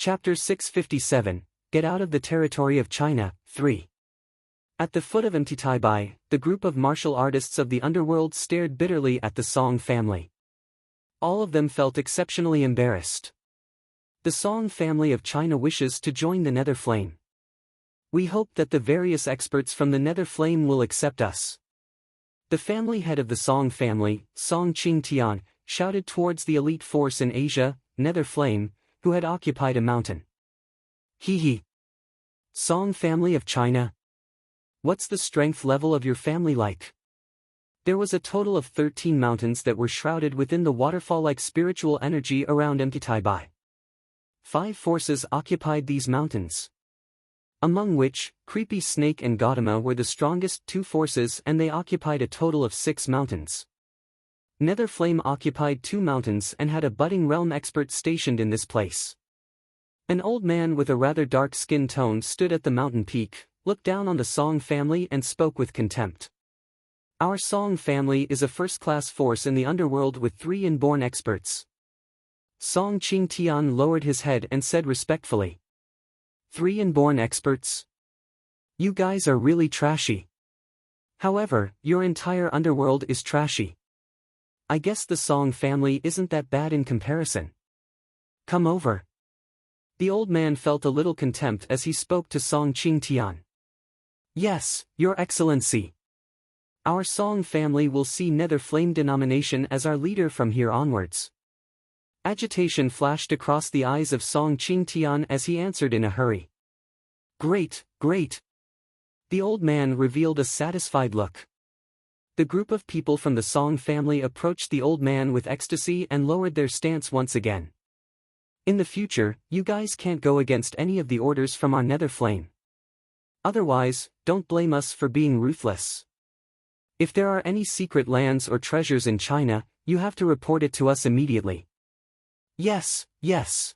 Chapter 657, Get Out of the Territory of China, 3. At the foot of Mtitaibai, the group of martial artists of the underworld stared bitterly at the Song family. All of them felt exceptionally embarrassed. The Song family of China wishes to join the Nether Flame. We hope that the various experts from the Nether Flame will accept us. The family head of the Song family, Song Qingtian, shouted towards the elite force in Asia, Nether Flame, who had occupied a mountain. Hee hee. Song family of China? What's the strength level of your family like? There was a total of 13 mountains that were shrouded within the waterfall-like spiritual energy around Mtitaibai. 5 forces occupied these mountains, among which, Creepy Snake and Gautama were the strongest 2 forces, and they occupied a total of 6 mountains. Nether Flame occupied 2 mountains and had a budding realm expert stationed in this place. An old man with a rather dark skin tone stood at the mountain peak, looked down on the Song family and spoke with contempt. Our Song family is a first-class force in the underworld with 3 inborn experts. Song Qingtian lowered his head and said respectfully. 3 inborn experts? You guys are really trashy. However, your entire underworld is trashy. I guess the Song family isn't that bad in comparison. Come over. The old man felt a little contempt as he spoke to Song Qingtian. Yes, Your Excellency. Our Song family will see Nether Flame denomination as our leader from here onwards. Agitation flashed across the eyes of Song Qingtian as he answered in a hurry. Great, great. The old man revealed a satisfied look. The group of people from the Song family approached the old man with ecstasy and lowered their stance once again. In the future, you guys can't go against any of the orders from our Nether Flame. Otherwise, don't blame us for being ruthless. If there are any secret lands or treasures in China, you have to report it to us immediately. Yes, yes.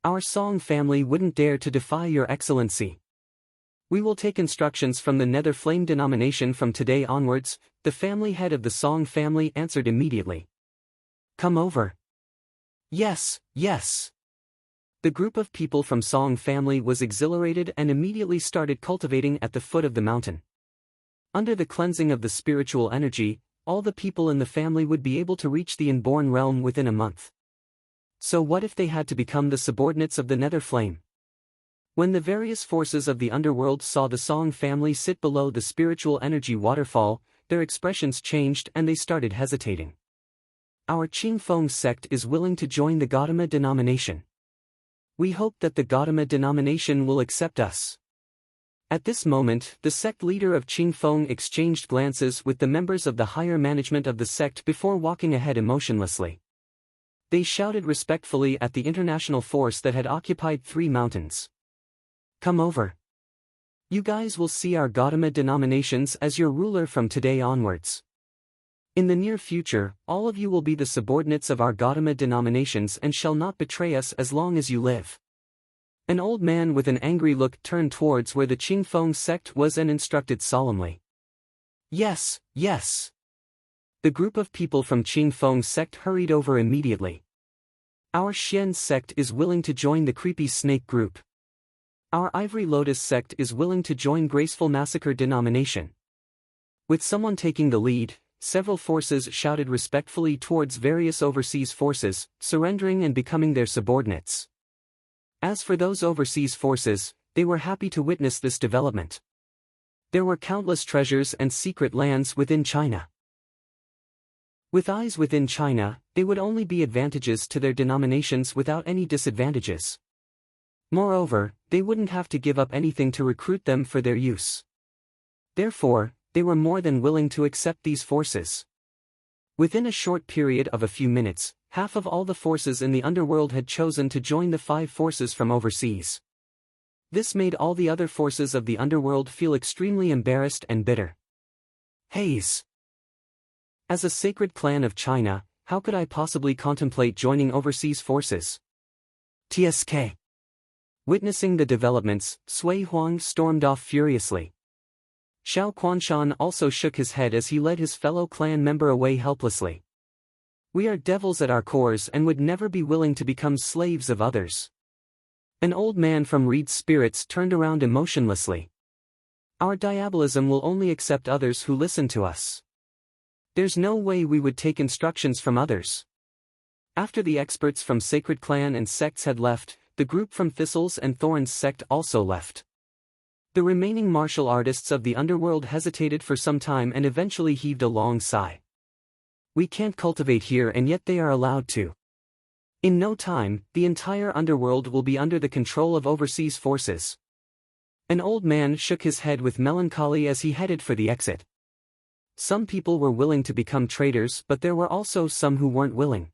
Our Song family wouldn't dare to defy Your Excellency. We will take instructions from the Nether Flame denomination from today onwards, the family head of the Song family answered immediately. Come over. Yes, yes. The group of people from Song family was exhilarated and immediately started cultivating at the foot of the mountain. Under the cleansing of the spiritual energy, all the people in the family would be able to reach the inborn realm within a month. So what if they had to become the subordinates of the Nether Flame? When the various forces of the underworld saw the Song family sit below the spiritual energy waterfall, their expressions changed and they started hesitating. Our Qingfeng sect is willing to join the Gautama denomination. We hope that the Gautama denomination will accept us. At this moment, the sect leader of Qingfeng exchanged glances with the members of the higher management of the sect before walking ahead emotionlessly. They shouted respectfully at the international force that had occupied 3 mountains. Come over. You guys will see our Gautama denominations as your ruler from today onwards. In the near future, all of you will be the subordinates of our Gautama denominations and shall not betray us as long as you live. An old man with an angry look turned towards where the Qingfeng sect was and instructed solemnly. Yes, yes. The group of people from Qingfeng sect hurried over immediately. Our Xian sect is willing to join the Creepy Snake group. Our Ivory Lotus sect is willing to join Graceful Massacre denomination. With someone taking the lead, several forces shouted respectfully towards various overseas forces, surrendering and becoming their subordinates. As for those overseas forces, they were happy to witness this development. There were countless treasures and secret lands within China. With eyes within China, they would only be advantages to their denominations without any disadvantages. Moreover, they wouldn't have to give up anything to recruit them for their use. Therefore, they were more than willing to accept these forces. Within a short period of a few minutes, half of all the forces in the underworld had chosen to join the 5 forces from overseas. This made all the other forces of the underworld feel extremely embarrassed and bitter. Haze. As a sacred clan of China, how could I possibly contemplate joining overseas forces? TSK. Witnessing the developments, Sui Huang stormed off furiously. Xiao Quanshan also shook his head as he led his fellow clan member away helplessly. We are devils at our cores and would never be willing to become slaves of others. An old man from Reed's spirits turned around emotionlessly. Our diabolism will only accept others who listen to us. There's no way we would take instructions from others. After the experts from Sacred Clan and sects had left, the group from Thistles and Thorns sect also left. The remaining martial artists of the underworld hesitated for some time and eventually heaved a long sigh. We can't cultivate here, and yet they are allowed to. In no time, the entire underworld will be under the control of overseas forces. An old man shook his head with melancholy as he headed for the exit. Some people were willing to become traders, but there were also some who weren't willing.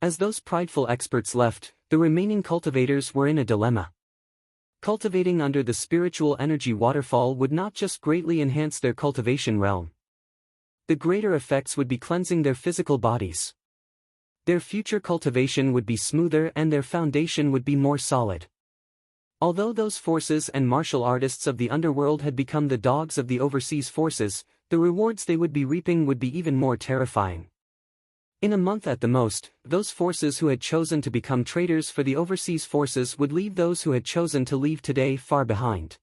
As those prideful experts left, the remaining cultivators were in a dilemma. Cultivating under the spiritual energy waterfall would not just greatly enhance their cultivation realm. The greater effects would be cleansing their physical bodies. Their future cultivation would be smoother and their foundation would be more solid. Although those forces and martial artists of the underworld had become the dogs of the overseas forces, the rewards they would be reaping would be even more terrifying. In a month at the most, those forces who had chosen to become traders for the overseas forces would leave those who had chosen to leave today far behind.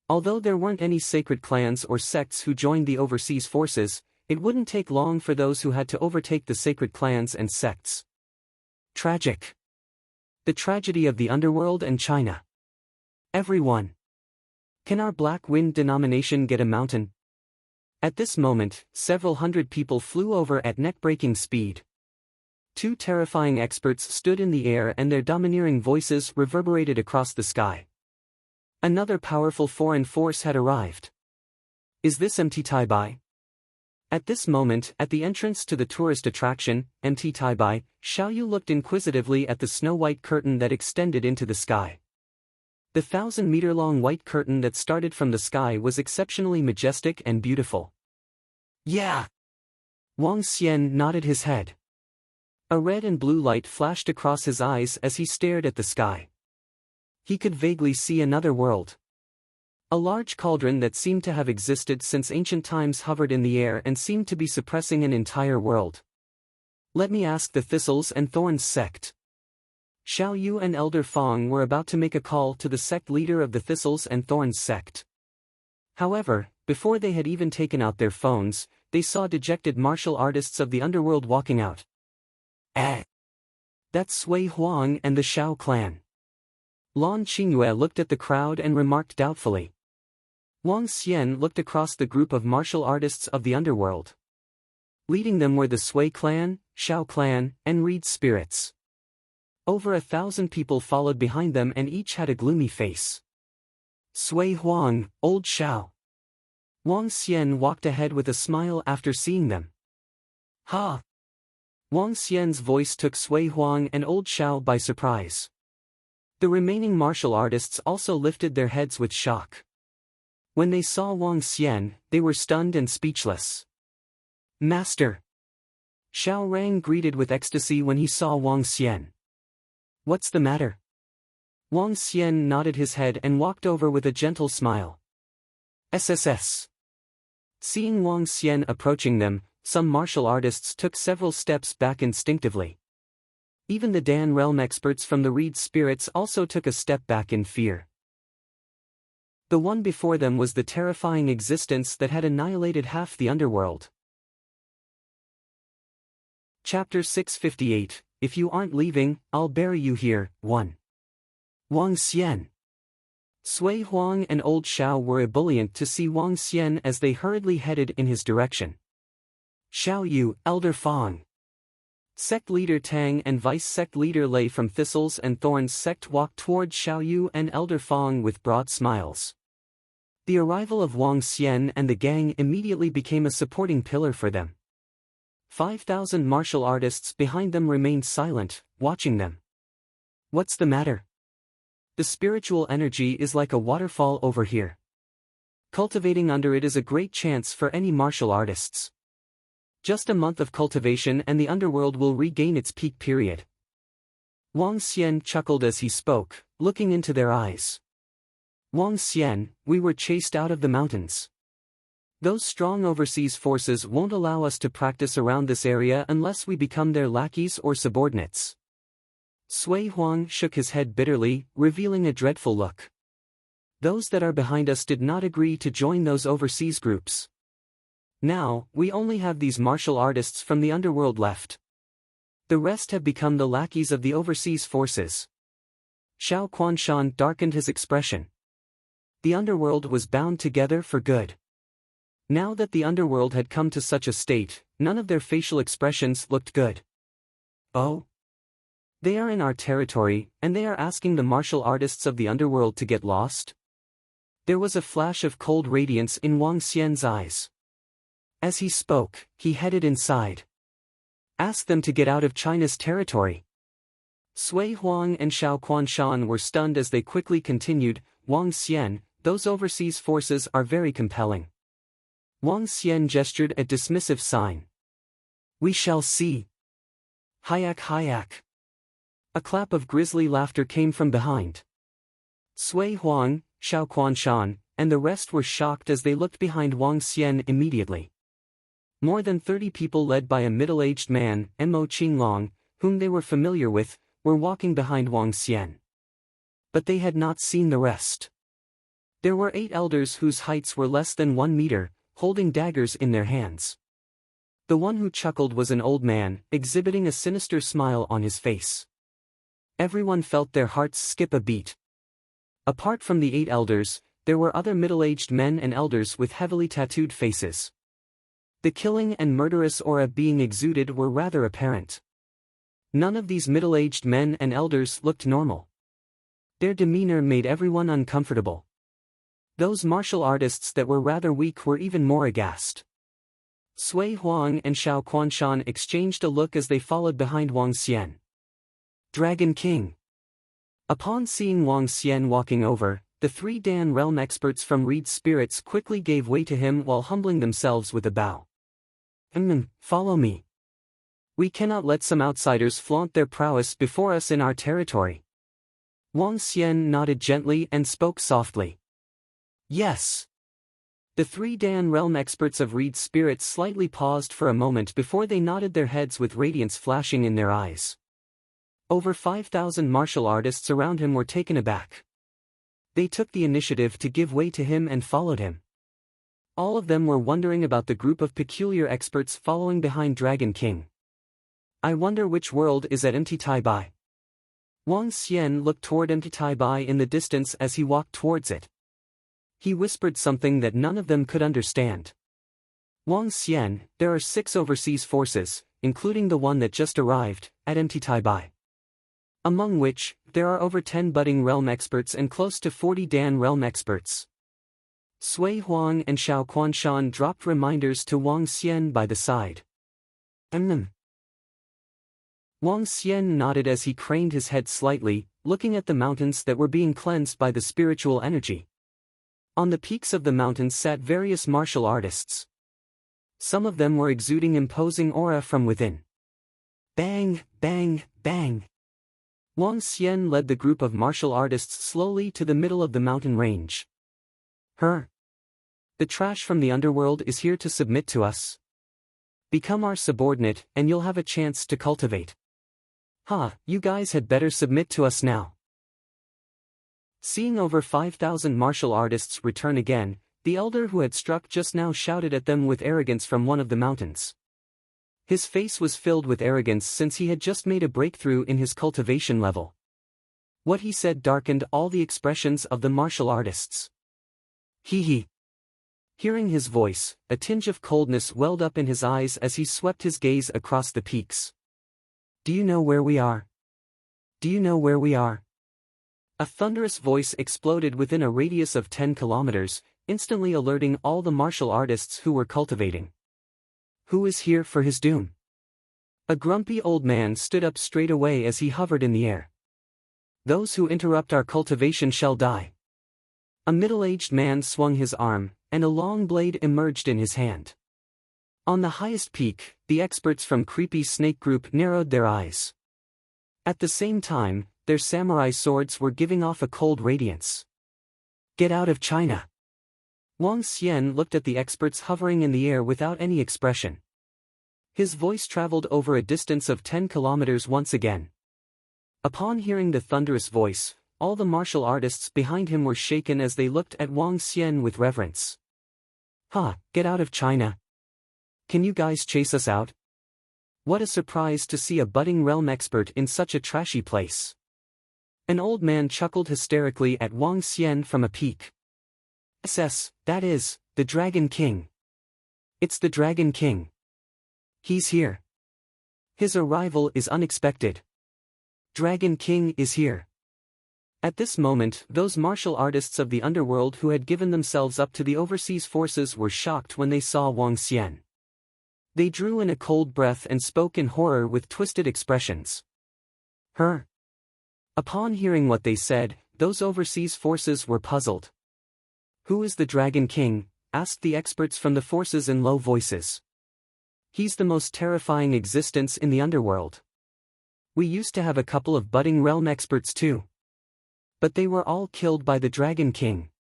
Although there weren't any sacred clans or sects who joined the overseas forces, it wouldn't take long for those who had to overtake the sacred clans and sects. Tragic. The tragedy of the underworld and China. Everyone. Can our Black Wind denomination get a mountain? At this moment, several hundred people flew over at neck-breaking speed. Two terrifying experts stood in the air and their domineering voices reverberated across the sky. Another powerful foreign force had arrived. Is this MT Taibai? At this moment, at the entrance to the tourist attraction, MT Taibai, Xiaoyu looked inquisitively at the snow-white curtain that extended into the sky. The 1,000-meter-long white curtain that started from the sky was exceptionally majestic and beautiful. Yeah! Wang Xian nodded his head. A red and blue light flashed across his eyes as he stared at the sky. He could vaguely see another world. A large cauldron that seemed to have existed since ancient times hovered in the air and seemed to be suppressing an entire world. Let me ask the Thistles and Thorns sect. Xiao Yu and Elder Fong were about to make a call to the sect leader of the Thistles and Thorns sect. However, before they had even taken out their phones, they saw dejected martial artists of the underworld walking out. That's Sui Huang and the Shao clan. Lan Qingyue looked at the crowd and remarked doubtfully. Wang Xian looked across the group of martial artists of the underworld. Leading them were the Sui clan, Shao clan, and Reed spirits. Over 1,000 people followed behind them and each had a gloomy face. Sui Huang, Old Shao. Wang Xian walked ahead with a smile after seeing them. Ha! Wang Xian's voice took Sui Huang and Old Shao by surprise. The remaining martial artists also lifted their heads with shock. When they saw Wang Xian, they were stunned and speechless. Master! Xiao Rang greeted with ecstasy when he saw Wang Xian. What's the matter? Wang Xian nodded his head and walked over with a gentle smile. SSS. Seeing Wang Xian approaching them, some martial artists took several steps back instinctively. Even the Dan realm experts from the Reed spirits also took a step back in fear. The one before them was the terrifying existence that had annihilated half the underworld. Chapter 658, If you aren't leaving, I'll bury you here. 1. Wang Xian. Sui Huang and Old Shao were ebullient to see Wang Xian as they hurriedly headed in his direction. Xiao Yu, Elder Fong. Sect leader Tang and vice sect leader Lei from Thistles and Thorns sect walked toward Xiao Yu and Elder Fong with broad smiles. The arrival of Wang Xian and the gang immediately became a supporting pillar for them. 5,000 martial artists behind them remained silent, watching them. What's the matter? The spiritual energy is like a waterfall over here. Cultivating under it is a great chance for any martial artists. Just a month of cultivation and the underworld will regain its peak period. Wang Xian chuckled as he spoke, looking into their eyes. Wang Xian, we were chased out of the mountains. Those strong overseas forces won't allow us to practice around this area unless we become their lackeys or subordinates. Sui Huang shook his head bitterly, revealing a dreadful look. Those that are behind us did not agree to join those overseas groups. Now, we only have these martial artists from the underworld left. The rest have become the lackeys of the overseas forces. Xiao Quanshan darkened his expression. The underworld was bound together for good. Now that the underworld had come to such a state, none of their facial expressions looked good. Oh? They are in our territory, and they are asking the martial artists of the underworld to get lost? There was a flash of cold radiance in Wang Xian's eyes. As he spoke, he headed inside. Ask them to get out of China's territory. Sui Huang and Xiao Quanshan were stunned as they quickly continued, Wang Xian, those overseas forces are very compelling. Wang Xian gestured a dismissive sign. We shall see. Hayak hayak. A clap of grisly laughter came from behind. Sui Huang, Xiao Quanshan, and the rest were shocked as they looked behind Wang Xian immediately. More than 30 people led by a middle-aged man, Mo Qinglong, whom they were familiar with, were walking behind Wang Xian. But they had not seen the rest. There were 8 elders whose heights were less than 1 meter, holding daggers in their hands. The one who chuckled was an old man, exhibiting a sinister smile on his face. Everyone felt their hearts skip a beat. Apart from the 8 elders, there were other middle-aged men and elders with heavily tattooed faces. The killing and murderous aura being exuded were rather apparent. None of these middle-aged men and elders looked normal. Their demeanor made everyone uncomfortable. Those martial artists that were rather weak were even more aghast. Sui Huang and Xiao Quanshan exchanged a look as they followed behind Wang Xian. Dragon King. Upon seeing Wang Xian walking over, the 3 Dan realm experts from Reed Spirits quickly gave way to him while humbling themselves with a bow. Follow me. We cannot let some outsiders flaunt their prowess before us in our territory. Wang Xian nodded gently and spoke softly. Yes. The 3 Dan realm experts of Reed Spirits slightly paused for a moment before they nodded their heads with radiance flashing in their eyes. Over 5,000 martial artists around him were taken aback. They took the initiative to give way to him and followed him. All of them were wondering about the group of peculiar experts following behind Dragon King. I wonder which world is at Bai. Wang Xian looked toward Bai in the distance as he walked towards it. He whispered something that none of them could understand. Wang Xian, there are 6 overseas forces, including the one that just arrived, at Bai. Among which, there are over 10 budding realm experts and close to 40 Dan realm experts. Sui Huang and Xiao Quanshan dropped reminders to Wang Xian by the side. Wang Xian nodded as he craned his head slightly, looking at the mountains that were being cleansed by the spiritual energy. On the peaks of the mountains sat various martial artists. Some of them were exuding imposing aura from within. Bang, bang, bang. Wang Xian led the group of martial artists slowly to the middle of the mountain range. The trash from the underworld is here to submit to us. Become our subordinate, and you'll have a chance to cultivate. You guys had better submit to us now. Seeing over 5,000 martial artists return again, the elder who had struck just now shouted at them with arrogance from one of the mountains. His face was filled with arrogance since he had just made a breakthrough in his cultivation level. What he said darkened all the expressions of the martial artists. Hee. Hearing his voice, a tinge of coldness welled up in his eyes as he swept his gaze across the peaks. Do you know where we are? Do you know where we are? A thunderous voice exploded within a radius of 10 kilometers, instantly alerting all the martial artists who were cultivating. Who is here for his doom? A grumpy old man stood up straight away as he hovered in the air. Those who interrupt our cultivation shall die. A middle-aged man swung his arm, and a long blade emerged in his hand. On the highest peak, the experts from Creepy Snake Group narrowed their eyes. At the same time, their samurai swords were giving off a cold radiance. Get out of China! Wang Xian looked at the experts hovering in the air without any expression. His voice traveled over a distance of 10 kilometers once again. Upon hearing the thunderous voice, all the martial artists behind him were shaken as they looked at Wang Xian with reverence. "Ha, get out of China. Can you guys chase us out? What a surprise to see a budding realm expert in such a trashy place." An old man chuckled hysterically at Wang Xian from a peak. "SS, that is, the Dragon King. It's the Dragon King. He's here. His arrival is unexpected. Dragon King is here." At this moment, those martial artists of the underworld who had given themselves up to the overseas forces were shocked when they saw Wang Xian. They drew in a cold breath and spoke in horror with twisted expressions. "Her?" Upon hearing what they said, those overseas forces were puzzled. "Who is the Dragon King?" asked the experts from the forces in low voices. "He's the most terrifying existence in the underworld. We used to have a couple of budding realm experts too. But they were all killed by the Dragon King.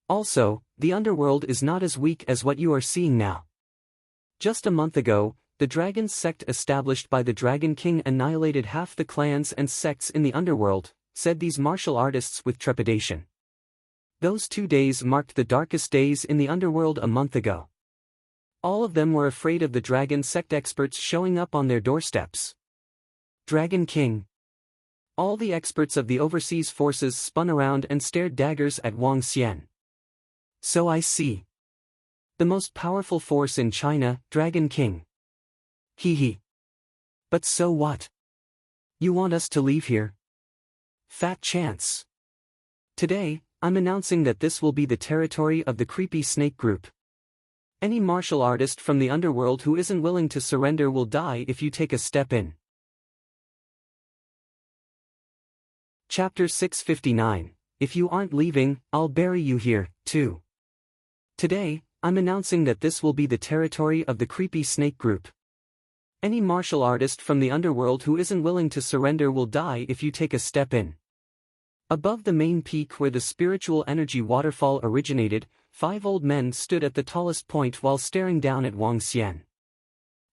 Also, the underworld is not as weak as what you are seeing now. Just a month ago, the dragon sect established by the Dragon King annihilated half the clans and sects in the underworld," said these martial artists with trepidation. Those 2 days marked the darkest days in the underworld a month ago. All of them were afraid of the dragon sect experts showing up on their doorsteps. Dragon King. All the experts of the overseas forces spun around and stared daggers at Wang Xian. "So I see. The most powerful force in China, Dragon King. Hee. But so what? You want us to leave here? Fat chance. Today, I'm announcing that this will be the territory of the creepy snake group. Any martial artist from the underworld who isn't willing to surrender will die if you take a step in." Chapter 659, If you aren't leaving, I'll bury you here, too. Today, I'm announcing that this will be the territory of the creepy snake group. Any martial artist from the underworld who isn't willing to surrender will die if you take a step in. Above the main peak where the spiritual energy waterfall originated, 5 old men stood at the tallest point while staring down at Wang Xian.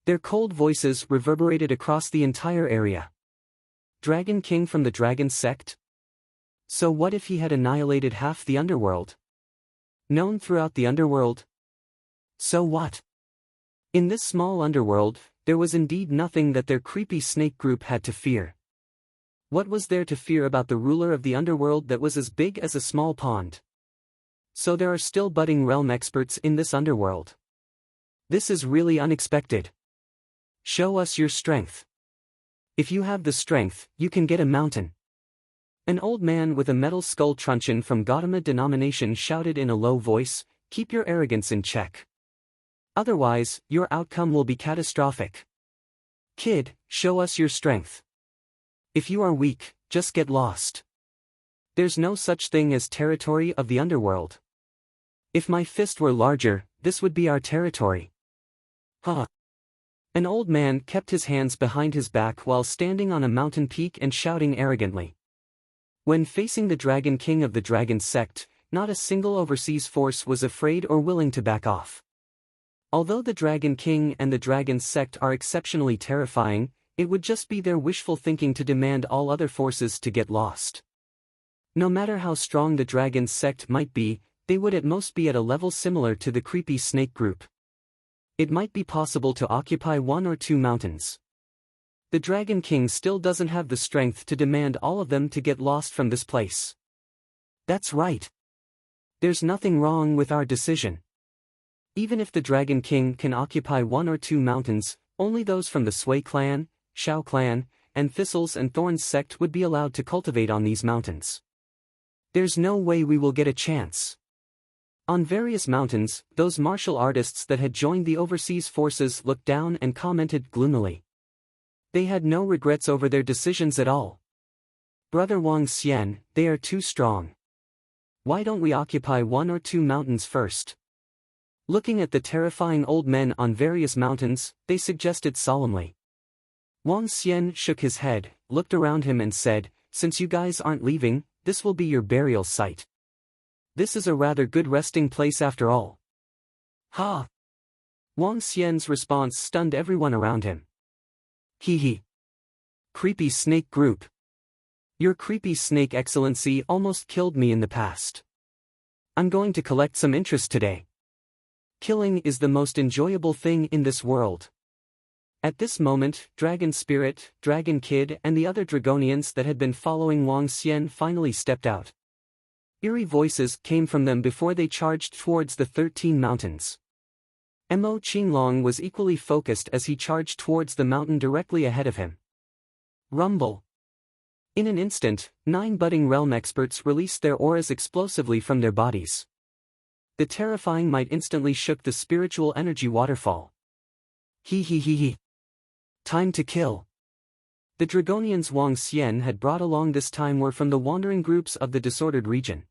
Their cold voices reverberated across the entire area. Dragon King from the dragon sect? So what if he had annihilated half the underworld? Known throughout the underworld? So what? In this small underworld, there was indeed nothing that their creepy snake group had to fear. What was there to fear about the ruler of the underworld that was as big as a small pond? So there are still budding realm experts in this underworld. This is really unexpected. Show us your strength. If you have the strength, you can get a mountain. An old man with a metal skull truncheon from Gautama denomination shouted in a low voice, "Keep your arrogance in check. Otherwise, your outcome will be catastrophic. Kid, show us your strength. If you are weak, just get lost. There's no such thing as territory of the underworld. If my fist were larger, this would be our territory." Huh. An old man kept his hands behind his back while standing on a mountain peak and shouting arrogantly. When facing the Dragon King of the Dragon Sect, not a single overseas force was afraid or willing to back off. Although the Dragon King and the Dragon Sect are exceptionally terrifying, it would just be their wishful thinking to demand all other forces to get lost. No matter how strong the Dragon Sect might be, they would at most be at a level similar to the creepy snake group. It might be possible to occupy 1 or 2 mountains. The Dragon King still doesn't have the strength to demand all of them to get lost from this place. That's right. There's nothing wrong with our decision. Even if the Dragon King can occupy 1 or 2 mountains, only those from the Sui clan, Shao clan, and Thistles and Thorns sect would be allowed to cultivate on these mountains. There's no way we will get a chance. On various mountains, those martial artists that had joined the overseas forces looked down and commented gloomily. They had no regrets over their decisions at all. "Brother Wang Xian, they are too strong. Why don't we occupy 1 or 2 mountains first?" Looking at the terrifying old men on various mountains, they suggested solemnly. Wang Xian shook his head, looked around him and said, "Since you guys aren't leaving, this will be your burial site. This is a rather good resting place after all." Ha! Wang Xian's response stunned everyone around him. Hee. Creepy snake group. Your creepy snake excellency almost killed me in the past. I'm going to collect some interest today. Killing is the most enjoyable thing in this world. At this moment, Dragon Spirit, Dragon Kid and the other Dragonians that had been following Wang Xian finally stepped out. Eerie voices came from them before they charged towards the 13 mountains. Mo Qinglong was equally focused as he charged towards the mountain directly ahead of him. Rumble. In an instant, 9 budding realm experts released their auras explosively from their bodies. The terrifying might instantly shook the spiritual energy waterfall. He. Time to kill. The Dragonians Wang Xian had brought along this time were from the wandering groups of the disordered region.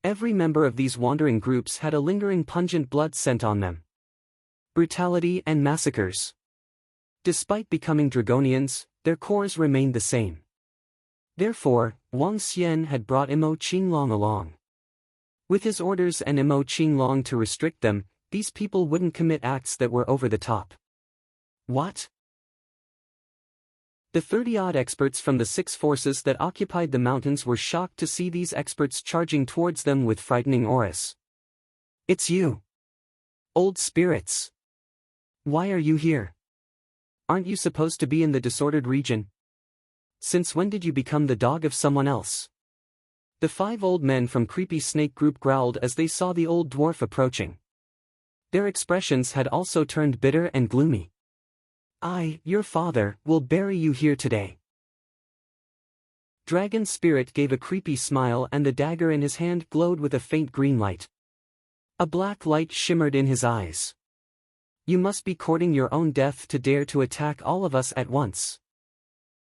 Every member of these wandering groups had a lingering pungent blood scent on them. Brutality and massacres. Despite becoming Dragonians, their cores remained the same. Therefore, Wang Xian had brought Mo Qinglong along. With his orders and Mo Qinglong to restrict them, these people wouldn't commit acts that were over the top. What? The 30-odd experts from the 6 forces that occupied the mountains were shocked to see these experts charging towards them with frightening auras. It's you. Old spirits. Why are you here? Aren't you supposed to be in the disordered region? Since when did you become the dog of someone else? The 5 old men from Creepy Snake Group growled as they saw the old dwarf approaching. Their expressions had also turned bitter and gloomy. I, your father, will bury you here today. Dragon Spirit gave a creepy smile and the dagger in his hand glowed with a faint green light. A black light shimmered in his eyes. You must be courting your own death to dare to attack all of us at once.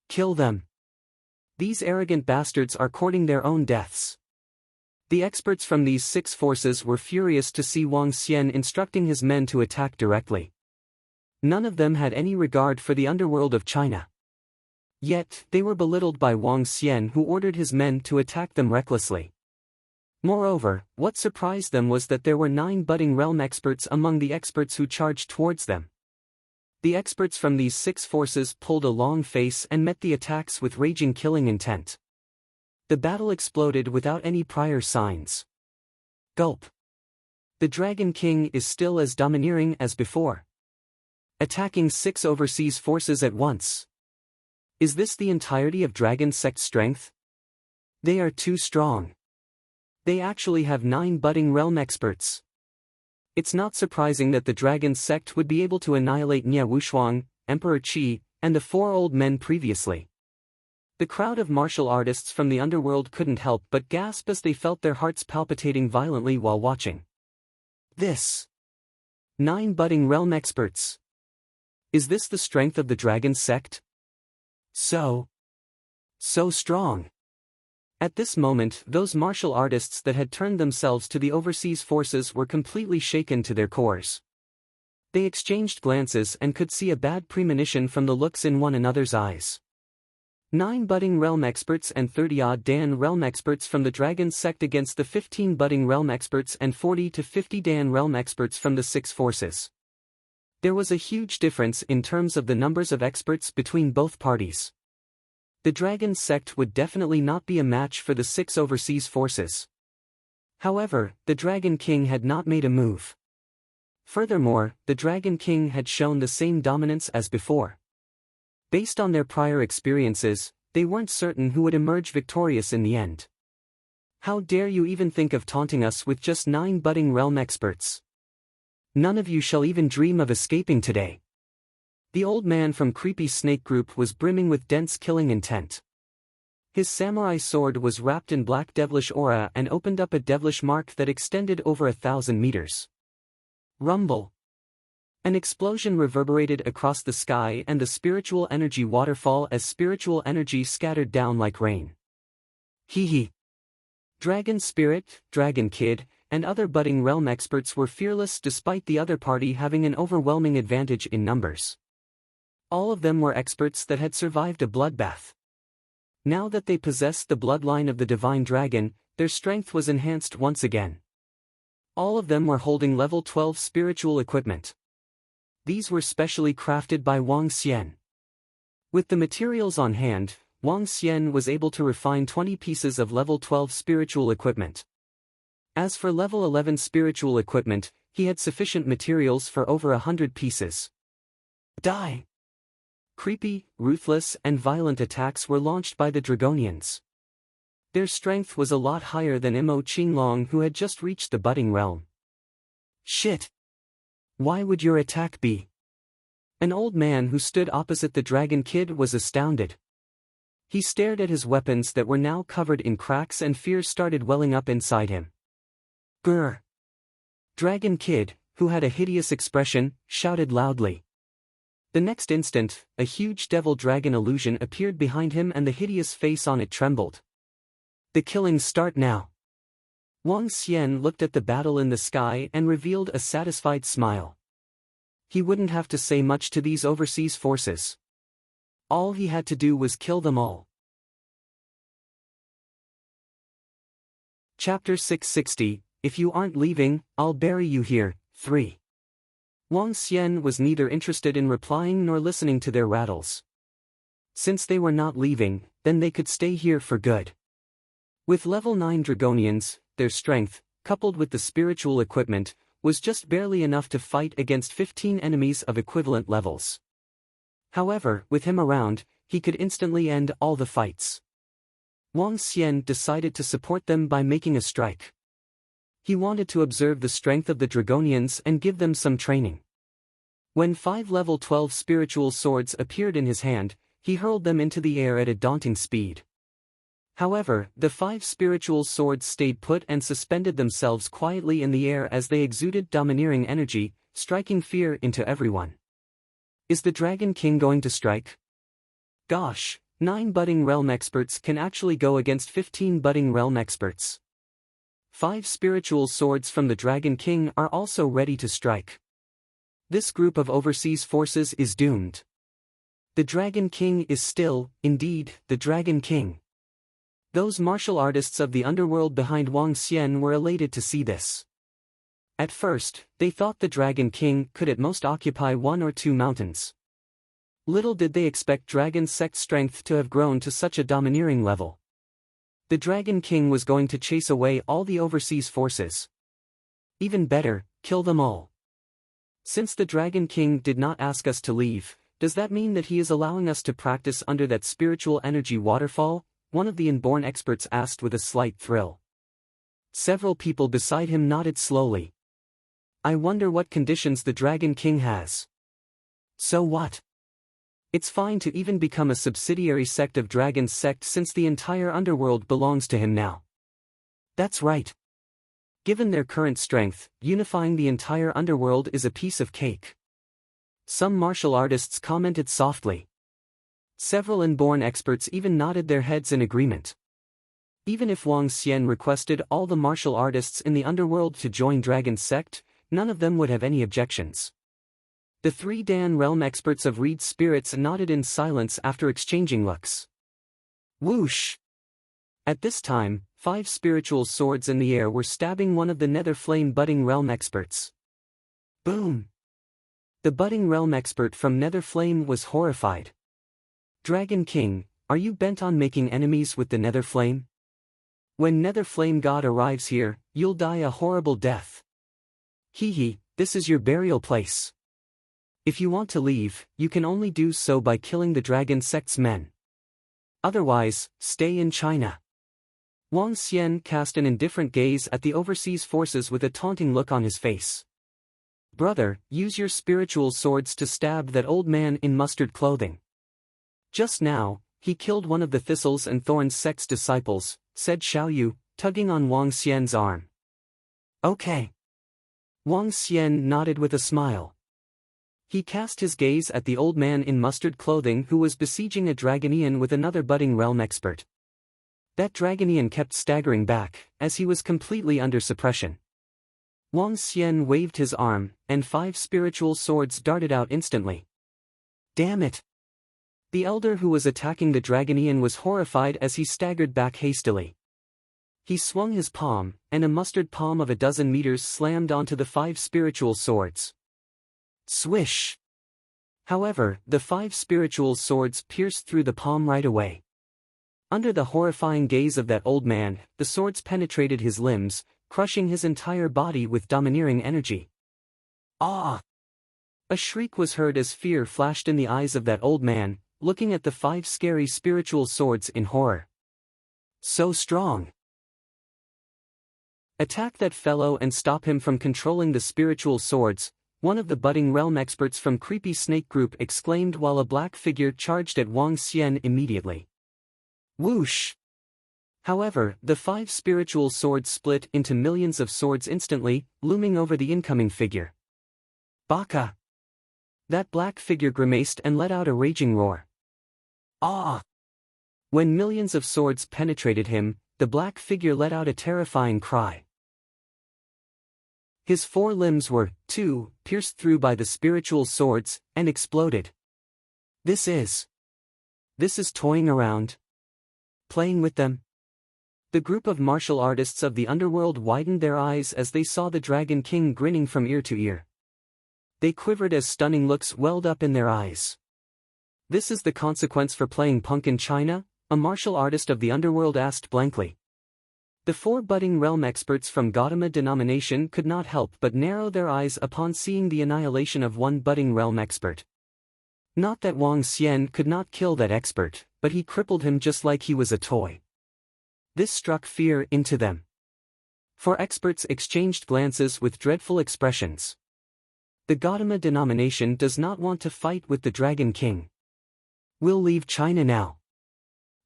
Kill them. These arrogant bastards are courting their own deaths. The experts from these 6 forces were furious to see Wang Xian instructing his men to attack directly. None of them had any regard for the underworld of China. Yet, they were belittled by Wang Xian, who ordered his men to attack them recklessly. Moreover, what surprised them was that there were 9 budding realm experts among the experts who charged towards them. The experts from these 6 forces pulled a long face and met the attacks with raging killing intent. The battle exploded without any prior signs. Gulp. The Dragon King is still as domineering as before. Attacking 6 overseas forces at once. Is this the entirety of Dragon Sect strength? They are too strong. They actually have 9 budding realm experts. It's not surprising that the Dragon Sect would be able to annihilate Nie Wushuang, Emperor Qi, and the 4 old men previously. The crowd of martial artists from the underworld couldn't help but gasp as they felt their hearts palpitating violently while watching. This. 9 budding realm experts. Is this the strength of the Dragon Sect? So strong. At this moment, those martial artists that had turned themselves to the overseas forces were completely shaken to their cores. They exchanged glances and could see a bad premonition from the looks in one another's eyes. 9 budding realm experts and 30-odd Dan realm experts from the Dragon Sect against the 15 budding realm experts and 40 to 50 Dan realm experts from the 6 forces. There was a huge difference in terms of the numbers of experts between both parties. The Dragon Sect would definitely not be a match for the 6 overseas forces. However, the Dragon King had not made a move. Furthermore, the Dragon King had shown the same dominance as before. Based on their prior experiences, they weren't certain who would emerge victorious in the end. How dare you even think of taunting us with just 9 budding realm experts? None of you shall even dream of escaping today. The old man from Creepy Snake Group was brimming with dense killing intent. His samurai sword was wrapped in black devilish aura and opened up a devilish mark that extended over 1,000 meters. Rumble. An explosion reverberated across the sky and the spiritual energy waterfall as spiritual energy scattered down like rain. Hee. Dragon Spirit, Dragon Kid, and other budding realm experts were fearless despite the other party having an overwhelming advantage in numbers. All of them were experts that had survived a bloodbath. Now that they possessed the bloodline of the divine dragon, their strength was enhanced once again. All of them were holding level 12 spiritual equipment. These were specially crafted by Wang Xian. With the materials on hand, Wang Xian was able to refine 20 pieces of level 12 spiritual equipment. As for level 11 spiritual equipment, he had sufficient materials for over 100 pieces. Die! Creepy, ruthless, and violent attacks were launched by the Dragonians. Their strength was a lot higher than Mo Qinglong, who had just reached the budding realm. Shit! Why would your attack be? An old man who stood opposite the Dragon Kid was astounded. He stared at his weapons that were now covered in cracks, and fear started welling up inside him. Grr! Dragon Kid, who had a hideous expression, shouted loudly. The next instant, a huge devil dragon illusion appeared behind him and the hideous face on it trembled. The killings start now. Wang Xian looked at the battle in the sky and revealed a satisfied smile. He wouldn't have to say much to these overseas forces. All he had to do was kill them all. Chapter 660, If you aren't leaving, I'll bury you here, 3. Wang Xian was neither interested in replying nor listening to their rattles. Since they were not leaving, then they could stay here for good. With level 9 Dragonians, their strength, coupled with the spiritual equipment, was just barely enough to fight against 15 enemies of equivalent levels. However, with him around, he could instantly end all the fights. Wang Xian decided to support them by making a strike. He wanted to observe the strength of the Dragonians and give them some training. When 5 level 12 spiritual swords appeared in his hand, he hurled them into the air at a daunting speed. However, the 5 spiritual swords stayed put and suspended themselves quietly in the air as they exuded domineering energy, striking fear into everyone. Is the Dragon King going to strike? Gosh, 9 budding realm experts can actually go against 15 budding realm experts. 5 spiritual swords from the Dragon King are also ready to strike. This group of overseas forces is doomed. The Dragon King is still, indeed, the Dragon King. Those martial artists of the underworld behind Wang Xian were elated to see this. At first, they thought the Dragon King could at most occupy 1 or 2 mountains. Little did they expect Dragon Sect strength to have grown to such a domineering level. The Dragon King was going to chase away all the overseas forces. Even better, kill them all. Since the Dragon King did not ask us to leave, does that mean that he is allowing us to practice under that spiritual energy waterfall? One of the inborn experts asked with a slight thrill. Several people beside him nodded slowly. I wonder what conditions the Dragon King has. So what? It's fine to even become a subsidiary sect of Dragon Sect since the entire underworld belongs to him now. That's right. Given their current strength, unifying the entire underworld is a piece of cake. Some martial artists commented softly. Several inborn experts even nodded their heads in agreement. Even if Wang Xian requested all the martial artists in the underworld to join Dragon Sect, none of them would have any objections. The 3 Dan realm experts of Reed Spirits nodded in silence after exchanging looks. Whoosh! At this time, 5 spiritual swords in the air were stabbing one of the Nether Flame budding realm experts. Boom! The budding realm expert from Nether Flame was horrified. Dragon King, are you bent on making enemies with the Nether Flame? When Nether Flame God arrives here, you'll die a horrible death. Hee, this is your burial place. If you want to leave, you can only do so by killing the Dragon Sect's men. Otherwise, stay in China. Wang Xian cast an indifferent gaze at the overseas forces with a taunting look on his face. Brother, use your spiritual swords to stab that old man in mustard clothing. Just now, he killed one of the Thistles and Thorns sect's disciples, said Xiaoyu, tugging on Wang Xian's arm. Okay. Wang Xian nodded with a smile. He cast his gaze at the old man in mustard clothing who was besieging a Dragonian with another budding realm expert. That Dragonian kept staggering back, as he was completely under suppression. Wang Xian waved his arm, and 5 spiritual swords darted out instantly. Damn it! The elder who was attacking the Dragonian was horrified as he staggered back hastily. He swung his palm, and a mustard palm of 12 meters slammed onto the 5 spiritual swords. Swish! However, the 5 spiritual swords pierced through the palm right away. Under the horrifying gaze of that old man, the swords penetrated his limbs, crushing his entire body with domineering energy. Ah! A shriek was heard as fear flashed in the eyes of that old man, looking at the 5 scary spiritual swords in horror. So strong! Attack that fellow and stop him from controlling the spiritual swords, one of the budding realm experts from Creepy Snake Group exclaimed while a black figure charged at Wang Xian immediately. Whoosh! However, the 5 spiritual swords split into millions of swords instantly, looming over the incoming figure. Baka! That black figure grimaced and let out a raging roar. Ah! When millions of swords penetrated him, the black figure let out a terrifying cry. His 4 limbs were, too, pierced through by the spiritual swords, and exploded. This is toying around? Playing with them? The group of martial artists of the underworld widened their eyes as they saw the Dragon King grinning from ear to ear. They quivered as stunning looks welled up in their eyes. This is the consequence for playing punk in China? A martial artist of the underworld asked blankly. The 4 budding realm experts from Gautama denomination could not help but narrow their eyes upon seeing the annihilation of one budding realm expert. Not that Wang Xian could not kill that expert, but he crippled him just like he was a toy. This struck fear into them. 4 experts exchanged glances with dreadful expressions. The Gautama denomination does not want to fight with the Dragon King. We'll leave China now.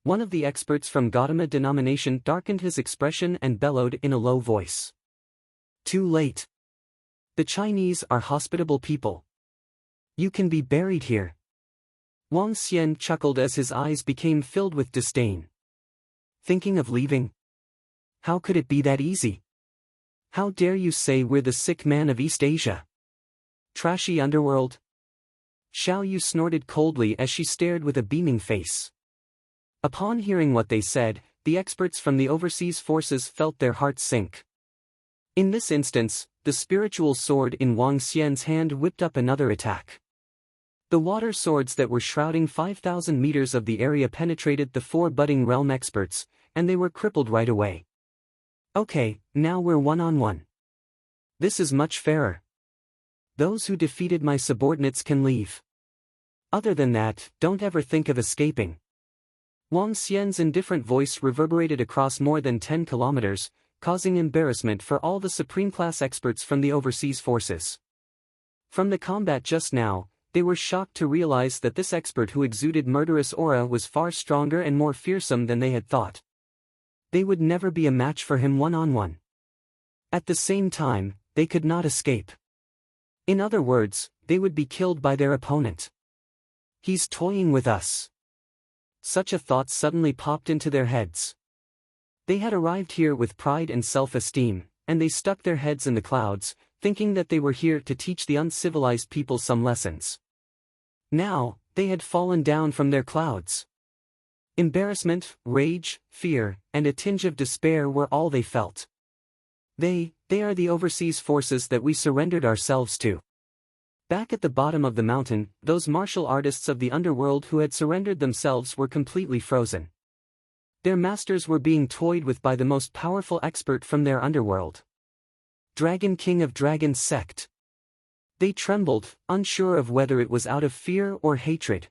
One of the experts from Gautama denomination darkened his expression and bellowed in a low voice. Too late. The Chinese are hospitable people. You can be buried here. Wang Xian chuckled as his eyes became filled with disdain. Thinking of leaving? How could it be that easy? How dare you say we're the sick man of East Asia? Trashy underworld? Xiao Yu snorted coldly as she stared with a beaming face. Upon hearing what they said, the experts from the overseas forces felt their hearts sink. In this instance, the spiritual sword in Wang Xian's hand whipped up another attack. The water swords that were shrouding 5,000 meters of the area penetrated the 4 budding realm experts, and they were crippled right away. Okay, now we're one-on-one. This is much fairer. Those who defeated my subordinates can leave. Other than that, don't ever think of escaping. Wang Xian's indifferent voice reverberated across more than 10 kilometers, causing embarrassment for all the supreme-class experts from the overseas forces. From the combat just now, they were shocked to realize that this expert who exuded murderous aura was far stronger and more fearsome than they had thought. They would never be a match for him one-on-one. At the same time, they could not escape. In other words, they would be killed by their opponent. He's toying with us. Such a thought suddenly popped into their heads. They had arrived here with pride and self-esteem, and they stuck their heads in the clouds, thinking that they were here to teach the uncivilized people some lessons. Now, they had fallen down from their clouds. Embarrassment, rage, fear, and a tinge of despair were all they felt. They are the overseas forces that we surrendered ourselves to. Back at the bottom of the mountain, those martial artists of the underworld who had surrendered themselves were completely frozen. Their masters were being toyed with by the most powerful expert from their underworld. Dragon King of Dragon's sect. They trembled, unsure of whether it was out of fear or hatred.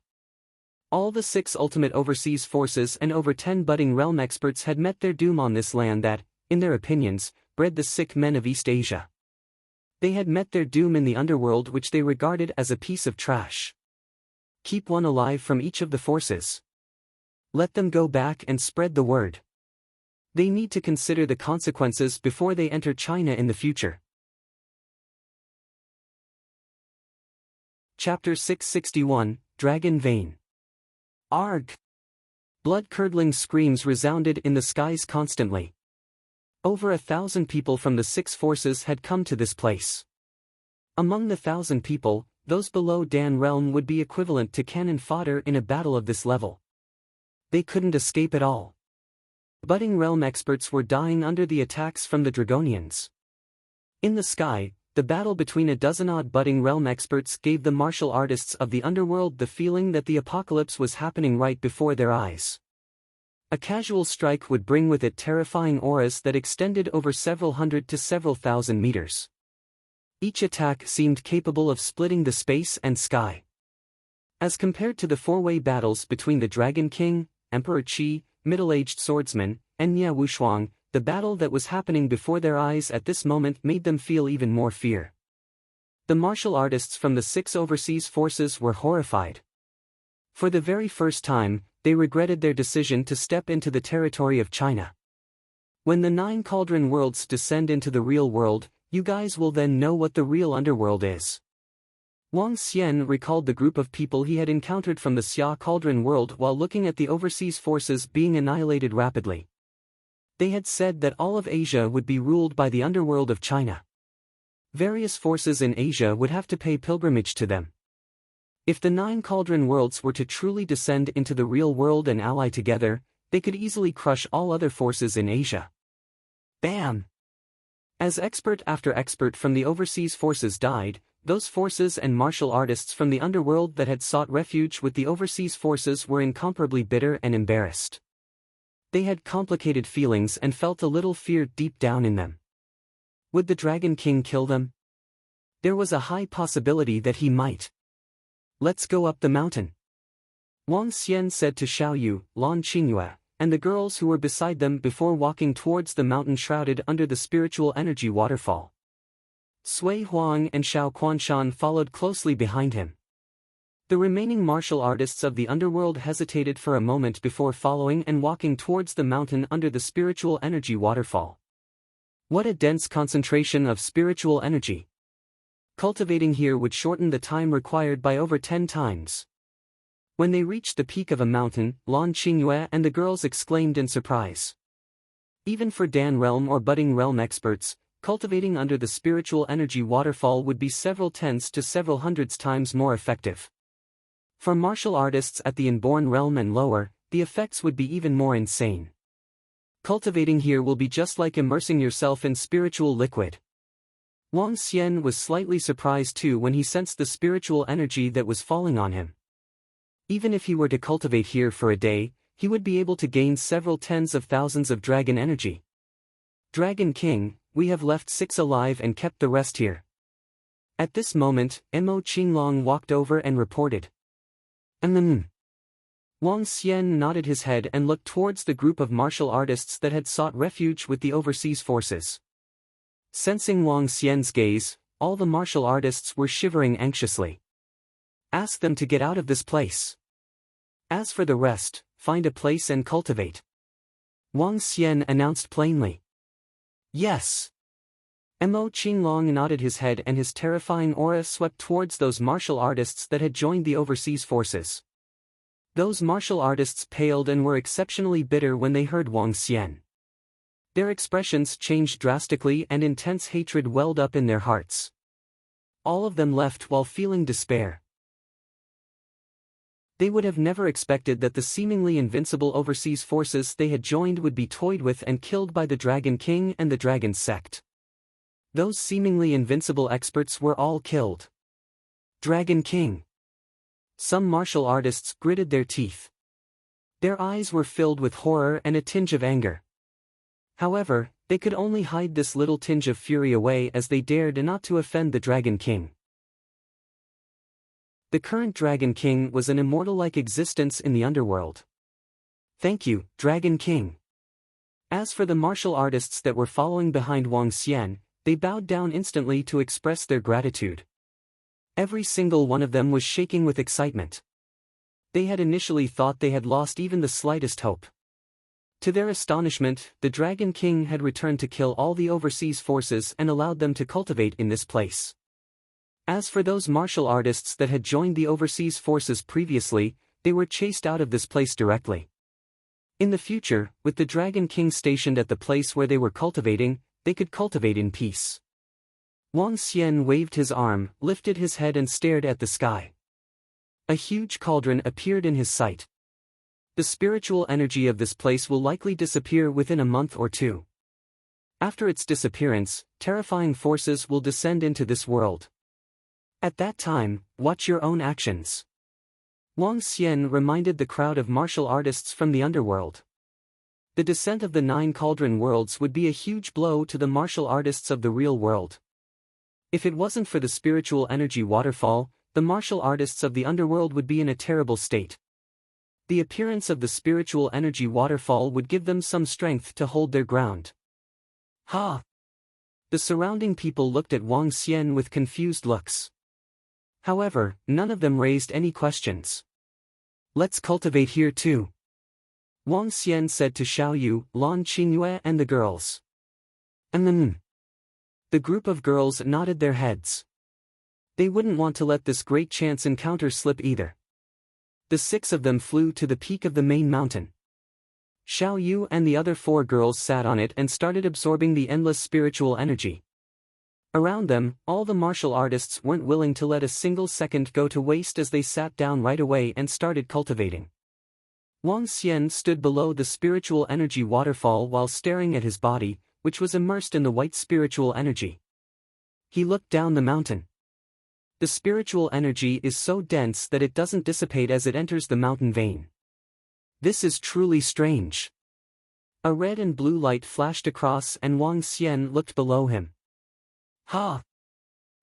All the 6 ultimate overseas forces and over 10 budding realm experts had met their doom on this land that, in their opinions, bred the sick men of East Asia. They had met their doom in the underworld, which they regarded as a piece of trash. Keep one alive from each of the forces. Let them go back and spread the word. They need to consider the consequences before they enter China in the future. Chapter 661, Dragon Vein. Arg! Blood-curdling screams resounded in the skies constantly. Over 1,000 people from the 6 forces had come to this place. Among the 1,000 people, those below Dan Realm would be equivalent to cannon fodder in a battle of this level. They couldn't escape at all. Budding realm experts were dying under the attacks from the Dragonians. In the sky, the battle between a dozen-odd budding realm experts gave the martial artists of the underworld the feeling that the apocalypse was happening right before their eyes. A casual strike would bring with it terrifying auras that extended over several hundred to several thousand meters. Each attack seemed capable of splitting the space and sky. As compared to the four-way battles between the Dragon King, Emperor Qi, middle-aged swordsman, and Nia Wushuang, the battle that was happening before their eyes at this moment made them feel even more fear. The martial artists from the 6 overseas forces were horrified. For the very first time, they regretted their decision to step into the territory of China. When the 9 cauldron worlds descend into the real world, you guys will then know what the real underworld is. Wang Xian recalled the group of people he had encountered from the Xia cauldron world while looking at the overseas forces being annihilated rapidly. They had said that all of Asia would be ruled by the underworld of China. Various forces in Asia would have to pay pilgrimage to them. If the 9 cauldron worlds were to truly descend into the real world and ally together, they could easily crush all other forces in Asia. Bam! As expert after expert from the overseas forces died, those forces and martial artists from the underworld that had sought refuge with the overseas forces were incomparably bitter and embarrassed. They had complicated feelings and felt a little fear deep down in them. Would the Dragon King kill them? There was a high possibility that he might. Let's go up the mountain, Wang Xian said to Xiaoyu, Lan Qingyue, and the girls who were beside them before walking towards the mountain shrouded under the spiritual energy waterfall. Sui Huang and Xiao Quanshan followed closely behind him. The remaining martial artists of the underworld hesitated for a moment before following and walking towards the mountain under the spiritual energy waterfall. What a dense concentration of spiritual energy! Cultivating here would shorten the time required by over 10 times. When they reached the peak of a mountain, Lan Qingyue and the girls exclaimed in surprise. Even for Dan Realm or budding realm experts, cultivating under the spiritual energy waterfall would be several tens to several hundreds times more effective. For martial artists at the inborn realm and lower, the effects would be even more insane. Cultivating here will be just like immersing yourself in spiritual liquid. Wang Xian was slightly surprised too when he sensed the spiritual energy that was falling on him. Even if he were to cultivate here for a day, he would be able to gain several tens of thousands of dragon energy. Dragon King, we have left 6 alive and kept the rest here. At this moment, Mo Qinglong walked over and reported. Wang Xian nodded his head and looked towards the group of martial artists that had sought refuge with the overseas forces. Sensing Wang Xian's gaze, all the martial artists were shivering anxiously. Ask them to get out of this place. As for the rest, find a place and cultivate. Wang Xian announced plainly. Yes. Mo Qinglong nodded his head and his terrifying aura swept towards those martial artists that had joined the overseas forces. Those martial artists paled and were exceptionally bitter when they heard Wang Xian. Their expressions changed drastically and intense hatred welled up in their hearts. All of them left while feeling despair. They would have never expected that the seemingly invincible overseas forces they had joined would be toyed with and killed by the Dragon King and the Dragon Sect. Those seemingly invincible experts were all killed. Dragon King. Some martial artists gritted their teeth. Their eyes were filled with horror and a tinge of anger. However, they could only hide this little tinge of fury away as they dared not to offend the Dragon King. The current Dragon King was an immortal-like existence in the underworld. Thank you, Dragon King. As for the martial artists that were following behind Wang Xian, they bowed down instantly to express their gratitude. Every single one of them was shaking with excitement. They had initially thought they had lost even the slightest hope. To their astonishment, the Dragon King had returned to kill all the overseas forces and allowed them to cultivate in this place. As for those martial artists that had joined the overseas forces previously, they were chased out of this place directly. In the future, with the Dragon King stationed at the place where they were cultivating, they could cultivate in peace. Wang Xian waved his arm, lifted his head and stared at the sky. A huge cauldron appeared in his sight. The spiritual energy of this place will likely disappear within a month or 2. After its disappearance, terrifying forces will descend into this world. At that time, watch your own actions. Wang Xian reminded the crowd of martial artists from the underworld. The descent of the 9 cauldron worlds would be a huge blow to the martial artists of the real world. If it wasn't for the spiritual energy waterfall, the martial artists of the underworld would be in a terrible state. The appearance of the spiritual energy waterfall would give them some strength to hold their ground. Ha! The surrounding people looked at Wang Xian with confused looks. However, none of them raised any questions. Let's cultivate here too, Wang Xian said to Xiaoyu, Lan Qingyue and the girls. The group of girls nodded their heads. They wouldn't want to let this great chance encounter slip either. The 6 of them flew to the peak of the main mountain. Xiaoyu and the other 4 girls sat on it and started absorbing the endless spiritual energy. Around them, all the martial artists weren't willing to let a single second go to waste as they sat down right away and started cultivating. Wang Xian stood below the spiritual energy waterfall while staring at his body, which was immersed in the white spiritual energy. He looked down the mountain. The spiritual energy is so dense that it doesn't dissipate as it enters the mountain vein. This is truly strange. A red and blue light flashed across and Wang Xian looked below him. Ha!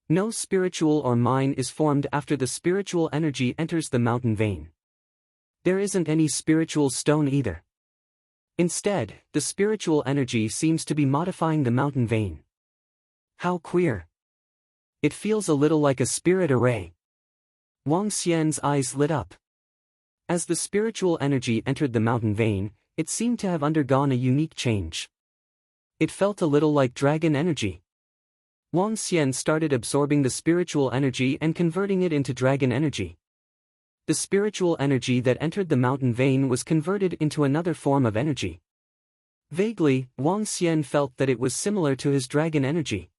No spiritual or mine is formed after the spiritual energy enters the mountain vein. There isn't any spiritual stone either. Instead, the spiritual energy seems to be modifying the mountain vein. How queer. It feels a little like a spirit array. Wang Xian's eyes lit up. As the spiritual energy entered the mountain vein, it seemed to have undergone a unique change. It felt a little like dragon energy. Wang Xian started absorbing the spiritual energy and converting it into dragon energy. The spiritual energy that entered the mountain vein was converted into another form of energy. Vaguely, Wang Xian felt that it was similar to his dragon energy.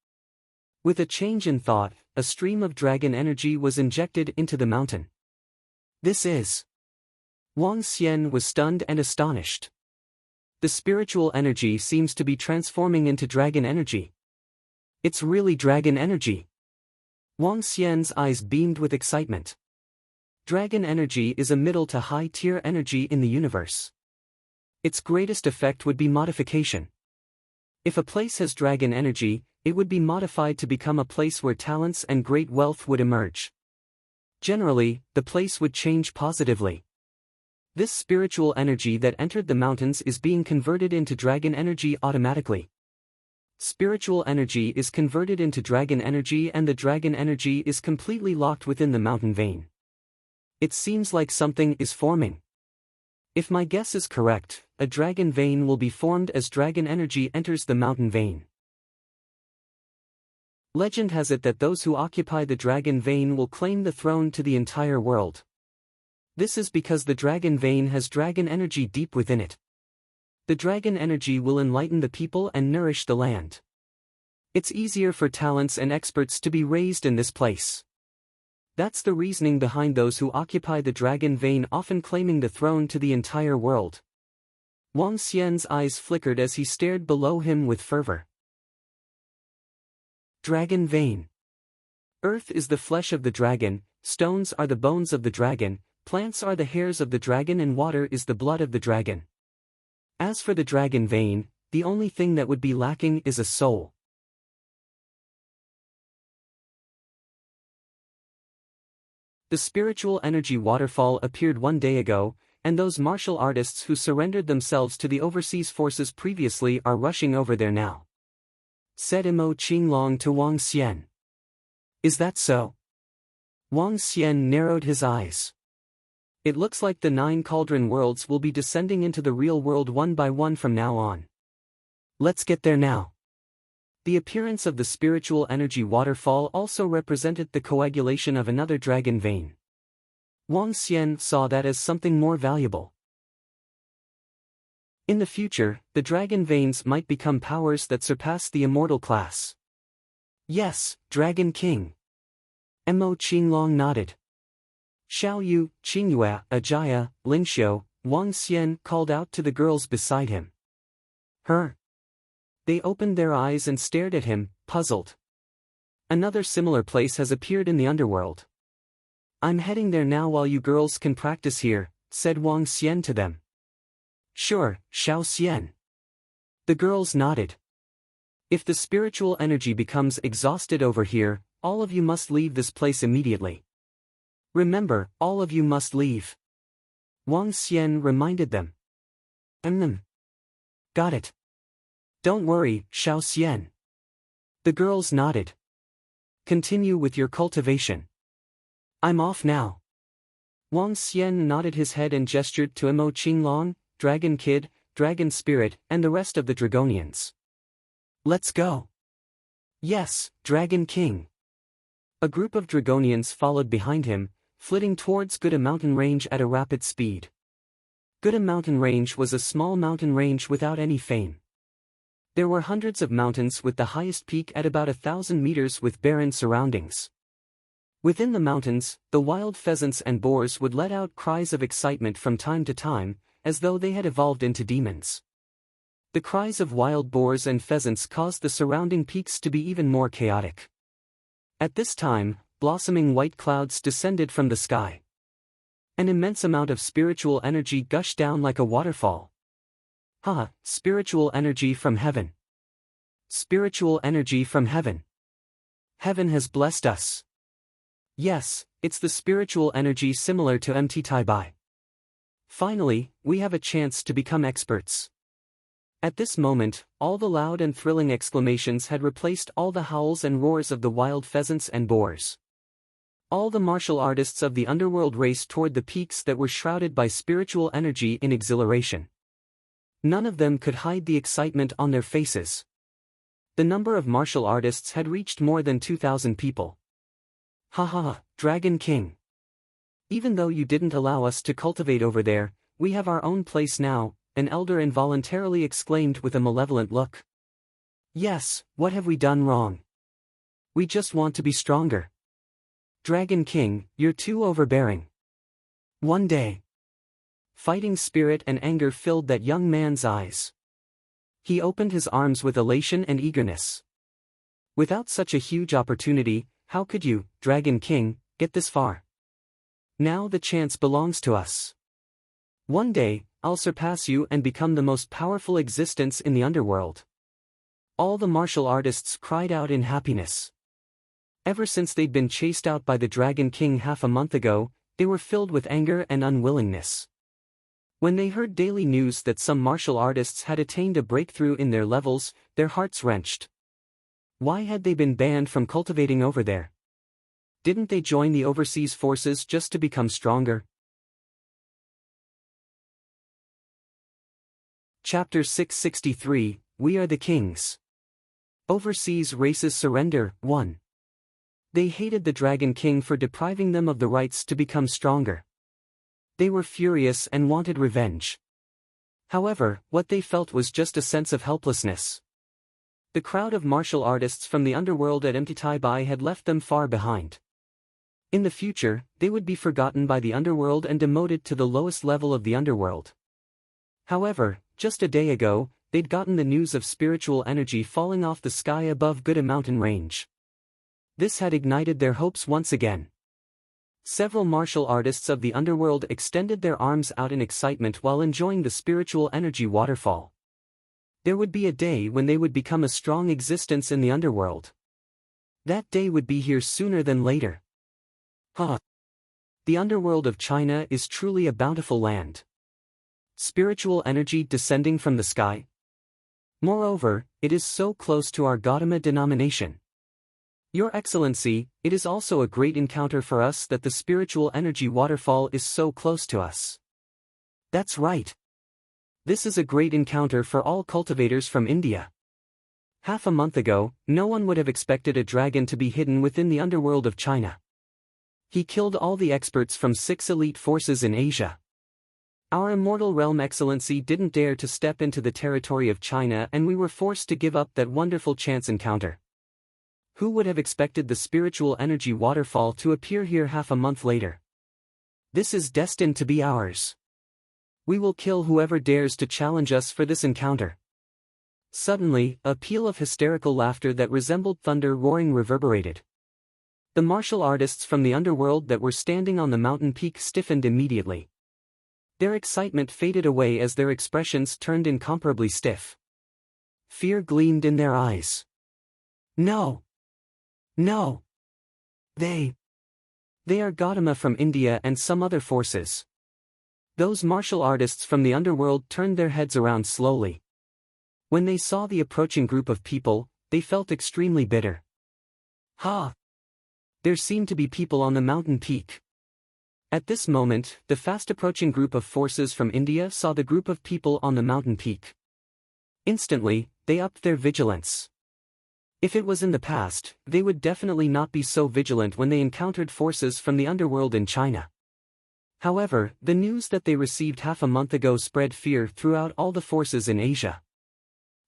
With a change in thought, a stream of dragon energy was injected into the mountain. This is... Wang Xian was stunned and astonished. The spiritual energy seems to be transforming into dragon energy. It's really dragon energy. Wang Xian's eyes beamed with excitement. Dragon energy is a middle to high tier energy in the universe. Its greatest effect would be modification. If a place has dragon energy, it would be modified to become a place where talents and great wealth would emerge. Generally, the place would change positively. This spiritual energy that entered the mountains is being converted into dragon energy automatically. Spiritual energy is converted into dragon energy and the dragon energy is completely locked within the mountain vein. It seems like something is forming. If my guess is correct, a dragon vein will be formed as dragon energy enters the mountain vein. Legend has it that those who occupy the dragon vein will claim the throne to the entire world. This is because the dragon vein has dragon energy deep within it. The dragon energy will enlighten the people and nourish the land. It's easier for talents and experts to be raised in this place. That's the reasoning behind those who occupy the dragon vein often claiming the throne to the entire world. Wang Xian's eyes flickered as he stared below him with fervor. Dragon vein. Earth is the flesh of the dragon, stones are the bones of the dragon, plants are the hairs of the dragon and water is the blood of the dragon. As for the dragon vein, the only thing that would be lacking is a soul. The spiritual energy waterfall appeared one day ago, and those martial artists who surrendered themselves to the overseas forces previously are rushing over there now, said Mo Qinglong to Wang Xian. Is that so? Wang Xian narrowed his eyes. It looks like the 9 cauldron worlds will be descending into the real world one by one from now on. Let's get there now. The appearance of the spiritual energy waterfall also represented the coagulation of another dragon vein. Wang Xian saw that as something more valuable. In the future, the dragon veins might become powers that surpass the immortal class. Yes, Dragon King. Mo Qinglong nodded. Xiaoyu, Qingyue, Ajaya, Lingxiu, Wang Xian called out to the girls beside him. Her. They opened their eyes and stared at him, puzzled. Another similar place has appeared in the underworld. I'm heading there now while you girls can practice here, said Wang Xian to them. Sure, Xiao Xian. The girls nodded. If the spiritual energy becomes exhausted over here, all of you must leave this place immediately. Remember, all of you must leave. Wang Xian reminded them. Got it. Don't worry, Xiao Xian. The girls nodded. Continue with your cultivation. I'm off now. Wang Xian nodded his head and gestured to Imo Qinglong, Dragon Kid, Dragon Spirit, and the rest of the Dragonians. Let's go. Yes, Dragon King. A group of Dragonians followed behind him, flitting towards Guda mountain range at a rapid speed. Guda mountain range was a small mountain range without any fame. There were hundreds of mountains with the highest peak at about 1,000 meters with barren surroundings. Within the mountains, the wild pheasants and boars would let out cries of excitement from time to time, as though they had evolved into demons. The cries of wild boars and pheasants caused the surrounding peaks to be even more chaotic. At this time, blossoming white clouds descended from the sky. An immense amount of spiritual energy gushed down like a waterfall. Spiritual energy from heaven. Spiritual energy from heaven. Heaven has blessed us. Yes, it's the spiritual energy similar to MT Tai Bai. Finally, we have a chance to become experts. At this moment, all the loud and thrilling exclamations had replaced all the howls and roars of the wild pheasants and boars. All the martial artists of the underworld raced toward the peaks that were shrouded by spiritual energy in exhilaration. None of them could hide the excitement on their faces. The number of martial artists had reached more than 2,000 people. Dragon King. Even though you didn't allow us to cultivate over there, we have our own place now, an elder involuntarily exclaimed with a malevolent look. Yes, what have we done wrong? We just want to be stronger. Dragon King, you're too overbearing. One day, fighting spirit and anger filled that young man's eyes. He opened his arms with elation and eagerness. Without such a huge opportunity, how could you, Dragon King, get this far? Now the chance belongs to us. One day, I'll surpass you and become the most powerful existence in the underworld. All the martial artists cried out in happiness. Ever since they'd been chased out by the Dragon King half a month ago, they were filled with anger and unwillingness. When they heard daily news that some martial artists had attained a breakthrough in their levels, their hearts wrenched. Why had they been banned from cultivating over there? Didn't they join the overseas forces just to become stronger? Chapter 663, We Are the Kings. Overseas Races Surrender, 1. They hated the Dragon King for depriving them of the rights to become stronger. They were furious and wanted revenge. However, what they felt was just a sense of helplessness. The crowd of martial artists from the underworld at MT Tai Bai had left them far behind. In the future, they would be forgotten by the underworld and demoted to the lowest level of the underworld. However, just a day ago, they'd gotten the news of spiritual energy falling off the sky above Guda mountain range. This had ignited their hopes once again. Several martial artists of the underworld extended their arms out in excitement while enjoying the spiritual energy waterfall. There would be a day when they would become a strong existence in the underworld. That day would be here sooner than later. The underworld of China is truly a bountiful land. Spiritual energy descending from the sky. Moreover, it is so close to our Gautama denomination. Your Excellency, it is also a great encounter for us that the spiritual energy waterfall is so close to us. That's right. This is a great encounter for all cultivators from India. Half a month ago, no one would have expected a dragon to be hidden within the underworld of China. He killed all the experts from 6 elite forces in Asia. Our immortal realm Excellency didn't dare to step into the territory of China and we were forced to give up that wonderful chance encounter. Who would have expected the spiritual energy waterfall to appear here half a month later? This is destined to be ours. We will kill whoever dares to challenge us for this encounter. Suddenly, a peal of hysterical laughter that resembled thunder roaring reverberated. The martial artists from the underworld that were standing on the mountain peak stiffened immediately. Their excitement faded away as their expressions turned incomparably stiff. Fear gleamed in their eyes. No! No! They are Gautama from India and some other forces. Those martial artists from the underworld turned their heads around slowly. When they saw the approaching group of people, they felt extremely bitter. Ha! There seemed to be people on the mountain peak. At this moment, the fast-approaching group of forces from India saw the group of people on the mountain peak. Instantly, they upped their vigilance. If it was in the past, they would definitely not be so vigilant when they encountered forces from the underworld in China. However, the news that they received half a month ago spread fear throughout all the forces in Asia.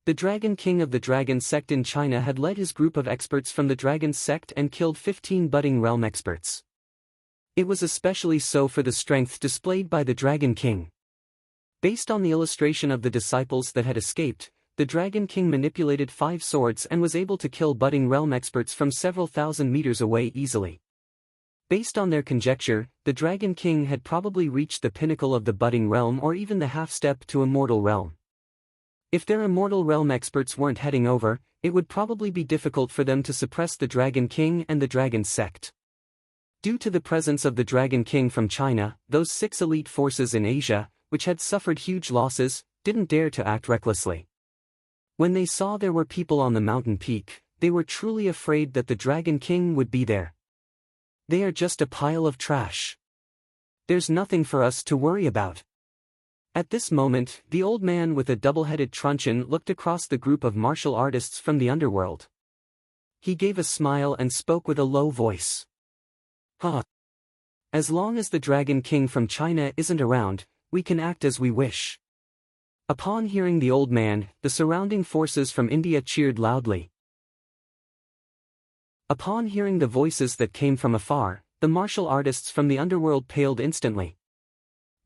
The Dragon King of the Dragon Sect in China had led his group of experts from the Dragon Sect and killed 15 budding realm experts. It was especially so for the strength displayed by the Dragon King. Based on the illustration of the disciples that had escaped, the Dragon King manipulated 5 swords and was able to kill budding realm experts from several thousand meters away easily. Based on their conjecture, the Dragon King had probably reached the pinnacle of the budding realm or even the half-step to immortal realm. If their immortal realm experts weren't heading over, it would probably be difficult for them to suppress the Dragon King and the Dragon Sect. Due to the presence of the Dragon King from China, those 6 elite forces in Asia, which had suffered huge losses, didn't dare to act recklessly. When they saw there were people on the mountain peak, they were truly afraid that the Dragon King would be there. They are just a pile of trash. There's nothing for us to worry about. At this moment, the old man with a double-headed truncheon looked across the group of martial artists from the underworld. He gave a smile and spoke with a low voice. Huh. As long as the Dragon King from China isn't around, we can act as we wish. Upon hearing the old man, the surrounding forces from India cheered loudly. Upon hearing the voices that came from afar, the martial artists from the underworld paled instantly.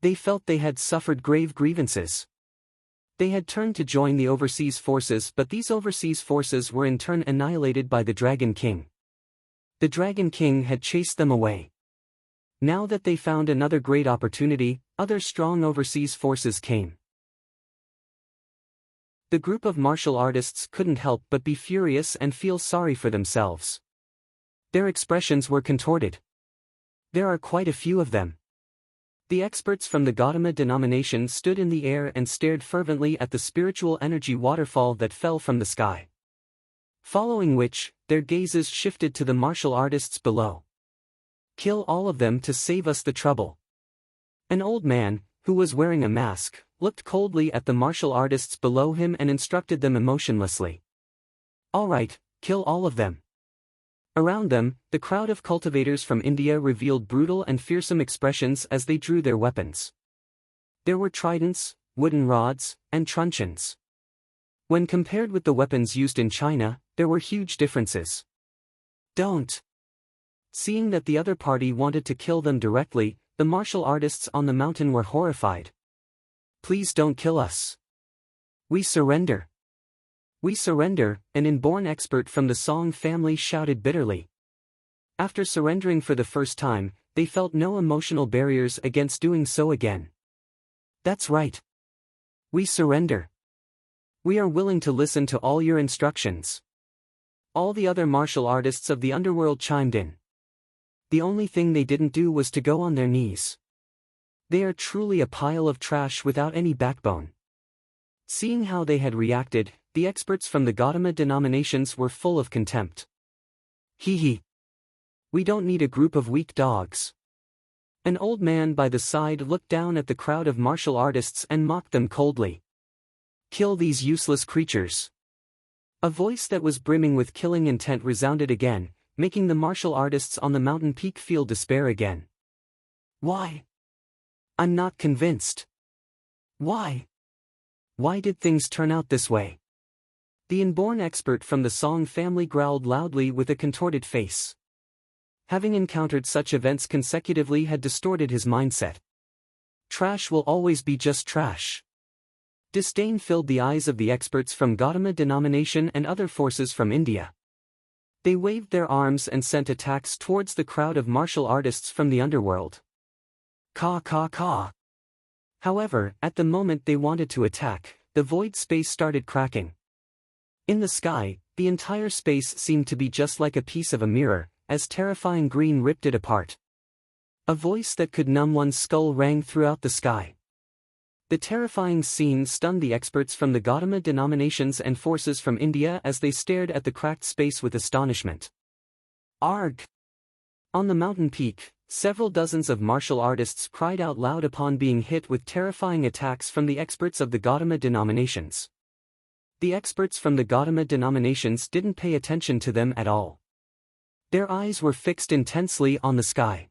They felt they had suffered grave grievances. They had turned to join the overseas forces, but these overseas forces were in turn annihilated by the Dragon King. The Dragon King had chased them away. Now that they found another great opportunity, other strong overseas forces came. The group of martial artists couldn't help but be furious and feel sorry for themselves. Their expressions were contorted. There are quite a few of them. The experts from the Gautama denomination stood in the air and stared fervently at the spiritual energy waterfall that fell from the sky. Following which, their gazes shifted to the martial artists below. Kill all of them to save us the trouble. An old man, who was wearing a mask, looked coldly at the martial artists below him and instructed them emotionlessly. All right, kill all of them. Around them, the crowd of cultivators from India revealed brutal and fearsome expressions as they drew their weapons. There were tridents, wooden rods, and truncheons. When compared with the weapons used in China, there were huge differences. Don't! Seeing that the other party wanted to kill them directly, the martial artists on the mountain were horrified. Please don't kill us. We surrender. We surrender, an inborn expert from the Song family shouted bitterly. After surrendering for the first time, they felt no emotional barriers against doing so again. That's right. We surrender. We are willing to listen to all your instructions. All the other martial artists of the underworld chimed in. The only thing they didn't do was to go on their knees. They are truly a pile of trash without any backbone. Seeing how they had reacted, the experts from the Gautama denominations were full of contempt. Hee hee. We don't need a group of weak dogs. An old man by the side looked down at the crowd of martial artists and mocked them coldly. Kill these useless creatures. A voice that was brimming with killing intent resounded again, making the martial artists on the mountain peak feel despair again. Why? I'm not convinced. Why? Why did things turn out this way? The inborn expert from the Song family growled loudly with a contorted face. Having encountered such events consecutively had distorted his mindset. Trash will always be just trash. Disdain filled the eyes of the experts from Gautama denomination and other forces from India. They waved their arms and sent attacks towards the crowd of martial artists from the underworld. Caw caw caw. However, at the moment they wanted to attack, the void space started cracking. In the sky, the entire space seemed to be just like a piece of a mirror, as terrifying green ripped it apart. A voice that could numb one's skull rang throughout the sky. The terrifying scene stunned the experts from the Gautama denominations and forces from India as they stared at the cracked space with astonishment. Arg! On the mountain peak, several dozens of martial artists cried out loud upon being hit with terrifying attacks from the experts of the Gautama denominations. The experts from the Gautama denominations didn't pay attention to them at all. Their eyes were fixed intensely on the sky.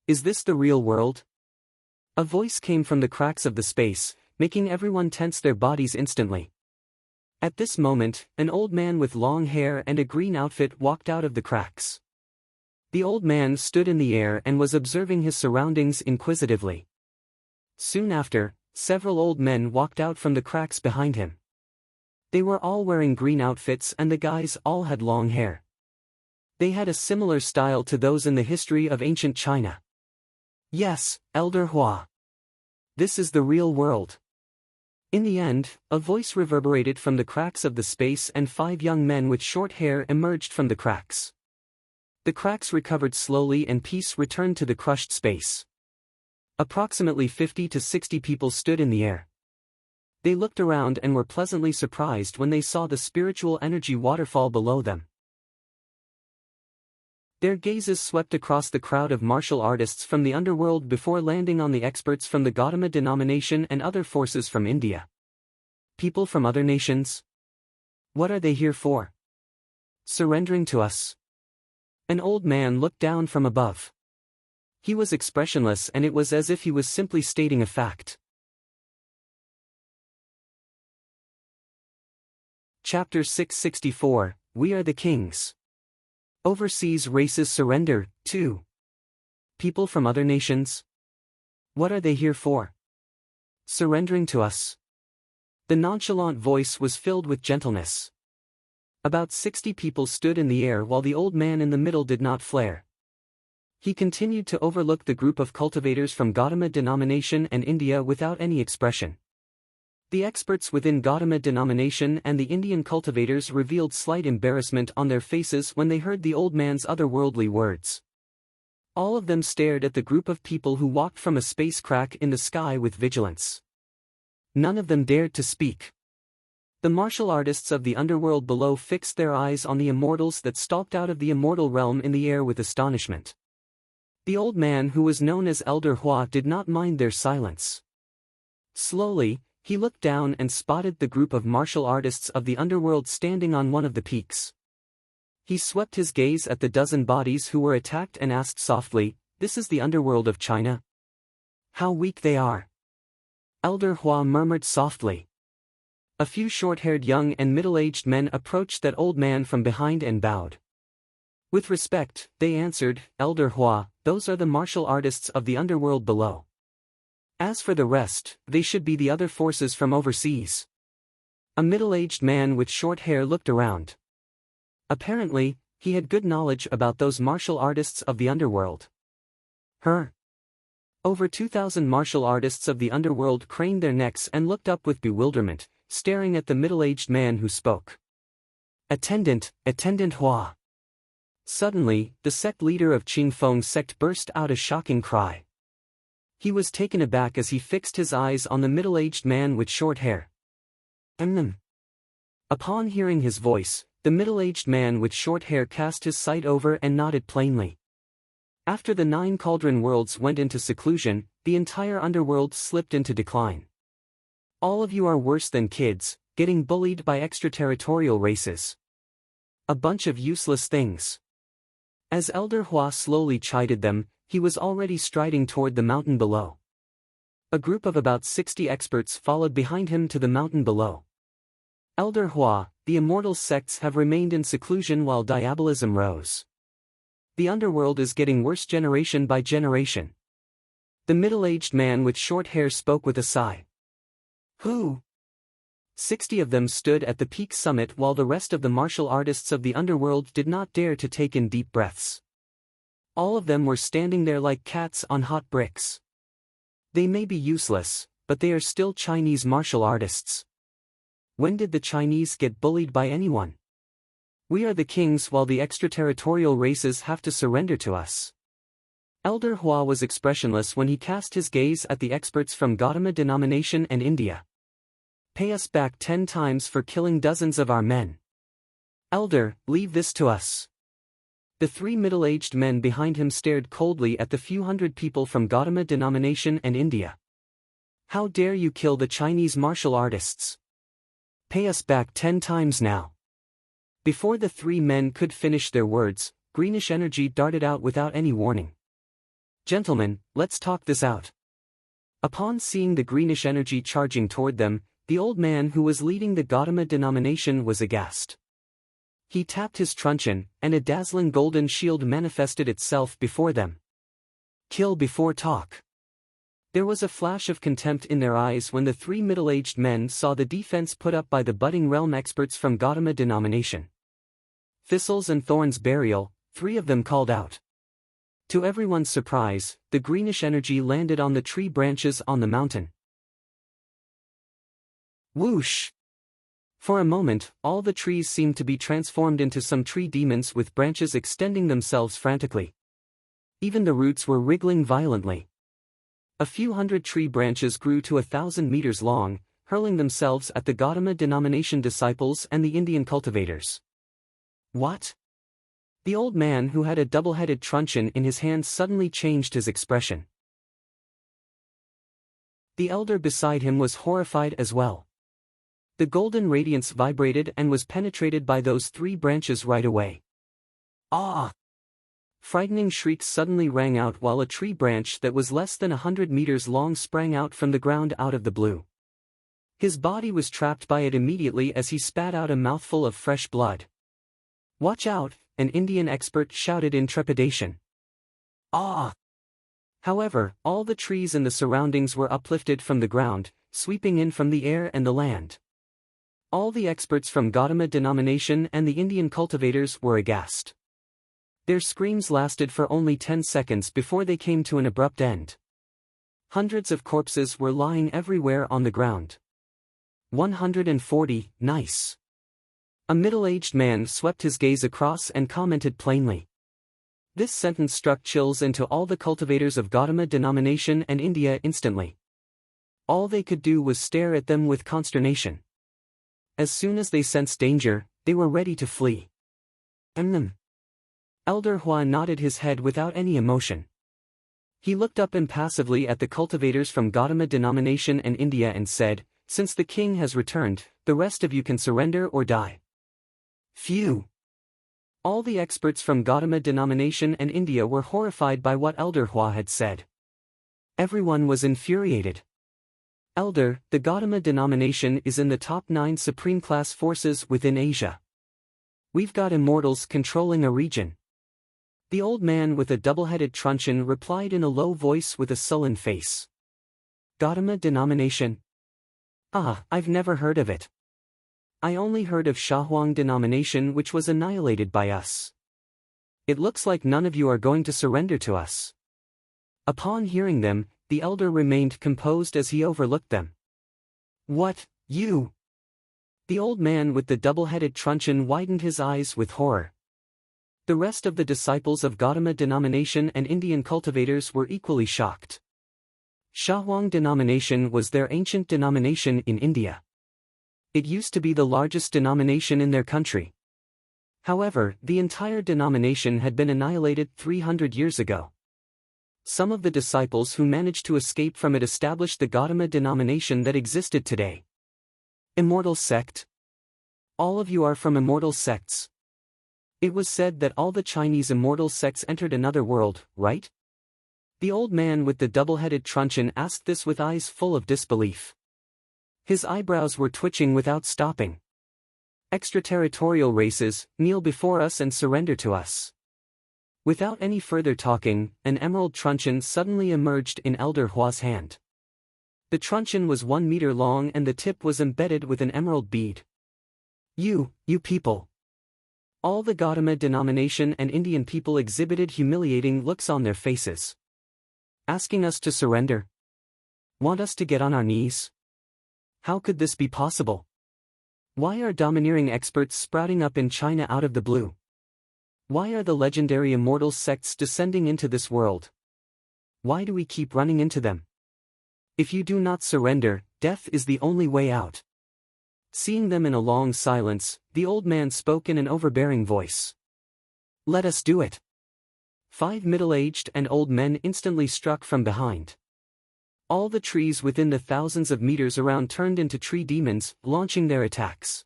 Is this the real world? A voice came from the cracks of the space, making everyone tense their bodies instantly. At this moment, an old man with long hair and a green outfit walked out of the cracks. The old man stood in the air and was observing his surroundings inquisitively. Soon after, several old men walked out from the cracks behind him. They were all wearing green outfits and the guys all had long hair. They had a similar style to those in the history of ancient China. Yes, Elder Hua. This is the real world. In the end, a voice reverberated from the cracks of the space and 5 young men with short hair emerged from the cracks. The cracks recovered slowly and peace returned to the crushed space. Approximately 50 to 60 people stood in the air. They looked around and were pleasantly surprised when they saw the spiritual energy waterfall below them. Their gazes swept across the crowd of martial artists from the underworld before landing on the experts from the Gautama denomination and other forces from India. People from other nations? What are they here for? Surrendering to us. An old man looked down from above. He was expressionless and it was as if he was simply stating a fact. Chapter 664, We Are the Kings. Overseas races surrender, too. People from other nations? What are they here for? Surrendering to us. The nonchalant voice was filled with gentleness. About 60 people stood in the air while the old man in the middle did not flare. He continued to overlook the group of cultivators from Gautama denomination and India without any expression. The experts within Gautama denomination and the Indian cultivators revealed slight embarrassment on their faces when they heard the old man's otherworldly words. All of them stared at the group of people who walked from a space crack in the sky with vigilance. None of them dared to speak. The martial artists of the underworld below fixed their eyes on the immortals that stalked out of the immortal realm in the air with astonishment. The old man who was known as Elder Hua did not mind their silence. Slowly, he looked down and spotted the group of martial artists of the underworld standing on one of the peaks. He swept his gaze at the dozen bodies who were attacked and asked softly, "This is the underworld of China? How weak they are." Elder Hua murmured softly. A few short-haired young and middle-aged men approached that old man from behind and bowed. With respect, they answered, "Elder Hua, those are the martial artists of the underworld below. As for the rest, they should be the other forces from overseas." A middle-aged man with short hair looked around. Apparently, he had good knowledge about those martial artists of the underworld. Over 2,000 martial artists of the underworld craned their necks and looked up with bewilderment, staring at the middle-aged man who spoke. Attendant Hua." Suddenly, the sect leader of Qingfeng sect burst out a shocking cry. He was taken aback as he fixed his eyes on the middle-aged man with short hair. Upon hearing his voice, the middle-aged man with short hair cast his sight over and nodded plainly. After the 9 cauldron worlds went into seclusion, the entire underworld slipped into decline. All of you are worse than kids, getting bullied by extraterritorial races. A bunch of useless things. As Elder Hua slowly chided them, he was already striding toward the mountain below. A group of about 60 experts followed behind him to the mountain below. Elder Hua, the immortal sects have remained in seclusion while diabolism rose. The underworld is getting worse generation by generation. The middle-aged man with short hair spoke with a sigh. Who? 60 of them stood at the peak summit while the rest of the martial artists of the underworld did not dare to take in deep breaths. All of them were standing there like cats on hot bricks. They may be useless, but they are still Chinese martial artists. When did the Chinese get bullied by anyone? We are the kings while the extraterritorial races have to surrender to us. Elder Hua was expressionless when he cast his gaze at the experts from Gautama denomination and India. Pay us back 10 times for killing dozens of our men. Elder, leave this to us. The 3 middle-aged men behind him stared coldly at the few hundred people from Gautama denomination and India. How dare you kill the Chinese martial artists? Pay us back 10 times now. Before the 3 men could finish their words, greenish energy darted out without any warning. Gentlemen, let's talk this out. Upon seeing the greenish energy charging toward them, the old man who was leading the Gautama denomination was aghast. He tapped his truncheon, and a dazzling golden shield manifested itself before them. Kill before talk. There was a flash of contempt in their eyes when the 3 middle-aged men saw the defense put up by the budding realm experts from Gautama denomination. Thistles and thorns burial, 3 of them called out. To everyone's surprise, the greenish energy landed on the tree branches on the mountain. Whoosh! For a moment, all the trees seemed to be transformed into some tree demons with branches extending themselves frantically. Even the roots were wriggling violently. A few hundred tree branches grew to 1,000 meters long, hurling themselves at the Gautama denomination disciples and the Indian cultivators. What? The old man who had a double-headed truncheon in his hand suddenly changed his expression. The elder beside him was horrified as well. The golden radiance vibrated and was penetrated by those 3 branches right away. Ah! Frightening shrieks suddenly rang out while a tree branch that was less than 100 meters long sprang out from the ground out of the blue. His body was trapped by it immediately as he spat out a mouthful of fresh blood. Watch out, an Indian expert shouted in trepidation. Ah! However, all the trees in the surroundings were uplifted from the ground, sweeping in from the air and the land. All the experts from Gautama denomination and the Indian cultivators were aghast. Their screams lasted for only 10 seconds before they came to an abrupt end. Hundreds of corpses were lying everywhere on the ground. 140, nice. A middle-aged man swept his gaze across and commented plainly. This sentence struck chills into all the cultivators of Gautama denomination and India instantly. All they could do was stare at them with consternation. As soon as they sensed danger, they were ready to flee. Elder Hua nodded his head without any emotion. He looked up impassively at the cultivators from Gautama denomination and India and said, "Since the king has returned, the rest of you can surrender or die." Phew! All the experts from Gautama denomination and India were horrified by what Elder Hua had said. Everyone was infuriated. Elder, the Gautama denomination is in the top 9 supreme-class forces within Asia. We've got immortals controlling a region. The old man with a double-headed truncheon replied in a low voice with a sullen face. Gautama denomination? Ah, I've never heard of it. I only heard of Shahuang denomination which was annihilated by us. It looks like none of you are going to surrender to us. Upon hearing them, the elder remained composed as he overlooked them. What, you? The old man with the double-headed truncheon widened his eyes with horror. The rest of the disciples of Gautama denomination and Indian cultivators were equally shocked. Shahuang denomination was their ancient denomination in India. It used to be the largest denomination in their country. However, the entire denomination had been annihilated 300 years ago. Some of the disciples who managed to escape from it established the Gautama denomination that existed today. Immortal sect? All of you are from immortal sects. It was said that all the Chinese immortal sects entered another world, right? The old man with the double-headed truncheon asked this with eyes full of disbelief. His eyebrows were twitching without stopping. Extraterritorial races, kneel before us and surrender to us. Without any further talking, an emerald truncheon suddenly emerged in Elder Hua's hand. The truncheon was 1 meter long and the tip was embedded with an emerald bead. You people. All the Gautama denomination and Indian people exhibited humiliating looks on their faces. Asking us to surrender? Want us to get on our knees? How could this be possible? Why are domineering experts sprouting up in China out of the blue? Why are the legendary immortal sects descending into this world? Why do we keep running into them? If you do not surrender, death is the only way out. Seeing them in a long silence, the old man spoke in an overbearing voice. Let us do it. 5 middle-aged and old men instantly struck from behind. All the trees within the thousands of meters around turned into tree demons, launching their attacks.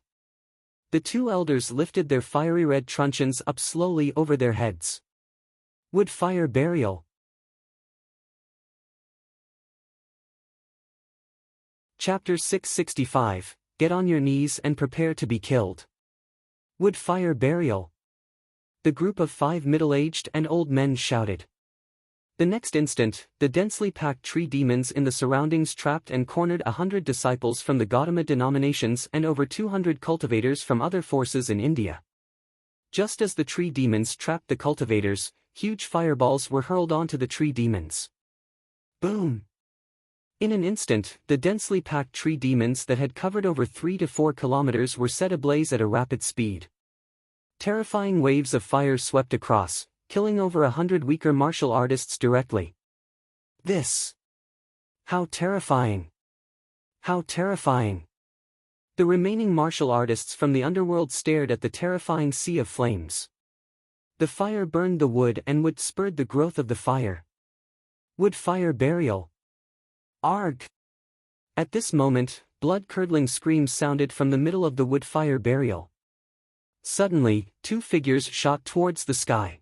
The 2 elders lifted their fiery red truncheons up slowly over their heads. Wood fire burial. Chapter 665, Get on your knees and prepare to be killed. Wood fire burial. The group of 5 middle-aged and old men shouted. The next instant, the densely packed tree demons in the surroundings trapped and cornered 100 disciples from the Gautama denominations and over 200 cultivators from other forces in India. Just as the tree demons trapped the cultivators, huge fireballs were hurled onto the tree demons. Boom! In an instant, the densely packed tree demons that had covered over 3 to 4 kilometers were set ablaze at a rapid speed. Terrifying waves of fire swept across, killing over 100 weaker martial artists directly. This! How terrifying! How terrifying! The remaining martial artists from the underworld stared at the terrifying sea of flames. The fire burned the wood and wood spurred the growth of the fire. Wood fire burial. Arg! At this moment, blood-curdling screams sounded from the middle of the wood fire burial. Suddenly, 2 figures shot towards the sky.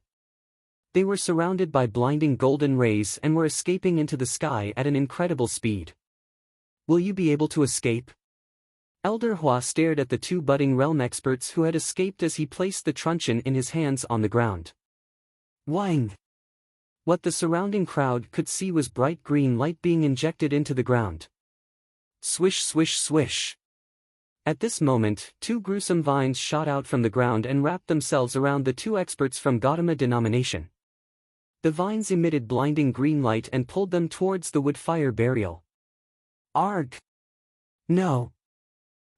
They were surrounded by blinding golden rays and were escaping into the sky at an incredible speed. Will you be able to escape? Elder Hua stared at the 2 budding realm experts who had escaped as he placed the truncheon in his hands on the ground. Wang! What the surrounding crowd could see was bright green light being injected into the ground. Swish swish swish. At this moment, 2 gruesome vines shot out from the ground and wrapped themselves around the 2 experts from Gautama denomination. The vines emitted blinding green light and pulled them towards the wood fire burial. Arg! No!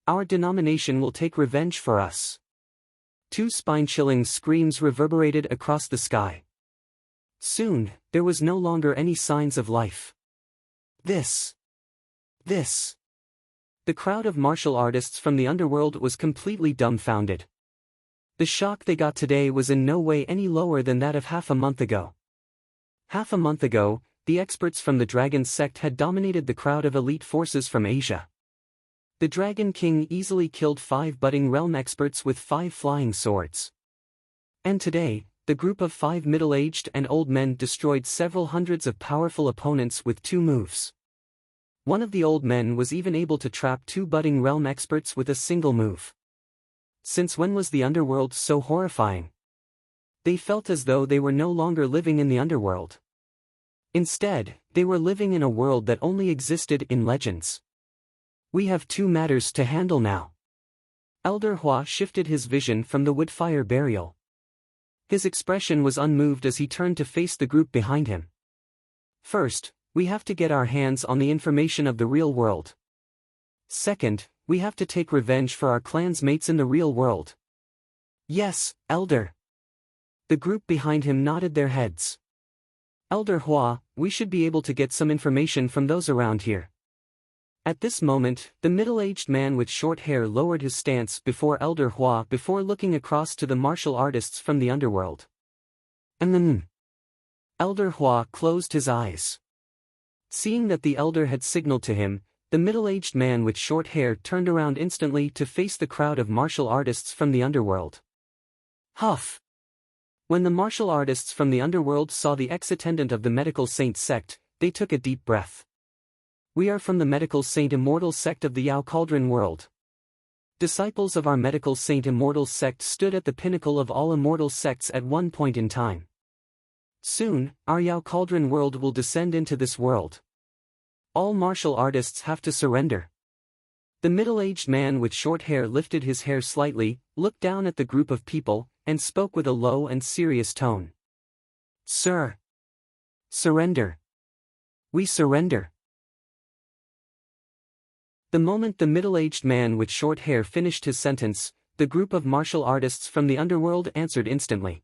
Our denomination will take revenge for us. 2 spine-chilling screams reverberated across the sky. Soon, there was no longer any signs of life. This. The crowd of martial artists from the underworld was completely dumbfounded. The shock they got today was in no way any lower than that of half a month ago. Half a month ago, the experts from the Dragon sect had dominated the crowd of elite forces from Asia. The Dragon King easily killed 5 budding realm experts with 5 flying swords. And today, the group of 5 middle-aged and old men destroyed several hundreds of powerful opponents with 2 moves. One of the old men was even able to trap 2 budding realm experts with a single move. Since when was the underworld so horrifying? They felt as though they were no longer living in the underworld. Instead, they were living in a world that only existed in legends. We have 2 matters to handle now. Elder Hua shifted his vision from the wood fire burial. His expression was unmoved as he turned to face the group behind him. First, we have to get our hands on the information of the real world. Second, we have to take revenge for our clan's mates in the real world. Yes, Elder. The group behind him nodded their heads. Elder Hua, we should be able to get some information from those around here. At this moment, the middle-aged man with short hair lowered his stance before Elder Hua before looking across to the martial artists from the underworld. Elder Hua closed his eyes. Seeing that the elder had signaled to him, the middle-aged man with short hair turned around instantly to face the crowd of martial artists from the underworld. Huff! When the martial artists from the underworld saw the ex-attendant of the Medical Saint sect, they took a deep breath. We are from the Medical Saint Immortal sect of the Yao Cauldron world. Disciples of our Medical Saint Immortal sect stood at the pinnacle of all immortal sects at one point in time. Soon, our Yao Cauldron world will descend into this world. All martial artists have to surrender. The middle-aged man with short hair lifted his hair slightly, looked down at the group of people, and spoke with a low and serious tone. Sir. Surrender. We surrender. The moment the middle-aged man with short hair finished his sentence, the group of martial artists from the underworld answered instantly.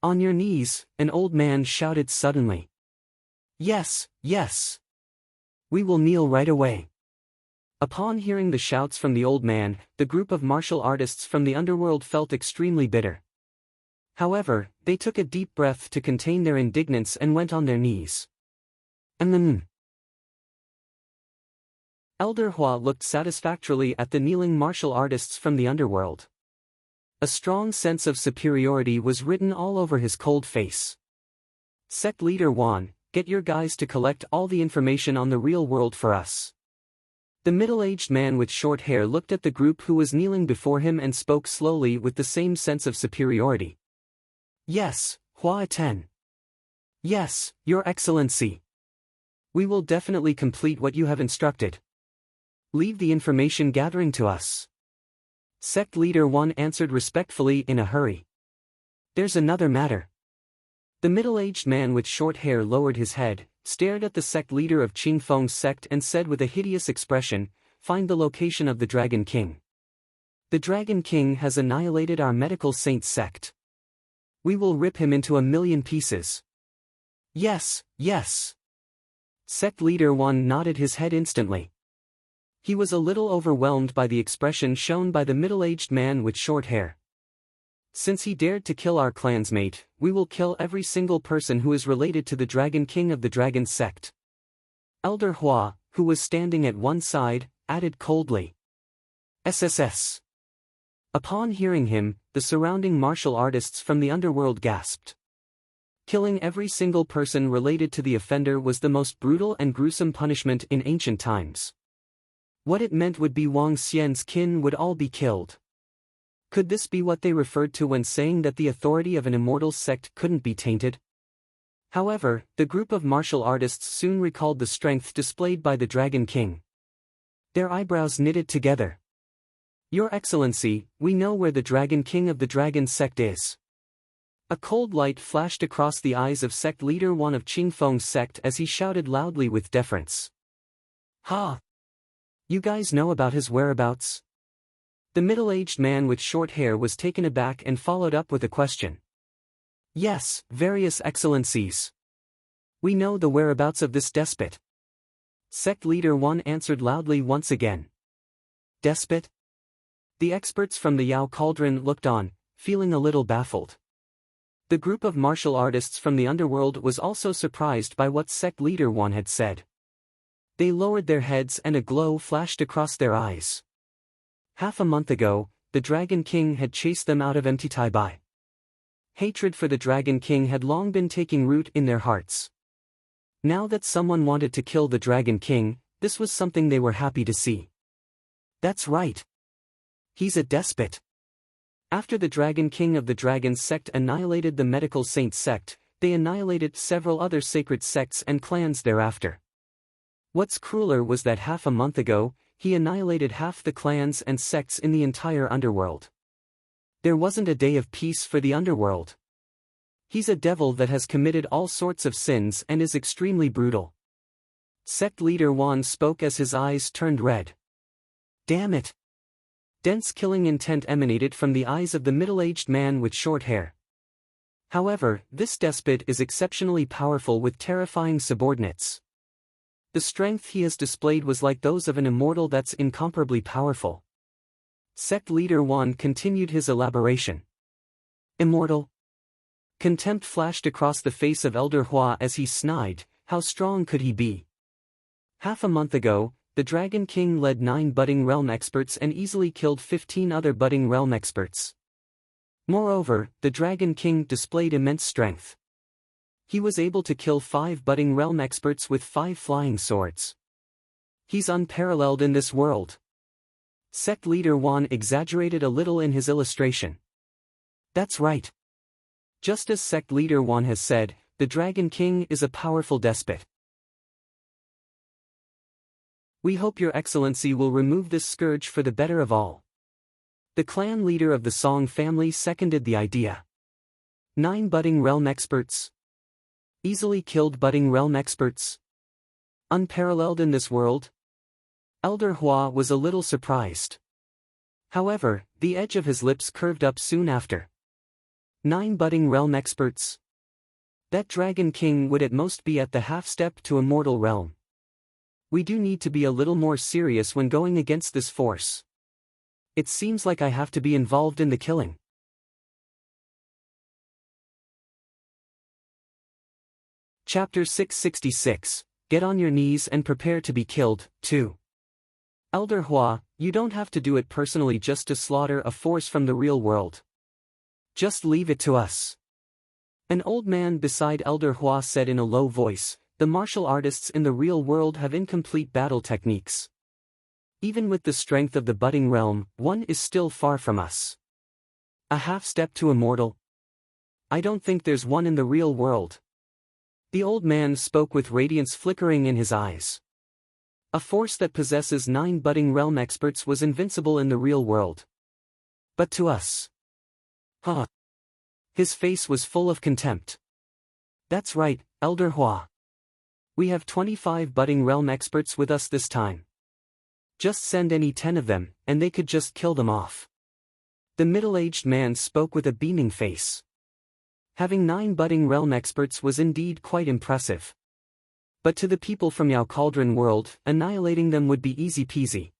"On your knees," an old man shouted suddenly. "Yes, yes. We will kneel right away." Upon hearing the shouts from the old man, the group of martial artists from the underworld felt extremely bitter. However, they took a deep breath to contain their indignance and went on their knees. Elder Hua looked satisfactorily at the kneeling martial artists from the underworld. A strong sense of superiority was written all over his cold face. "Sect leader Wan, get your guys to collect all the information on the real world for us." The middle-aged man with short hair looked at the group who was kneeling before him and spoke slowly with the same sense of superiority. "Yes, Hua Ten. Yes, Your Excellency. We will definitely complete what you have instructed. Leave the information gathering to us." Sect leader Wan answered respectfully in a hurry. "There's another matter." The middle-aged man with short hair lowered his head, stared at the sect leader of Qing Feng's sect and said with a hideous expression, "Find the location of the Dragon King. The Dragon King has annihilated our medical saint sect. We will rip him into 1,000,000 pieces." "Yes, yes." Sect leader Wan nodded his head instantly. He was a little overwhelmed by the expression shown by the middle-aged man with short hair. "Since he dared to kill our clansmate, we will kill every single person who is related to the Dragon King of the Dragon sect." Elder Hua, who was standing at one side, added coldly. "SSS." Upon hearing him, the surrounding martial artists from the underworld gasped. Killing every single person related to the offender was the most brutal and gruesome punishment in ancient times. What it meant would be Wang Xian's kin would all be killed. Could this be what they referred to when saying that the authority of an immortal sect couldn't be tainted? However, the group of martial artists soon recalled the strength displayed by the Dragon King. Their eyebrows knitted together. "Your Excellency, we know where the Dragon King of the Dragon sect is." A cold light flashed across the eyes of sect leader Wan of Qing Feng's sect as he shouted loudly with deference. "Ha! You guys know about his whereabouts?" The middle-aged man with short hair was taken aback and followed up with a question. "Yes, various excellencies. We know the whereabouts of this despot." Sect leader Wan answered loudly once again. "Despot?" The experts from the Yao Cauldron looked on, feeling a little baffled. The group of martial artists from the underworld was also surprised by what sect leader Wan had said. They lowered their heads and a glow flashed across their eyes. Half a month ago, the Dragon King had chased them out of Emtitai. Hatred for the Dragon King had long been taking root in their hearts. Now that someone wanted to kill the Dragon King, this was something they were happy to see. That's right. He's a despot. After the Dragon King of the Dragon sect annihilated the Medical Saint sect, they annihilated several other sacred sects and clans thereafter. What's crueler was that half a month ago, he annihilated half the clans and sects in the entire underworld. There wasn't a day of peace for the underworld. He's a devil that has committed all sorts of sins and is extremely brutal. Sect leader Wan spoke as his eyes turned red. Damn it! Dense killing intent emanated from the eyes of the middle-aged man with short hair. However, this despot is exceptionally powerful with terrifying subordinates. The strength he has displayed was like those of an immortal that's incomparably powerful. Sect leader Wan continued his elaboration. Immortal? Contempt flashed across the face of Elder Hua as he snide, how strong could he be? Half a month ago, the Dragon King led 9 budding realm experts and easily killed 15 other budding realm experts. Moreover, the Dragon King displayed immense strength. He was able to kill 5 budding realm experts with 5 flying swords. He's unparalleled in this world. Sect leader Wan exaggerated a little in his illustration. That's right. Just as sect leader Wan has said, the Dragon King is a powerful despot. We hope your excellency will remove this scourge for the better of all. The clan leader of the Song family seconded the idea. 9 budding realm experts. Easily killed budding realm experts. Unparalleled in this world. Elder Hua was a little surprised. However, the edge of his lips curved up soon after. 9 budding realm experts? That Dragon King would at most be at the half-step to immortal realm. We do need to be a little more serious when going against this force. It seems like I have to be involved in the killing. Chapter 666, Get on your knees and prepare to be killed, 2. Elder Hua, you don't have to do it personally just to slaughter a force from the real world. Just leave it to us. An old man beside Elder Hua said in a low voice, the martial artists in the real world have incomplete battle techniques. Even with the strength of the budding realm, one is still far from us. A half-step to immortal? I don't think there's one in the real world. The old man spoke with radiance flickering in his eyes. A force that possesses 9 budding realm experts was invincible in the real world. But to us. Huh. His face was full of contempt. That's right, Elder Hua. We have 25 budding realm experts with us this time. Just send any 10 of them, and they could just kill them off. The middle-aged man spoke with a beaming face. Having 9 budding realm experts was indeed quite impressive. But to the people from Yao Cauldron world, annihilating them would be easy peasy.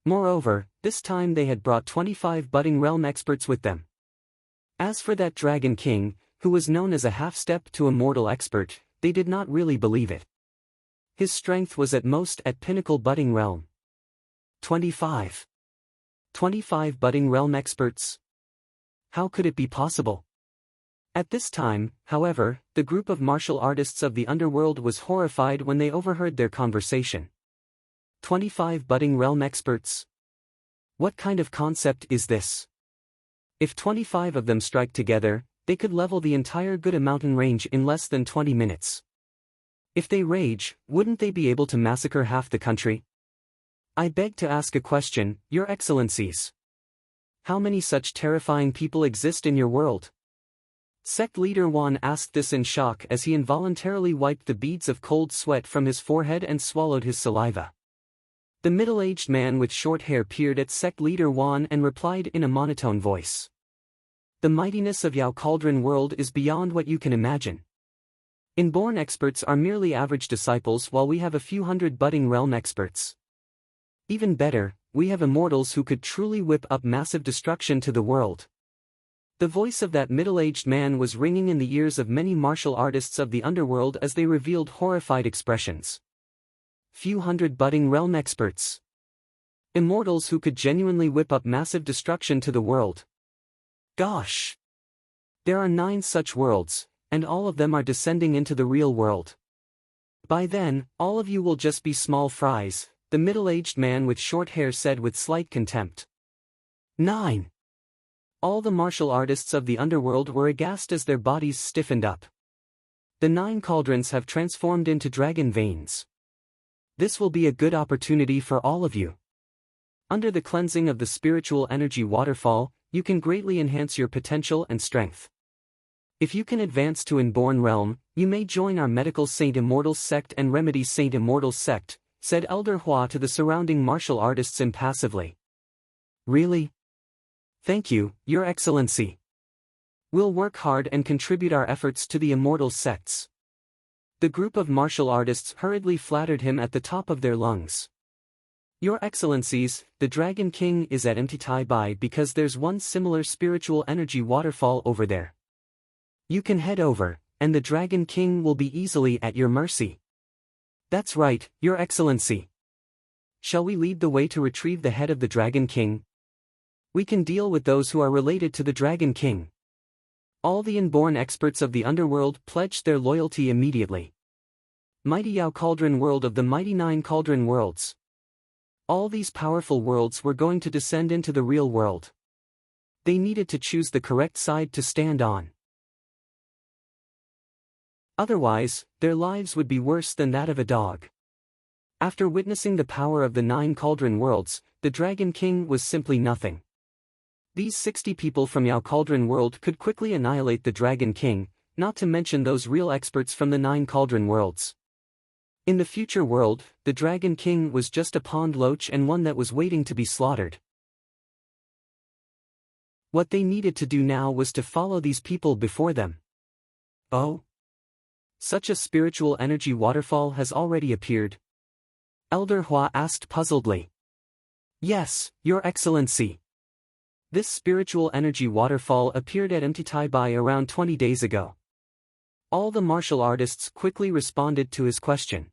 Moreover, this time they had brought 25 budding realm experts with them. As for that Dragon King, who was known as a half-step to immortal expert, they did not really believe it. His strength was at most at pinnacle budding realm. 25 budding realm experts? How could it be possible? At this time, however, the group of martial artists of the underworld was horrified when they overheard their conversation. 25 budding realm experts? What kind of concept is this? If 25 of them strike together, they could level the entire Guda mountain range in less than 20 minutes. If they rage, wouldn't they be able to massacre half the country? I beg to ask a question, Your Excellencies. How many such terrifying people exist in your world? Sect leader Wan asked this in shock as he involuntarily wiped the beads of cold sweat from his forehead and swallowed his saliva. The middle-aged man with short hair peered at sect leader Wan and replied in a monotone voice. The mightiness of Yao Cauldron world is beyond what you can imagine. Inborn experts are merely average disciples while we have a few hundred budding realm experts. Even better, we have immortals who could truly whip up massive destruction to the world. The voice of that middle-aged man was ringing in the ears of many martial artists of the underworld as they revealed horrified expressions. Few hundred budding realm experts. Immortals who could genuinely whip up massive destruction to the world. Gosh! There are 9 such worlds, and all of them are descending into the real world. By then, all of you will just be small fries, the middle-aged man with short hair said with slight contempt. 9. All the martial artists of the underworld were aghast as their bodies stiffened up. The 9 cauldrons have transformed into dragon veins. This will be a good opportunity for all of you. Under the cleansing of the spiritual energy waterfall, you can greatly enhance your potential and strength. If you can advance to Inborn Realm, you may join our Medical Saint Immortals sect and Remedy Saint Immortals sect, said Elder Hua to the surrounding martial artists impassively. Really? Thank you, Your Excellency. We'll work hard and contribute our efforts to the immortal sects. The group of martial artists hurriedly flattered him at the top of their lungs. Your Excellencies, the Dragon King is at Bai because there's one similar spiritual energy waterfall over there. You can head over, and the Dragon King will be easily at your mercy. That's right, Your Excellency. Shall we lead the way to retrieve the head of the Dragon King? We can deal with those who are related to the Dragon King. All the inborn experts of the underworld pledged their loyalty immediately. Mighty Yao Cauldron world of the mighty 9 cauldron worlds. All these powerful worlds were going to descend into the real world. They needed to choose the correct side to stand on. Otherwise, their lives would be worse than that of a dog. After witnessing the power of the 9 cauldron worlds, the Dragon King was simply nothing. These 60 people from Yao Cauldron world could quickly annihilate the Dragon King, not to mention those real experts from the 9 cauldron worlds. In the future world, the Dragon King was just a pond loach and one that was waiting to be slaughtered. What they needed to do now was to follow these people before them. Oh? Such a spiritual energy waterfall has already appeared? Elder Hua asked puzzledly. Yes, Your Excellency. This spiritual energy waterfall appeared at Mtitai around 20 days ago. All the martial artists quickly responded to his question.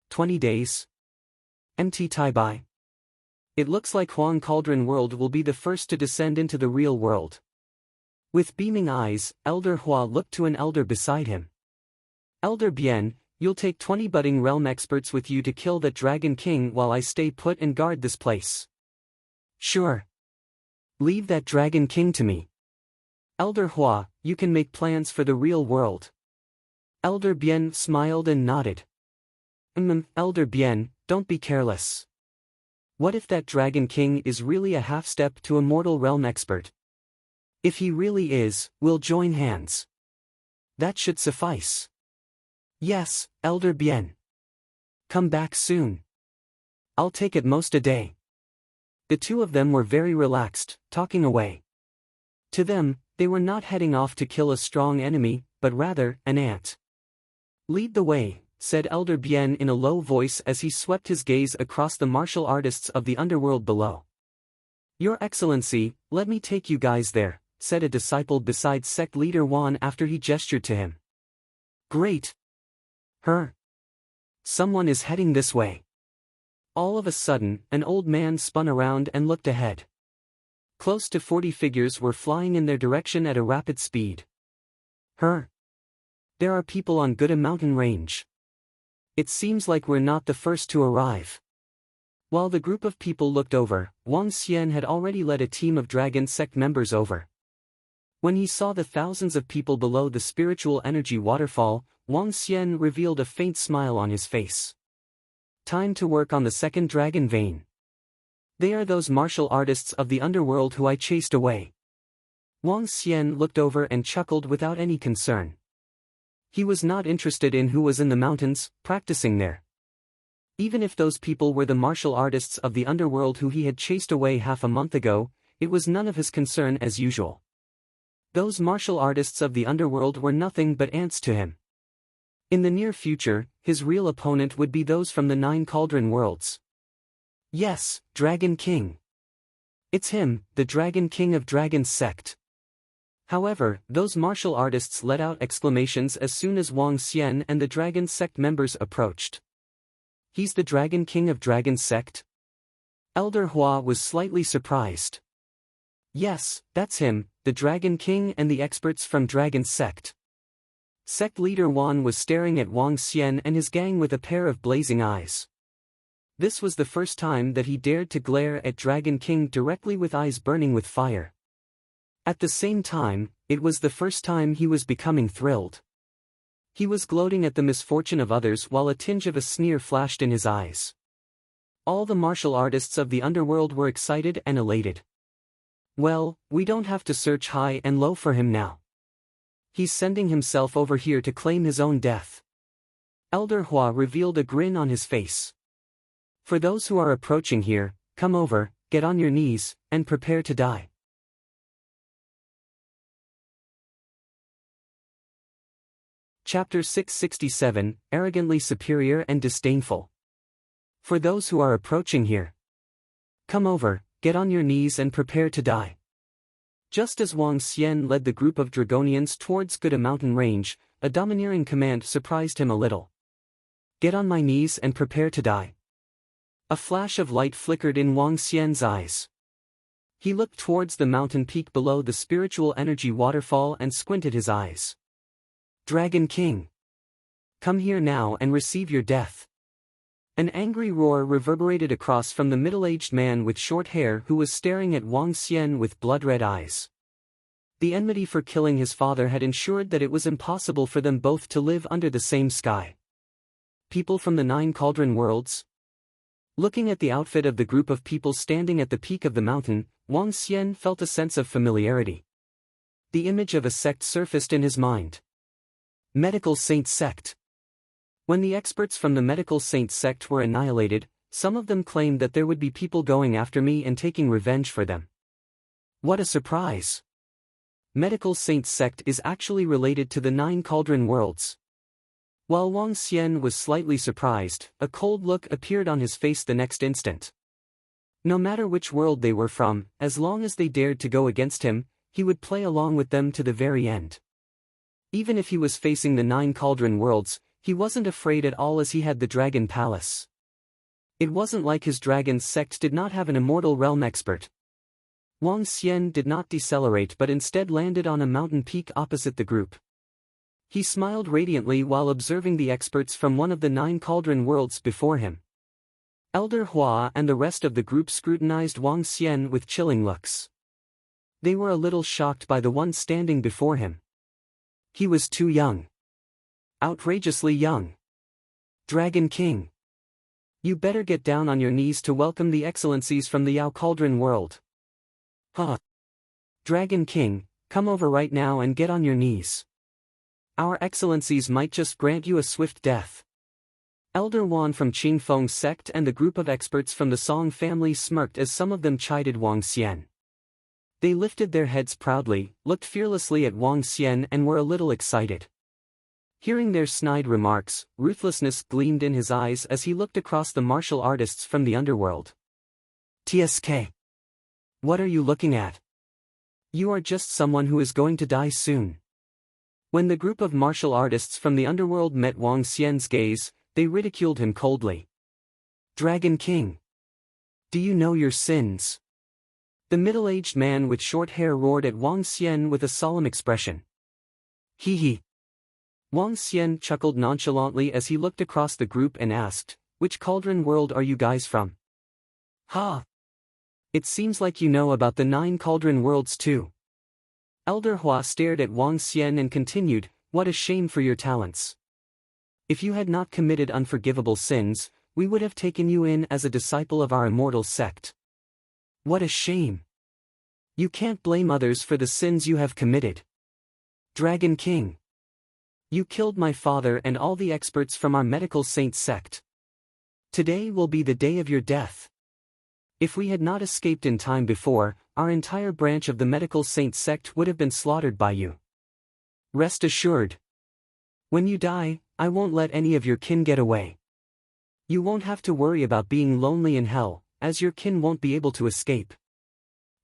20 days? Mtitai. It looks like Huang Cauldron World will be the first to descend into the real world. With beaming eyes, Elder Hua looked to an elder beside him. Elder Bien, you'll take 20 budding realm experts with you to kill that Dragon King while I stay put and guard this place. Sure. Leave that Dragon King to me. Elder Hua, you can make plans for the real world. Elder Bien smiled and nodded. Elder Bien, don't be careless. What if that Dragon King is really a half-step to a mortal realm expert? If he really is, we'll join hands. That should suffice. Yes, Elder Bien. Come back soon. I'll take at most a day. The two of them were very relaxed, talking away. To them, they were not heading off to kill a strong enemy, but rather, an ant. Lead the way, said Elder Bien in a low voice as he swept his gaze across the martial artists of the underworld below. Your Excellency, let me take you guys there, said a disciple beside sect leader Wan after he gestured to him. Great. Someone is heading this way. All of a sudden, an old man spun around and looked ahead. Close to 40 figures were flying in their direction at a rapid speed. There are people on Guda mountain range. It seems like we're not the first to arrive. While the group of people looked over, Wang Xian had already led a team of dragon sect members over. When he saw the thousands of people below the spiritual energy waterfall, Wang Xian revealed a faint smile on his face. Time to work on the second dragon vein. They are those martial artists of the underworld who I chased away. Wang Xian looked over and chuckled without any concern. He was not interested in who was in the mountains, practicing there. Even if those people were the martial artists of the underworld who he had chased away half a month ago, it was none of his concern as usual. Those martial artists of the underworld were nothing but ants to him. In the near future, his real opponent would be those from the 9 Cauldron Worlds. Yes, Dragon King. It's him, the Dragon King of Dragon's sect. However, those martial artists let out exclamations as soon as Wang Xian and the Dragon sect members approached. He's the Dragon King of Dragon's sect? Elder Hua was slightly surprised. Yes, that's him, the Dragon King and the experts from Dragon's sect. Sect leader Wan was staring at Wang Xian and his gang with a pair of blazing eyes. This was the first time that he dared to glare at Dragon King directly with eyes burning with fire. At the same time, it was the first time he was becoming thrilled. He was gloating at the misfortune of others while a tinge of a sneer flashed in his eyes. All the martial artists of the underworld were excited and elated. Well, we don't have to search high and low for him now. He's sending himself over here to claim his own death. Elder Hua revealed a grin on his face. For those who are approaching here, come over, get on your knees, and prepare to die. Chapter 667, Arrogantly Superior and Disdainful. For those who are approaching here, come over, get on your knees and prepare to die. Just as Wang Xian led the group of Dragonians towards Guda mountain range, a domineering command surprised him a little. Get on my knees and prepare to die. A flash of light flickered in Wang Xian's eyes. He looked towards the mountain peak below the spiritual energy waterfall and squinted his eyes. Dragon King! Come here now and receive your death. An angry roar reverberated across from the middle-aged man with short hair who was staring at Wang Xian with blood-red eyes. The enmity for killing his father had ensured that it was impossible for them both to live under the same sky. People from the 9 Cauldron Worlds? Looking at the outfit of the group of people standing at the peak of the mountain, Wang Xian felt a sense of familiarity. The image of a sect surfaced in his mind. Medical Saint Sect. When the experts from the medical saint sect were annihilated, some of them claimed that there would be people going after me and taking revenge for them. What a surprise! Medical saint sect is actually related to the 9 cauldron worlds. While Wang Xian was slightly surprised, a cold look appeared on his face the next instant. No matter which world they were from, as long as they dared to go against him, he would play along with them to the very end. Even if he was facing the 9 cauldron worlds, he wasn't afraid at all as he had the Dragon Palace. It wasn't like his dragon's sect did not have an immortal realm expert. Wang Xian did not decelerate but instead landed on a mountain peak opposite the group. He smiled radiantly while observing the experts from one of the 9 cauldron worlds before him. Elder Hua and the rest of the group scrutinized Wang Xian with chilling looks. They were a little shocked by the one standing before him. He was too young. Outrageously young. Dragon King. You better get down on your knees to welcome the excellencies from the Yao Cauldron world. Huh. Dragon King, come over right now and get on your knees. Our excellencies might just grant you a swift death. Elder Wan from Qing Feng's sect and the group of experts from the Song family smirked as some of them chided Wang Xian. They lifted their heads proudly, looked fearlessly at Wang Xian and were a little excited. Hearing their snide remarks, ruthlessness gleamed in his eyes as he looked across the martial artists from the underworld. TSK. What are you looking at? You are just someone who is going to die soon. When the group of martial artists from the underworld met Wang Xian's gaze, they ridiculed him coldly. Dragon King. Do you know your sins? The middle-aged man with short hair roared at Wang Xian with a solemn expression. Hee hee. Wang Xian chuckled nonchalantly as he looked across the group and asked, which cauldron world are you guys from? Ha! It seems like you know about the 9 cauldron worlds too. Elder Hua stared at Wang Xian and continued, what a shame for your talents. If you had not committed unforgivable sins, we would have taken you in as a disciple of our immortal sect. What a shame. You can't blame others for the sins you have committed. Dragon King. You killed my father and all the experts from our medical saint sect. Today will be the day of your death. If we had not escaped in time before, our entire branch of the medical saint sect would have been slaughtered by you. Rest assured. When you die, I won't let any of your kin get away. You won't have to worry about being lonely in hell, as your kin won't be able to escape.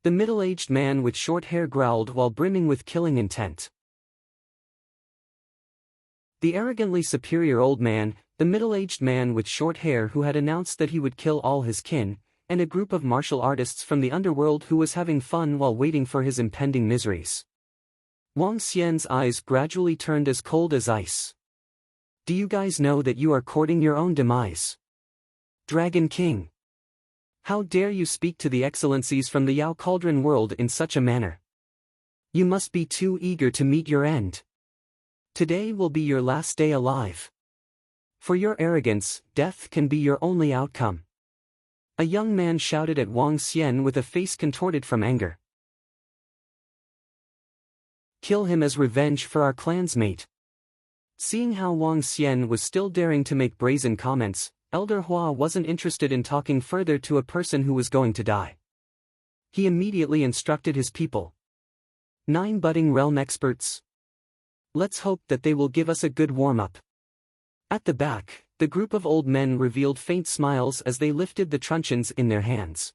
The middle-aged man with short hair growled while brimming with killing intent. The arrogantly superior old man, the middle-aged man with short hair who had announced that he would kill all his kin, and a group of martial artists from the underworld who was having fun while waiting for his impending miseries. Wang Xian's eyes gradually turned as cold as ice. Do you guys know that you are courting your own demise? Dragon King. How dare you speak to the excellencies from the Yao Cauldron world in such a manner? You must be too eager to meet your end. Today will be your last day alive. For your arrogance, death can be your only outcome. A young man shouted at Wang Xian with a face contorted from anger. Kill him as revenge for our clansmate. Seeing how Wang Xian was still daring to make brazen comments, Elder Hua wasn't interested in talking further to a person who was going to die. He immediately instructed his people. 9 budding realm experts. Let's hope that they will give us a good warm-up. At the back, the group of old men revealed faint smiles as they lifted the truncheons in their hands.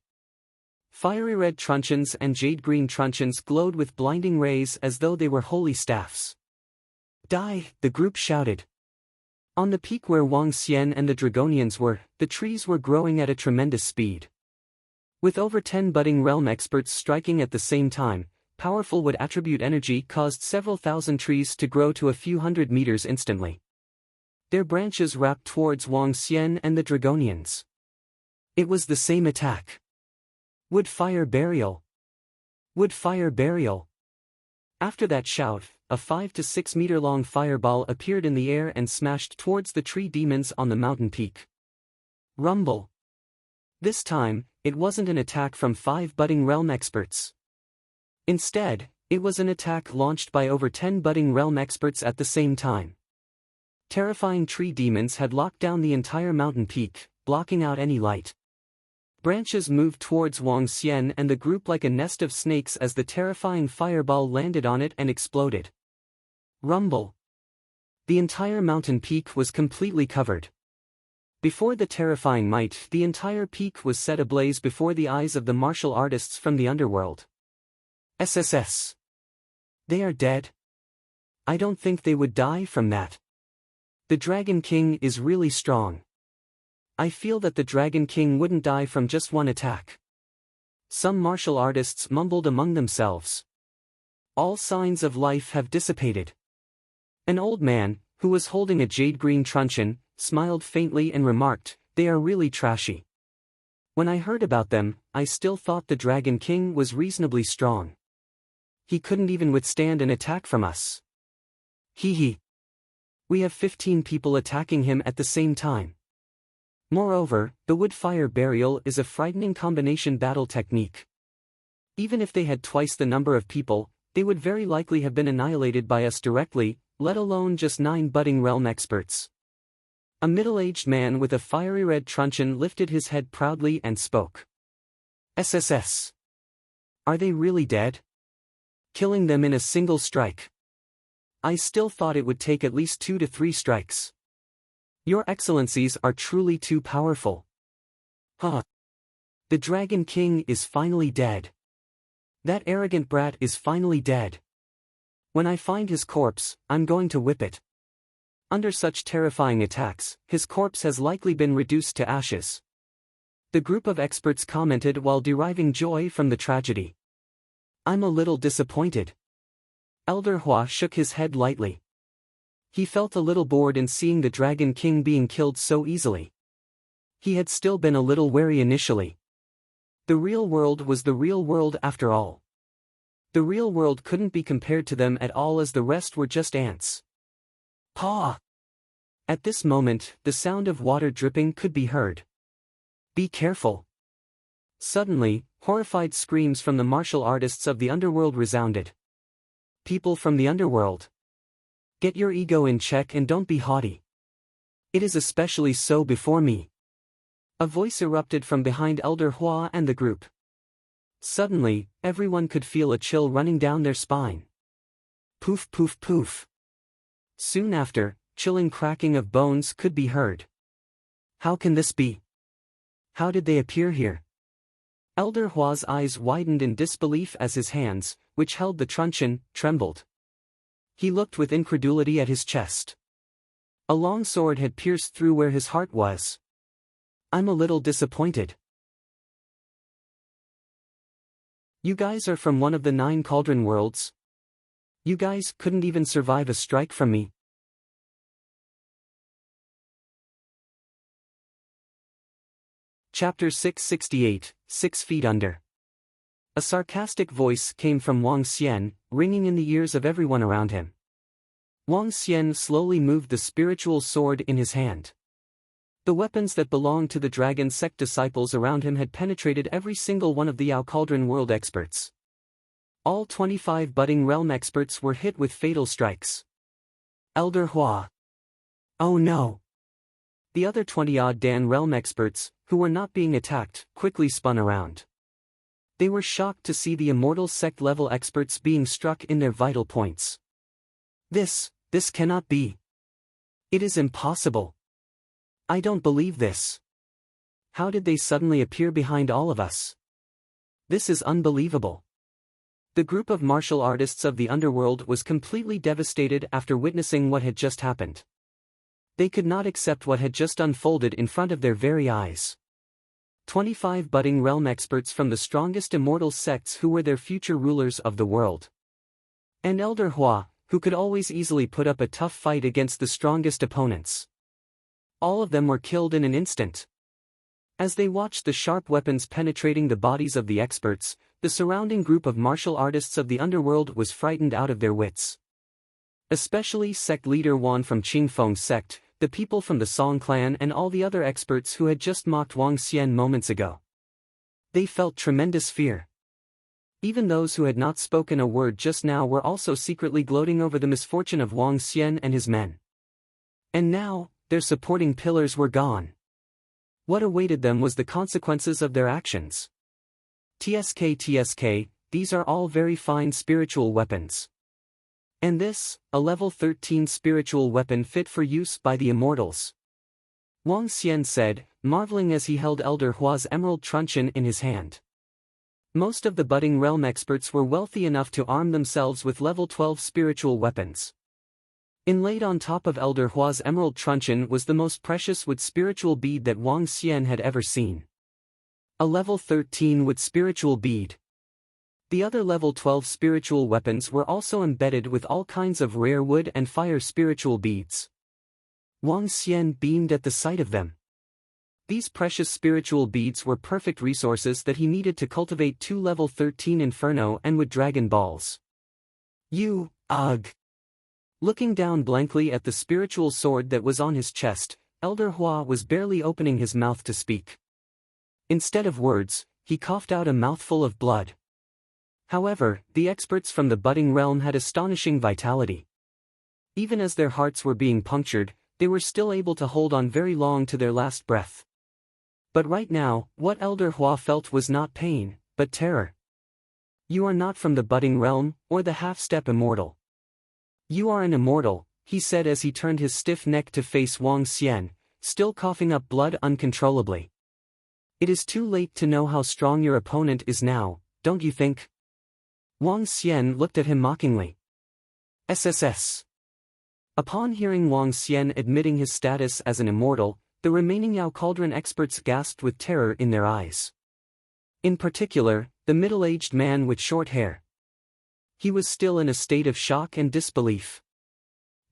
Fiery red truncheons and jade-green truncheons glowed with blinding rays as though they were holy staffs. Die, the group shouted. On the peak where Wang Xian and the Dragonians were, the trees were growing at a tremendous speed. With over 10 budding realm experts striking at the same time, powerful wood attribute energy caused several thousand trees to grow to a few hundred meters instantly. Their branches wrapped towards Wang Xian and the Dragonians. It was the same attack. Wood fire burial. Wood fire burial. After that shout, a 5 to 6 meter long fireball appeared in the air and smashed towards the tree demons on the mountain peak. Rumble. This time, it wasn't an attack from 5 budding realm experts. Instead, it was an attack launched by over 10 budding realm experts at the same time. Terrifying tree demons had locked down the entire mountain peak, blocking out any light. Branches moved towards Wang Xian and the group like a nest of snakes as the terrifying fireball landed on it and exploded. Rumble. The entire mountain peak was completely covered. Before the terrifying might, the entire peak was set ablaze before the eyes of the martial artists from the underworld. SSS. They are dead? I don't think they would die from that. The Dragon King is really strong. I feel that the Dragon King wouldn't die from just one attack. Some martial artists mumbled among themselves. All signs of life have dissipated. An old man, who was holding a jade-green truncheon, smiled faintly and remarked, "They are really trashy." When I heard about them, I still thought the Dragon King was reasonably strong. He couldn't even withstand an attack from us. Hee. We have 15 people attacking him at the same time. Moreover, the wood-fire burial is a frightening combination battle technique. Even if they had twice the number of people, they would very likely have been annihilated by us directly, let alone just 9 budding realm experts. A middle-aged man with a fiery red truncheon lifted his head proudly and spoke. SSS. Are they really dead? Killing them in a single strike. I still thought it would take at least 2 to 3 strikes. Your excellencies are truly too powerful. Huh. The Dragon King is finally dead. That arrogant brat is finally dead. When I find his corpse, I'm going to whip it. Under such terrifying attacks, his corpse has likely been reduced to ashes. The group of experts commented while deriving joy from the tragedy. I'm a little disappointed. Elder Hua shook his head lightly. He felt a little bored in seeing the Dragon King being killed so easily. He had still been a little wary initially. The real world was the real world after all. The real world couldn't be compared to them at all as the rest were just ants. Paw! At this moment, the sound of water dripping could be heard. Be careful! Suddenly, horrified screams from the martial artists of the underworld resounded. People from the underworld. Get your ego in check and don't be haughty. It is especially so before me. A voice erupted from behind Elder Hua and the group. Suddenly, everyone could feel a chill running down their spine. Poof poof poof. Soon after, chilling cracking of bones could be heard. How can this be? How did they appear here? Elder Hua's eyes widened in disbelief as his hands, which held the truncheon, trembled. He looked with incredulity at his chest. A long sword had pierced through where his heart was. I'm a little disappointed. You guys are from one of the 9 cauldron worlds? You guys couldn't even survive a strike from me. Chapter 668, 6 Feet Under. A sarcastic voice came from Wang Xian, ringing in the ears of everyone around him. Wang Xian slowly moved the spiritual sword in his hand. The weapons that belonged to the dragon sect disciples around him had penetrated every single one of the Yao Cauldron world experts. All 25 budding realm experts were hit with fatal strikes. Elder Hua. Oh no! The other 20-odd Dan realm experts, who were not being attacked, quickly spun around. They were shocked to see the immortal sect-level experts being struck in their vital points. This cannot be. It is impossible. I don't believe this. How did they suddenly appear behind all of us? This is unbelievable. The group of martial artists of the underworld was completely devastated after witnessing what had just happened. They could not accept what had just unfolded in front of their very eyes. 25 budding realm experts from the strongest immortal sects who were their future rulers of the world. And Elder Hua, who could always easily put up a tough fight against the strongest opponents. All of them were killed in an instant. As they watched the sharp weapons penetrating the bodies of the experts, the surrounding group of martial artists of the underworld was frightened out of their wits. Especially sect leader Wan from Qingfeng's sect, the people from the Song clan and all the other experts who had just mocked Wang Xian moments ago. They felt tremendous fear. Even those who had not spoken a word just now were also secretly gloating over the misfortune of Wang Xian and his men. And now, their supporting pillars were gone. What awaited them was the consequences of their actions. TSK, these are all very fine spiritual weapons. And this, a level 13 spiritual weapon fit for use by the immortals. Wang Xian said, marveling as he held Elder Hua's emerald truncheon in his hand. Most of the budding realm experts were wealthy enough to arm themselves with level 12 spiritual weapons. Inlaid on top of Elder Hua's emerald truncheon was the most precious wood spiritual bead that Wang Xian had ever seen. A level 13 wood spiritual bead. The other level 12 spiritual weapons were also embedded with all kinds of rare wood and fire spiritual beads. Wang Xian beamed at the sight of them. These precious spiritual beads were perfect resources that he needed to cultivate 2 level 13 Inferno and wood dragon balls. Ugh. Looking down blankly at the spiritual sword that was on his chest, Elder Hua was barely opening his mouth to speak. Instead of words, he coughed out a mouthful of blood. However, the experts from the budding realm had astonishing vitality. Even as their hearts were being punctured, they were still able to hold on very long to their last breath. But right now, what Elder Hua felt was not pain, but terror. You are not from the budding realm, or the half-step immortal. You are an immortal, he said as he turned his stiff neck to face Wang Xian, still coughing up blood uncontrollably. It is too late to know how strong your opponent is now, don't you think? Wang Xian looked at him mockingly. SSS. Upon hearing Wang Xian admitting his status as an immortal, the remaining Yao Cauldron experts gasped with terror in their eyes. In particular, the middle-aged man with short hair. He was still in a state of shock and disbelief.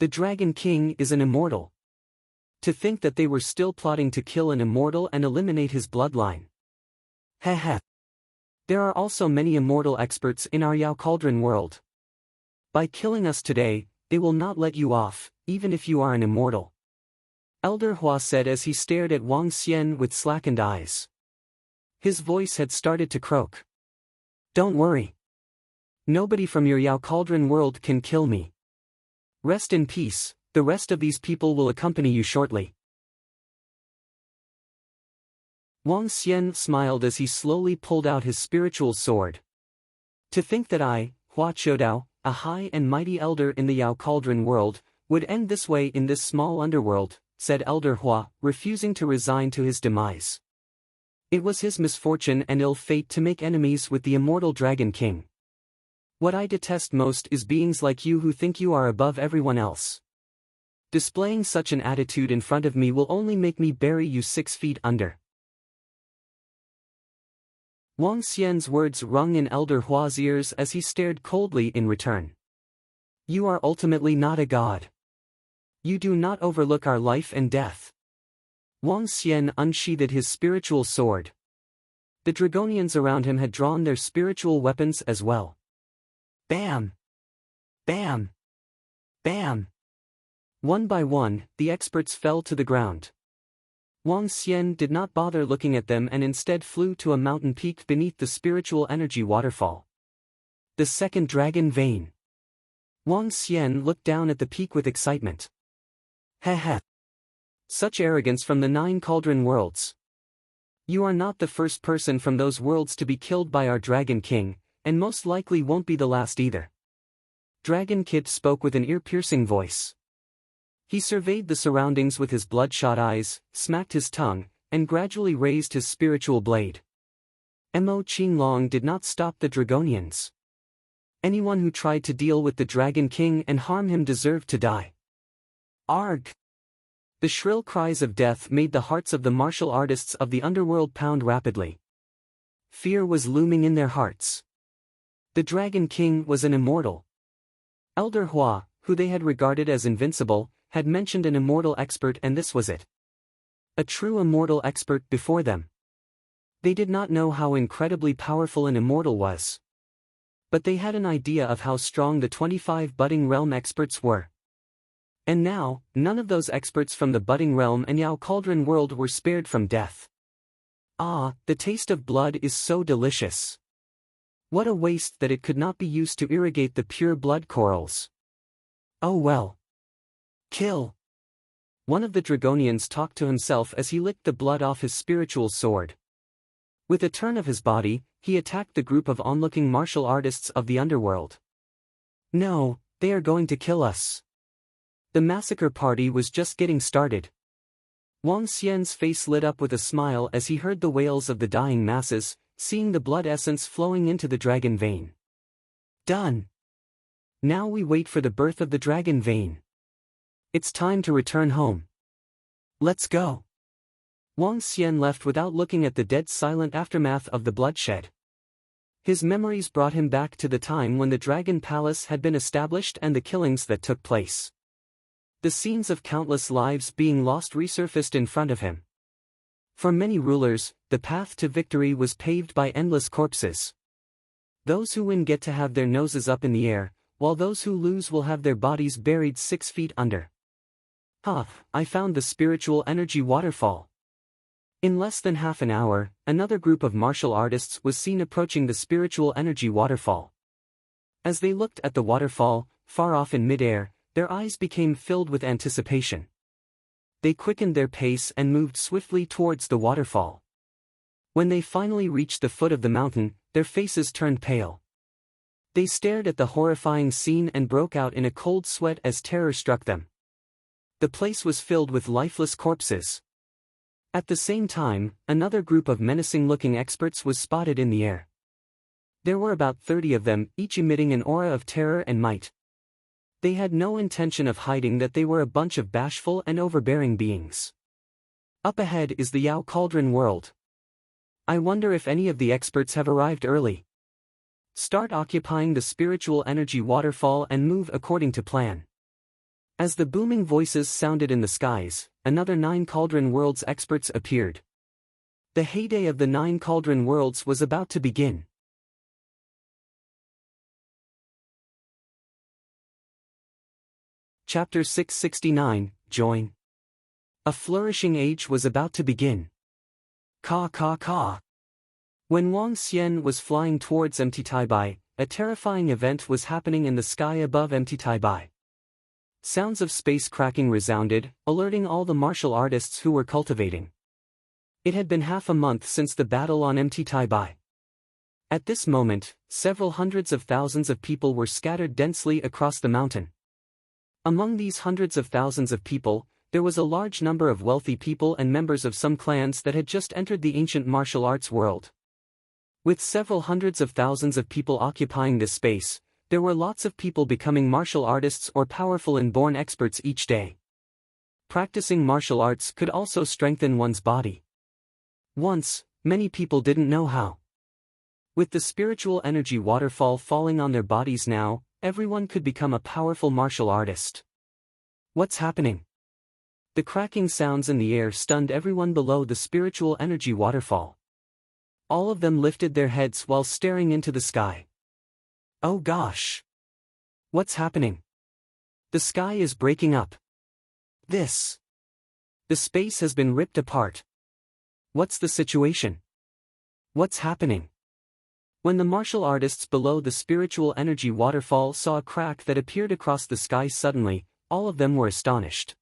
The Dragon King is an immortal. To think that they were still plotting to kill an immortal and eliminate his bloodline. Heh. There are also many immortal experts in our Yao Cauldron world. By killing us today, they will not let you off, even if you are an immortal. Elder Hua said as he stared at Wang Xian with slackened eyes. His voice had started to croak. Don't worry. Nobody from your Yao Cauldron world can kill me. Rest in peace, the rest of these people will accompany you shortly. Wang Xian smiled as he slowly pulled out his spiritual sword. To think that I, Hua Chodao, a high and mighty elder in the Yao Cauldron world, would end this way in this small underworld, said Elder Hua, refusing to resign to his demise. It was his misfortune and ill fate to make enemies with the immortal Dragon King. What I detest most is beings like you who think you are above everyone else. Displaying such an attitude in front of me will only make me bury you 6 feet under. Wang Xian's words rung in Elder Hua's ears as he stared coldly in return. You are ultimately not a god. You do not overlook our life and death. Wang Xian unsheathed his spiritual sword. The Dragonians around him had drawn their spiritual weapons as well. Bam! Bam! Bam! One by one, the experts fell to the ground. Wang Xian did not bother looking at them and instead flew to a mountain peak beneath the spiritual energy waterfall. The second dragon vein. Wang Xian looked down at the peak with excitement. Heh. Such arrogance from the 9 cauldron worlds. You are not the first person from those worlds to be killed by our Dragon King, and most likely won't be the last either. Dragon Kid spoke with an ear-piercing voice. He surveyed the surroundings with his bloodshot eyes, smacked his tongue, and gradually raised his spiritual blade. Mo Qinglong did not stop the Dragonians. Anyone who tried to deal with the Dragon King and harm him deserved to die. Arg! The shrill cries of death made the hearts of the martial artists of the underworld pound rapidly. Fear was looming in their hearts. The Dragon King was an immortal. Elder Hua, who they had regarded as invincible, had mentioned an immortal expert, and this was it. A true immortal expert before them. They did not know how incredibly powerful an immortal was. But they had an idea of how strong the 25 budding realm experts were. And now, none of those experts from the budding realm and Yao Cauldron world were spared from death. Ah, the taste of blood is so delicious. What a waste that it could not be used to irrigate the pure blood corals. Oh well. Kill. One of the Dragonians talked to himself as he licked the blood off his spiritual sword. With a turn of his body, he attacked the group of onlooking martial artists of the underworld. No, they are going to kill us. The massacre party was just getting started. Wang Xian's face lit up with a smile as he heard the wails of the dying masses, seeing the blood essence flowing into the dragon vein. Done. Now we wait for the birth of the dragon vein. It's time to return home. Let's go. Wang Xian left without looking at the dead silent aftermath of the bloodshed. His memories brought him back to the time when the Dragon Palace had been established and the killings that took place. The scenes of countless lives being lost resurfaced in front of him. For many rulers, the path to victory was paved by endless corpses. Those who win get to have their noses up in the air, while those who lose will have their bodies buried 6 feet under. I found the spiritual energy waterfall. In less than half an hour, another group of martial artists was seen approaching the spiritual energy waterfall. As they looked at the waterfall, far off in midair, their eyes became filled with anticipation. They quickened their pace and moved swiftly towards the waterfall. When they finally reached the foot of the mountain, their faces turned pale. They stared at the horrifying scene and broke out in a cold sweat as terror struck them. The place was filled with lifeless corpses. At the same time, another group of menacing-looking experts was spotted in the air. There were about 30 of them, each emitting an aura of terror and might. They had no intention of hiding that they were a bunch of bashful and overbearing beings. Up ahead is the Yao Cauldron world. I wonder if any of the experts have arrived early. Start occupying the spiritual energy waterfall and move according to plan. As the booming voices sounded in the skies, another 9 Cauldron Worlds experts appeared. The heyday of the 9 Cauldron Worlds was about to begin. Chapter 669, Join. A flourishing age was about to begin. Ka. When Wang Xian was flying towards Mtaibai, a terrifying event was happening in the sky above Mtaibai. Sounds of space cracking resounded, alerting all the martial artists who were cultivating. It had been half a month since the battle on Mtaibai. At this moment, several hundreds of thousands of people were scattered densely across the mountain. Among these hundreds of thousands of people, there was a large number of wealthy people and members of some clans that had just entered the ancient martial arts world. With several hundreds of thousands of people occupying this space, there were lots of people becoming martial artists or powerful and born experts each day. Practicing martial arts could also strengthen one's body. Once, many people didn't know how. With the spiritual energy waterfall falling on their bodies now, everyone could become a powerful martial artist. What's happening? The cracking sounds in the air stunned everyone below the spiritual energy waterfall. All of them lifted their heads while staring into the sky. Oh gosh! What's happening? The sky is breaking up. The space has been ripped apart. What's the situation? What's happening? When the martial artists below the spiritual energy waterfall saw a crack that appeared across the sky suddenly, all of them were astonished.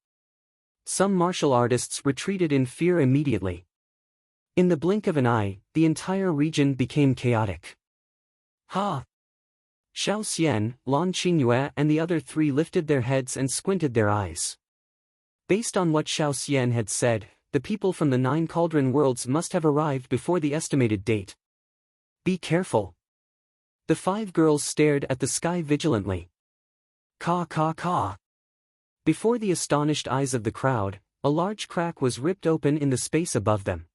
Some martial artists retreated in fear immediately. In the blink of an eye, the entire region became chaotic. Xiao Xian, Lan Qingyue and the other 3 lifted their heads and squinted their eyes. Based on what Xiao Xian had said, the people from the 9 Cauldron Worlds must have arrived before the estimated date. Be careful. The 5 girls stared at the sky vigilantly. Ka. Before the astonished eyes of the crowd, a large crack was ripped open in the space above them.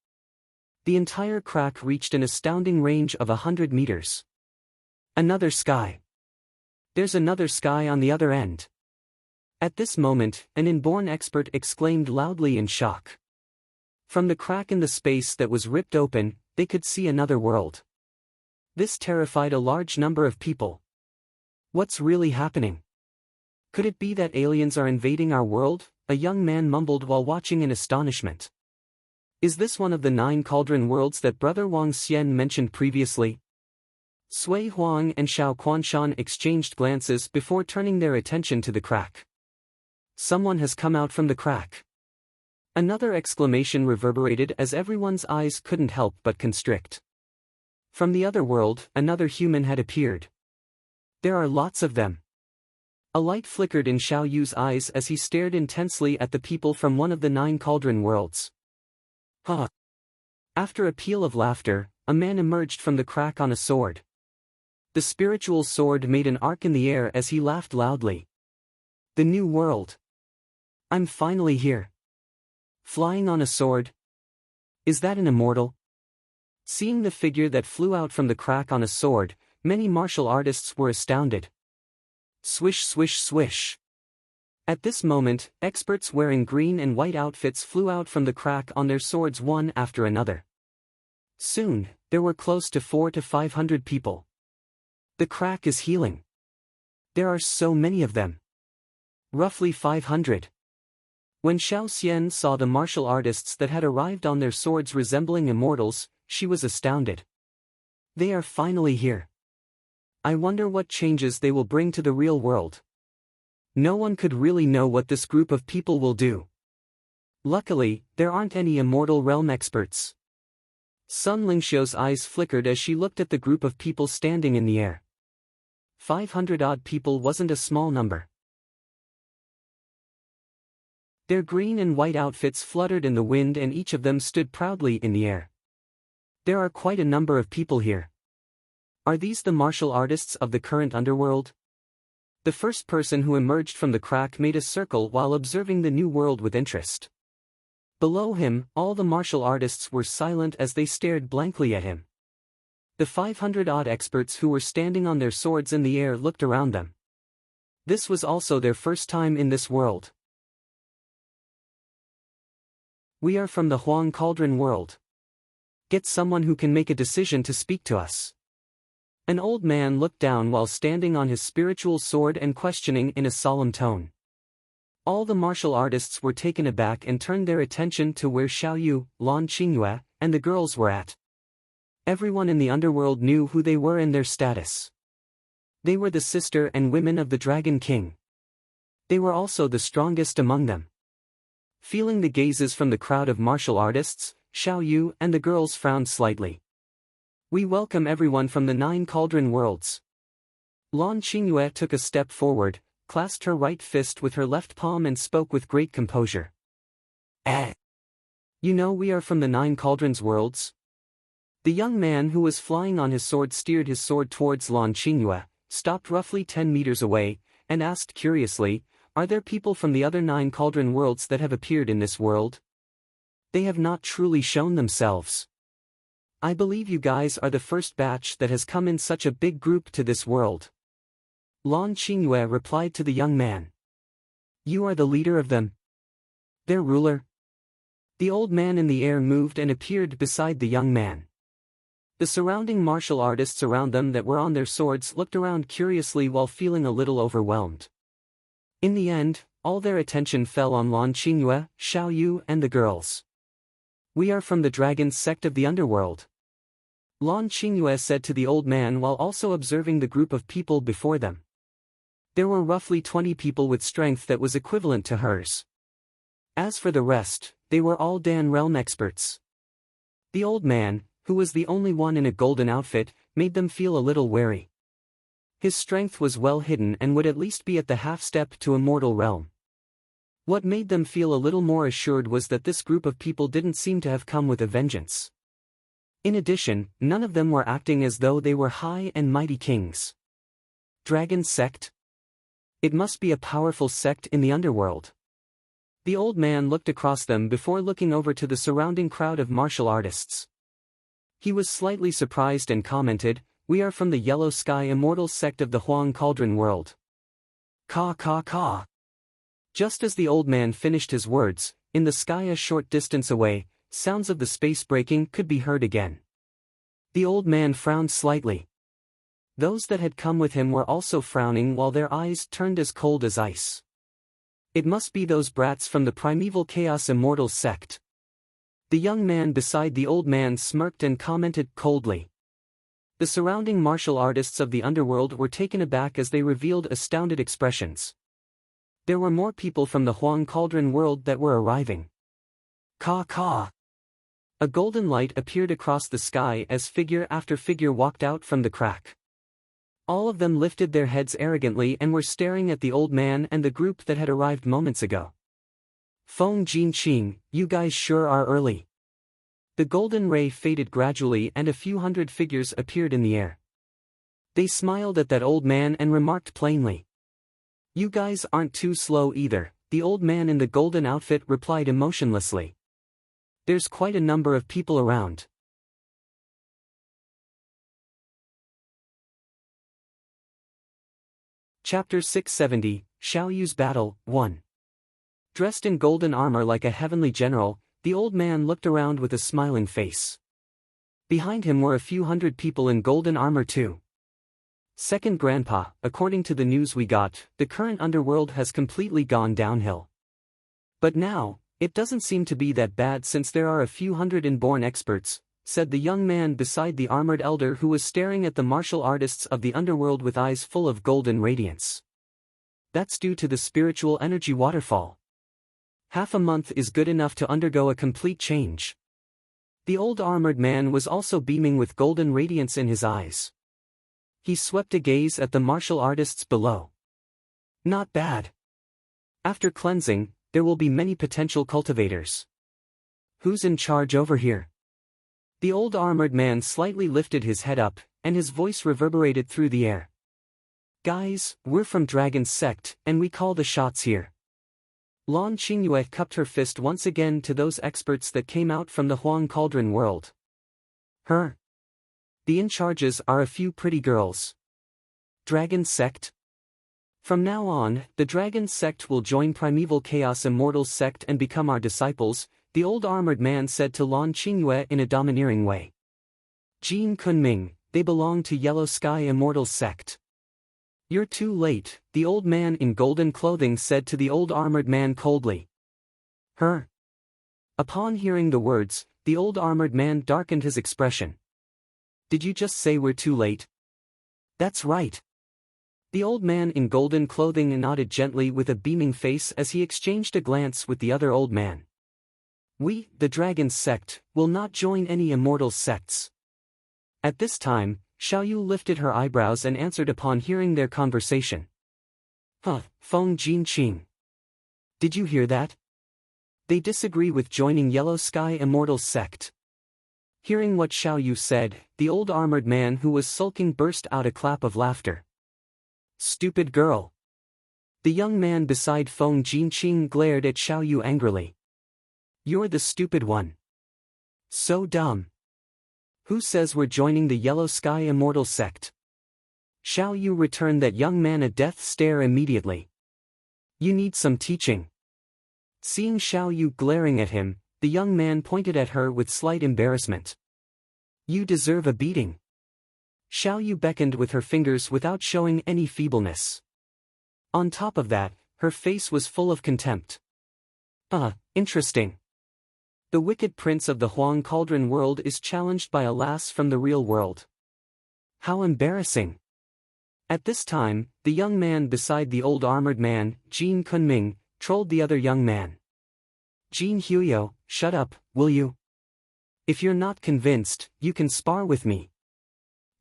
The entire crack reached an astounding range of 100 meters. Another sky. There's another sky on the other end. At this moment, an inborn expert exclaimed loudly in shock. From the crack in the space that was ripped open, they could see another world. This terrified a large number of people. What's really happening? Could it be that aliens are invading our world? A young man mumbled while watching in astonishment. Is this one of the 9 Cauldron Worlds that Brother Wang Xian mentioned previously? Sui Huang and Xiao Quanshan exchanged glances before turning their attention to the crack. Someone has come out from the crack. Another exclamation reverberated as everyone's eyes couldn't help but constrict. From the other world, another human had appeared. There are lots of them. A light flickered in Xiao Yu's eyes as he stared intensely at the people from one of the 9 cauldron worlds. Huh. After a peal of laughter, a man emerged from the crack on a sword. The spiritual sword made an arc in the air as he laughed loudly. The new world. I'm finally here. Flying on a sword? Is that an immortal? Seeing the figure that flew out from the crack on a sword, many martial artists were astounded. Swish swish swish. At this moment, experts wearing green and white outfits flew out from the crack on their swords one after another. Soon, there were close to 400 to 500 people. The crack is healing. There are so many of them. Roughly 500. When Xiao Xian saw the martial artists that had arrived on their swords resembling immortals, she was astounded. They are finally here. I wonder what changes they will bring to the real world. No one could really know what this group of people will do. Luckily, there aren't any immortal realm experts. Sun Lingxiu's eyes flickered as she looked at the group of people standing in the air. 500-odd people wasn't a small number. Their green and white outfits fluttered in the wind and each of them stood proudly in the air. There are quite a number of people here. Are these the martial artists of the current underworld? The first person who emerged from the crack made a circle while observing the new world with interest. Below him, all the martial artists were silent as they stared blankly at him. The 500-odd experts who were standing on their swords in the air looked around them. This was also their first time in this world. We are from the Huang Cauldron world. Get someone who can make a decision to speak to us. An old man looked down while standing on his spiritual sword and questioning in a solemn tone. All the martial artists were taken aback and turned their attention to where Xiao Yu, Lan Qingyue, and the girls were at. Everyone in the underworld knew who they were and their status. They were the sister and women of the Dragon King. They were also the strongest among them. Feeling the gazes from the crowd of martial artists, Xiao Yu and the girls frowned slightly. We welcome everyone from the 9 cauldron worlds. Lan Qingyue took a step forward, clasped her right fist with her left palm and spoke with great composure. You know we are from the 9 cauldrons worlds? The young man who was flying on his sword steered his sword towards Lan Qingyue, stopped roughly 10 meters away, and asked curiously, are there people from the other 9 cauldron worlds that have appeared in this world? They have not truly shown themselves. I believe you guys are the first batch that has come in such a big group to this world. Lan Qingyue replied to the young man. You are the leader of them? Their ruler? The old man in the air moved and appeared beside the young man. The surrounding martial artists around them that were on their swords looked around curiously while feeling a little overwhelmed. In the end, all their attention fell on Lan Qingyue, Xiao Yu and the girls. We are from the dragon's sect of the underworld. Lan Qingyue said to the old man while also observing the group of people before them. There were roughly 20 people with strength that was equivalent to hers. As for the rest, they were all Dan realm experts. The old man, who was the only one in a golden outfit, made them feel a little wary. His strength was well hidden and would at least be at the half-step to immortal realm. What made them feel a little more assured was that this group of people didn't seem to have come with a vengeance. In addition, none of them were acting as though they were high and mighty kings. Dragon sect? It must be a powerful sect in the underworld. The old man looked across them before looking over to the surrounding crowd of martial artists. He was slightly surprised and commented, we are from the Yellow Sky Immortal sect of the Huang Cauldron world. Ka ka ka. Just as the old man finished his words, in the sky a short distance away, sounds of the space breaking could be heard again. The old man frowned slightly. Those that had come with him were also frowning while their eyes turned as cold as ice. It must be those brats from the primeval chaos immortal sect. The young man beside the old man smirked and commented coldly. The surrounding martial artists of the underworld were taken aback as they revealed astounded expressions. There were more people from the Huang Cauldron world that were arriving. Caw caw. A golden light appeared across the sky as figure after figure walked out from the crack. All of them lifted their heads arrogantly and were staring at the old man and the group that had arrived moments ago. Feng Jinqing, you guys sure are early. The golden ray faded gradually and a few hundred figures appeared in the air. They smiled at that old man and remarked plainly. You guys aren't too slow either, the old man in the golden outfit replied emotionlessly. There's quite a number of people around. Chapter 670, Xiao Yu's Battle, 1. Dressed in golden armor like a heavenly general, the old man looked around with a smiling face. Behind him were a few hundred people in golden armor too. Second Grandpa, according to the news we got, the current underworld has completely gone downhill. But now, it doesn't seem to be that bad since there are a few hundred inborn experts, said the young man beside the armored elder who was staring at the martial artists of the underworld with eyes full of golden radiance. That's due to the spiritual energy waterfall. Half a month is good enough to undergo a complete change. The old armored man was also beaming with golden radiance in his eyes. He swept a gaze at the martial artists below. Not bad. After cleansing, there will be many potential cultivators. Who's in charge over here? The old armored man slightly lifted his head up, and his voice reverberated through the air. Guys, we're from Dragon's Sect, and we call the shots here. Lan Qingyue cupped her fist once again to those experts that came out from the Huang Cauldron world. The in-charges are a few pretty girls. Dragon Sect? From now on, the Dragon Sect will join Primeval Chaos Immortals Sect and become our disciples, the old armored man said to Lan Qingyue in a domineering way. Jin Kunming, they belong to Yellow Sky Immortals Sect. You're too late, the old man in golden clothing said to the old armored man coldly. Upon hearing the words, the old armored man darkened his expression. Did you just say we're too late? That's right. The old man in golden clothing nodded gently with a beaming face as he exchanged a glance with the other old man. We, the Dragon Sect, will not join any immortal sects. At this time, Xiao Yu lifted her eyebrows and answered upon hearing their conversation. Feng Jinqing. Did you hear that? They disagree with joining Yellow Sky Immortals Sect. Hearing what Xiao Yu said, the old armored man who was sulking burst out a clap of laughter. Stupid girl. The young man beside Feng Jinqing glared at Xiao Yu angrily. You're the stupid one. So dumb. Who says we're joining the Yellow Sky Immortal Sect? Xiao Yu returned that young man a death stare immediately. You need some teaching. Seeing Xiao Yu glaring at him, the young man pointed at her with slight embarrassment. You deserve a beating. Xiao Yu beckoned with her fingers without showing any feebleness. On top of that, her face was full of contempt. Interesting. The wicked prince of the Huang Cauldron world is challenged by a lass from the real world. How embarrassing. At this time, the young man beside the old armored man, Jin Kunming, trolled the other young man. Jin Huyo, shut up, will you? If you're not convinced, you can spar with me.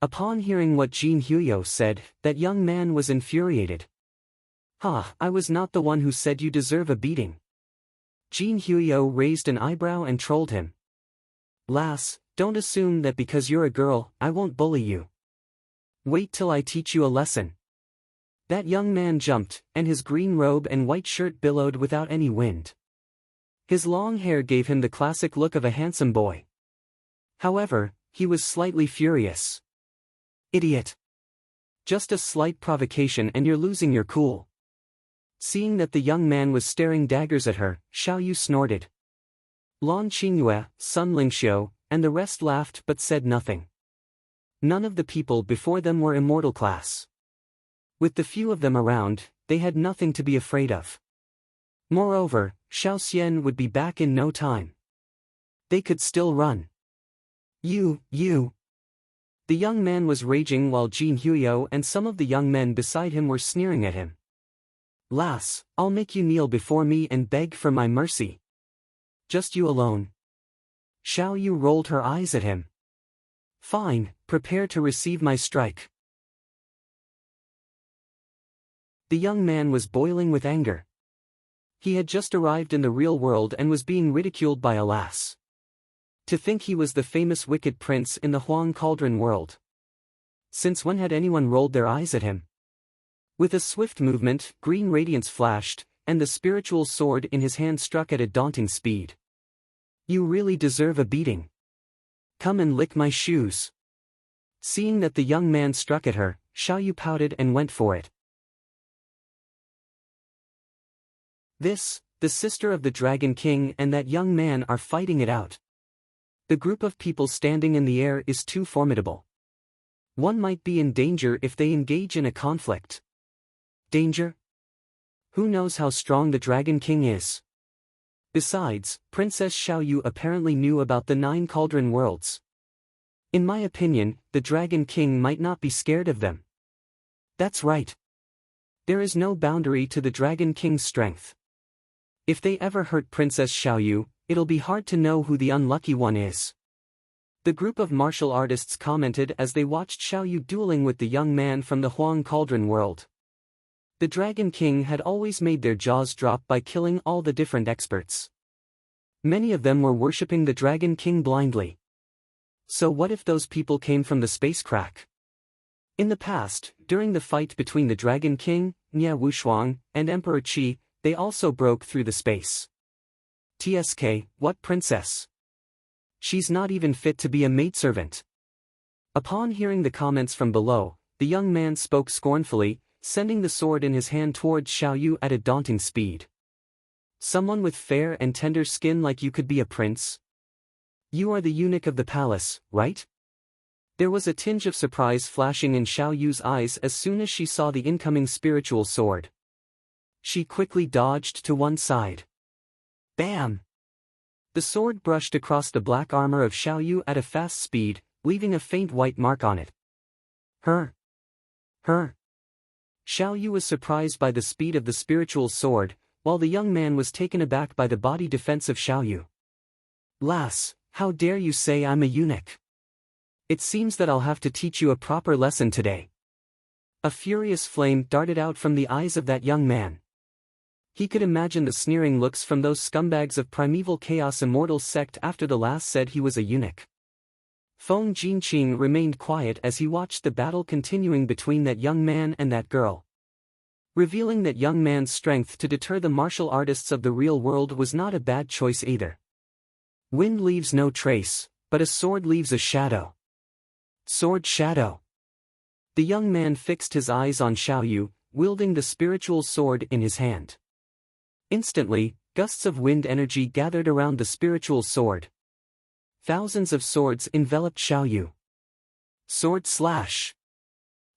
Upon hearing what Jin Huyo said, that young man was infuriated. I was not the one who said you deserve a beating. Jin Huyo raised an eyebrow and trolled him. Lass, don't assume that because you're a girl, I won't bully you. Wait till I teach you a lesson. That young man jumped, and his green robe and white shirt billowed without any wind. His long hair gave him the classic look of a handsome boy. However, he was slightly furious. Idiot. Just a slight provocation and you're losing your cool. Seeing that the young man was staring daggers at her, Xiao Yu snorted. Lan Qingyue, Sun Lingxiu, and the rest laughed but said nothing. None of the people before them were immortal class. With the few of them around, they had nothing to be afraid of. Moreover, Xiao Xian would be back in no time. They could still run. You. The young man was raging while Jin Huyo and some of the young men beside him were sneering at him. Lass, I'll make you kneel before me and beg for my mercy. Just you alone? Xiao Yu rolled her eyes at him. Fine, prepare to receive my strike. The young man was boiling with anger. He had just arrived in the real world and was being ridiculed by a lass. To think he was the famous wicked prince in the Huang Cauldron world. Since when had anyone rolled their eyes at him? With a swift movement, green radiance flashed, and the spiritual sword in his hand struck at a daunting speed. You really deserve a beating. Come and lick my shoes. Seeing that the young man struck at her, Xiao Yu pouted and went for it. The sister of the Dragon King and that young man are fighting it out. The group of people standing in the air is too formidable. One might be in danger if they engage in a conflict. Danger? Who knows how strong the Dragon King is? Besides, Princess Xiao Yu apparently knew about the 9 Cauldron worlds. In my opinion, the Dragon King might not be scared of them. That's right. There is no boundary to the Dragon King's strength. If they ever hurt Princess Xiao Yu, it'll be hard to know who the unlucky one is. The group of martial artists commented as they watched Xiao Yu dueling with the young man from the Huang Cauldron world. The Dragon King had always made their jaws drop by killing all the different experts. Many of them were worshipping the Dragon King blindly. So what if those people came from the space crack? In the past, during the fight between the Dragon King, Nye Wushuang, and Emperor Qi, they also broke through the space. TSK, what princess? She's not even fit to be a maidservant. Upon hearing the comments from below, the young man spoke scornfully, sending the sword in his hand towards Xiao Yu at a daunting speed. Someone with fair and tender skin like you could be a prince? You are the eunuch of the palace, right? There was a tinge of surprise flashing in Xiao Yu's eyes as soon as she saw the incoming spiritual sword. She quickly dodged to one side. Bam! The sword brushed across the black armor of Xiao Yu at a fast speed, leaving a faint white mark on it. Her. Xiao Yu was surprised by the speed of the spiritual sword, while the young man was taken aback by the body defense of Xiao Yu. Lass, how dare you say I'm a eunuch? It seems that I'll have to teach you a proper lesson today. A furious flame darted out from the eyes of that young man. He could imagine the sneering looks from those scumbags of Primeval Chaos Immortal sect after the last said he was a eunuch. Feng Jinqing remained quiet as he watched the battle continuing between that young man and that girl. Revealing that young man's strength to deter the martial artists of the real world was not a bad choice either. Wind leaves no trace, but a sword leaves a shadow. Sword shadow. The young man fixed his eyes on Xiao Yu, wielding the spiritual sword in his hand. Instantly, gusts of wind energy gathered around the spiritual sword. Thousands of swords enveloped Xiao Yu. Sword slash.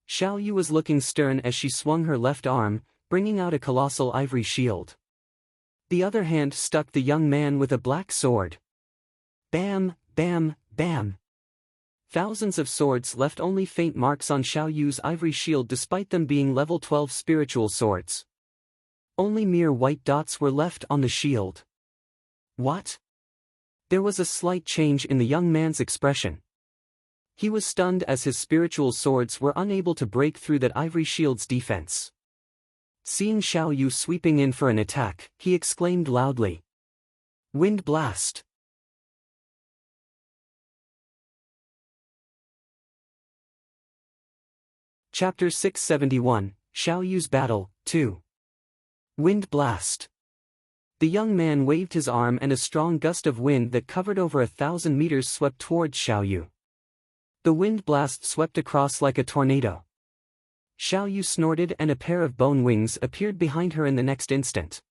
Xiao Yu was looking stern as she swung her left arm, bringing out a colossal ivory shield. The other hand struck the young man with a black sword. Bam, bam, bam. Thousands of swords left only faint marks on Xiao Yu's ivory shield despite them being level 12 spiritual swords. Only mere white dots were left on the shield. What? There was a slight change in the young man's expression. He was stunned as his spiritual swords were unable to break through that ivory shield's defense. Seeing Xiao Yu sweeping in for an attack, he exclaimed loudly. Wind blast! Chapter 671, Xiao Yu's Battle, 2. Wind blast. The young man waved his arm and a strong gust of wind that covered over 1,000 meters swept towards Xiao Yu. The wind blast swept across like a tornado. Xiao Yu snorted and a pair of bone wings appeared behind her in the next instant.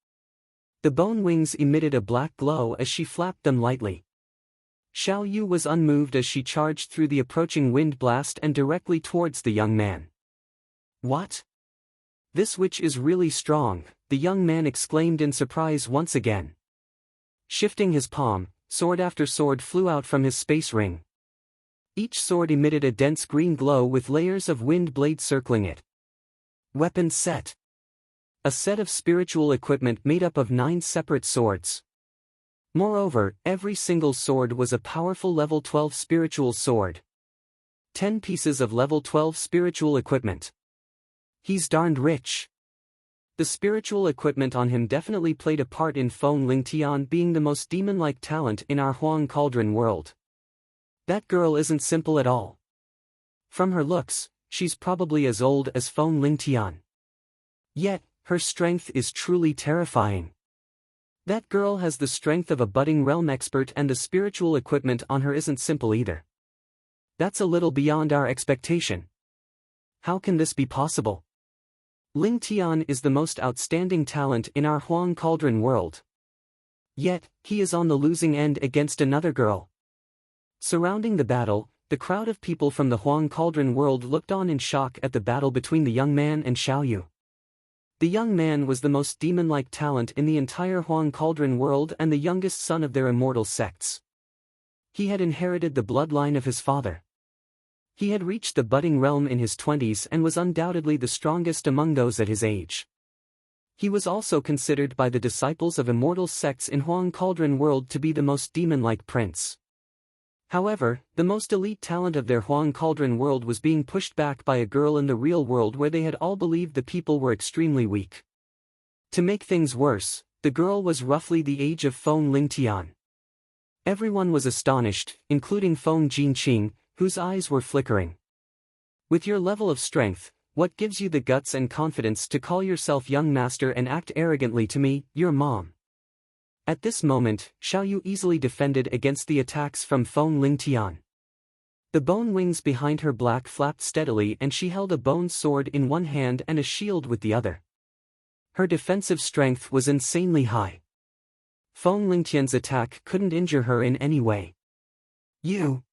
The bone wings emitted a black glow as she flapped them lightly. Xiao Yu was unmoved as she charged through the approaching wind blast and directly towards the young man. What? This witch is really strong, the young man exclaimed in surprise once again. Shifting his palm, sword after sword flew out from his space ring. Each sword emitted a dense green glow with layers of wind blades circling it. Weapon set. A set of spiritual equipment made up of 9 separate swords. Moreover, every single sword was a powerful level 12 spiritual sword. 10 pieces of level 12 spiritual equipment. He's darned rich. The spiritual equipment on him definitely played a part in Feng Lingtian being the most demon-like talent in our Huang Cauldron world. That girl isn't simple at all. From her looks, she's probably as old as Feng Lingtian. Yet, her strength is truly terrifying. That girl has the strength of a budding realm expert, and the spiritual equipment on her isn't simple either. That's a little beyond our expectation. How can this be possible? Ling Tian is the most outstanding talent in our Huang Cauldron world. Yet, he is on the losing end against another girl. Surrounding the battle, the crowd of people from the Huang Cauldron world looked on in shock at the battle between the young man and Xiaoyu. The young man was the most demon-like talent in the entire Huang Cauldron world and the youngest son of their immortal sects. He had inherited the bloodline of his father. He had reached the budding realm in his 20s and was undoubtedly the strongest among those at his age. He was also considered by the disciples of immortal sects in Huang Cauldron world to be the most demon-like prince. However, the most elite talent of their Huang Cauldron world was being pushed back by a girl in the real world where they had all believed the people were extremely weak. To make things worse, the girl was roughly the age of Feng Lingtian. Everyone was astonished, including Feng Jinqing, whose eyes were flickering. With your level of strength, what gives you the guts and confidence to call yourself young master and act arrogantly to me, your mom? At this moment, Xiaoyu easily defended against the attacks from Feng Lingtian. The bone wings behind her black flapped steadily and she held a bone sword in one hand and a shield with the other. Her defensive strength was insanely high. Feng Lingtian's attack couldn't injure her in any way. You!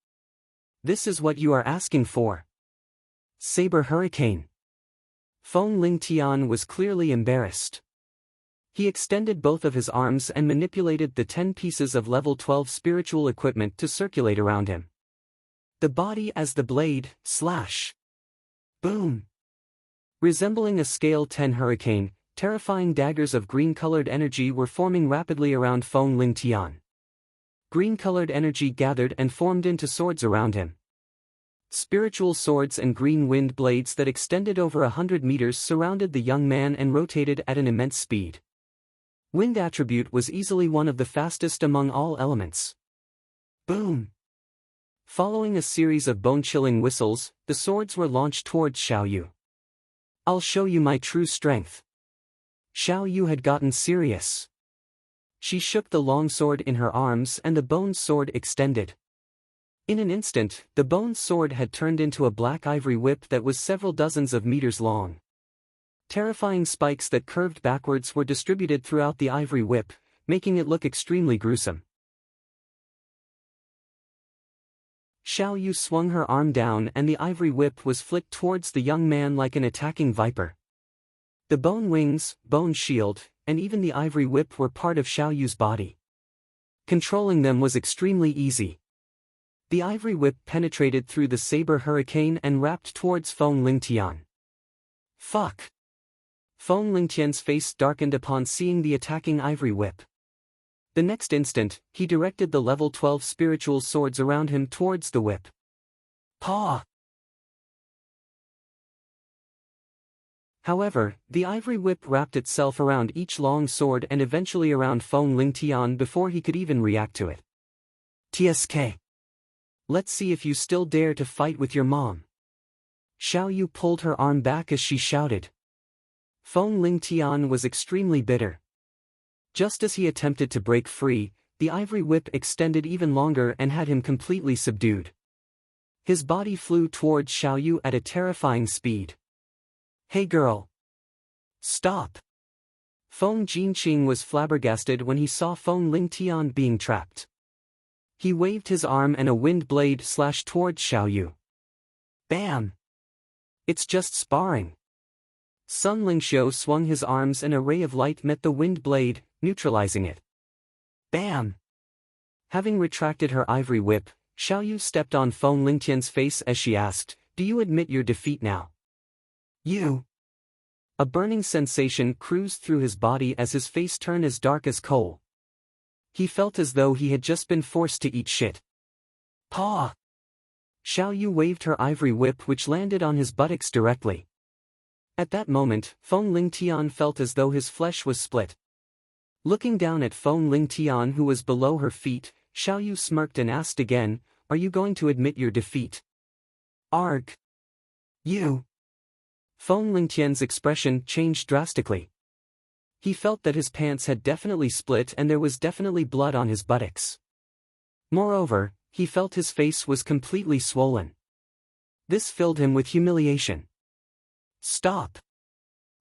This is what you are asking for? Saber Hurricane. Feng Lingtian was clearly embarrassed. He extended both of his arms and manipulated the 10 pieces of level 12 spiritual equipment to circulate around him. The body as the blade, slash. Boom. Resembling a scale 10 hurricane, terrifying daggers of green-colored energy were forming rapidly around Feng Lingtian. Green-colored energy gathered and formed into swords around him. Spiritual swords and green wind blades that extended over 100 meters surrounded the young man and rotated at an immense speed. Wind attribute was easily one of the fastest among all elements. Boom! Following a series of bone-chilling whistles, the swords were launched towards Xiaoyu. I'll show you my true strength. Xiaoyu had gotten serious. She shook the long sword in her arms and the bone sword extended. In an instant, the bone sword had turned into a black ivory whip that was several dozens of meters long. Terrifying spikes that curved backwards were distributed throughout the ivory whip, making it look extremely gruesome. Xiaoyu swung her arm down and the ivory whip was flicked towards the young man like an attacking viper. The bone wings, bone shield, and even the ivory whip were part of Xiaoyu's body. Controlling them was extremely easy. The ivory whip penetrated through the saber hurricane and wrapped towards Feng Lingtian. Fuck! Feng Lingtian's face darkened upon seeing the attacking ivory whip. The next instant, he directed the level 12 spiritual swords around him towards the whip. Paw! However, the ivory whip wrapped itself around each long sword and eventually around Feng Lingtian before he could even react to it. TSK. Let's see if you still dare to fight with your mom. Xiaoyu pulled her arm back as she shouted. Feng Lingtian was extremely bitter. Just as he attempted to break free, the ivory whip extended even longer and had him completely subdued. His body flew towards Xiaoyu at a terrifying speed. Hey girl! Stop! Feng Jinqing was flabbergasted when he saw Feng Lingtian being trapped. He waved his arm and a wind blade slashed towards Xiaoyu. Bam! It's just sparring. Sun Lingxiu swung his arms and a ray of light met the wind blade, neutralizing it. Bam! Having retracted her ivory whip, Xiaoyu stepped on Feng Lingtian's face as she asked, "Do you admit your defeat now?" You! A burning sensation cruised through his body as his face turned as dark as coal. He felt as though he had just been forced to eat shit. Paw! Xiao Yu waved her ivory whip which landed on his buttocks directly. At that moment, Feng Lingtian felt as though his flesh was split. Looking down at Feng Lingtian who was below her feet, Xiao Yu smirked and asked again, "Are you going to admit your defeat?" "Arg. You." Feng Lingtian's expression changed drastically. He felt that his pants had definitely split and there was definitely blood on his buttocks. Moreover, he felt his face was completely swollen. This filled him with humiliation. "Stop."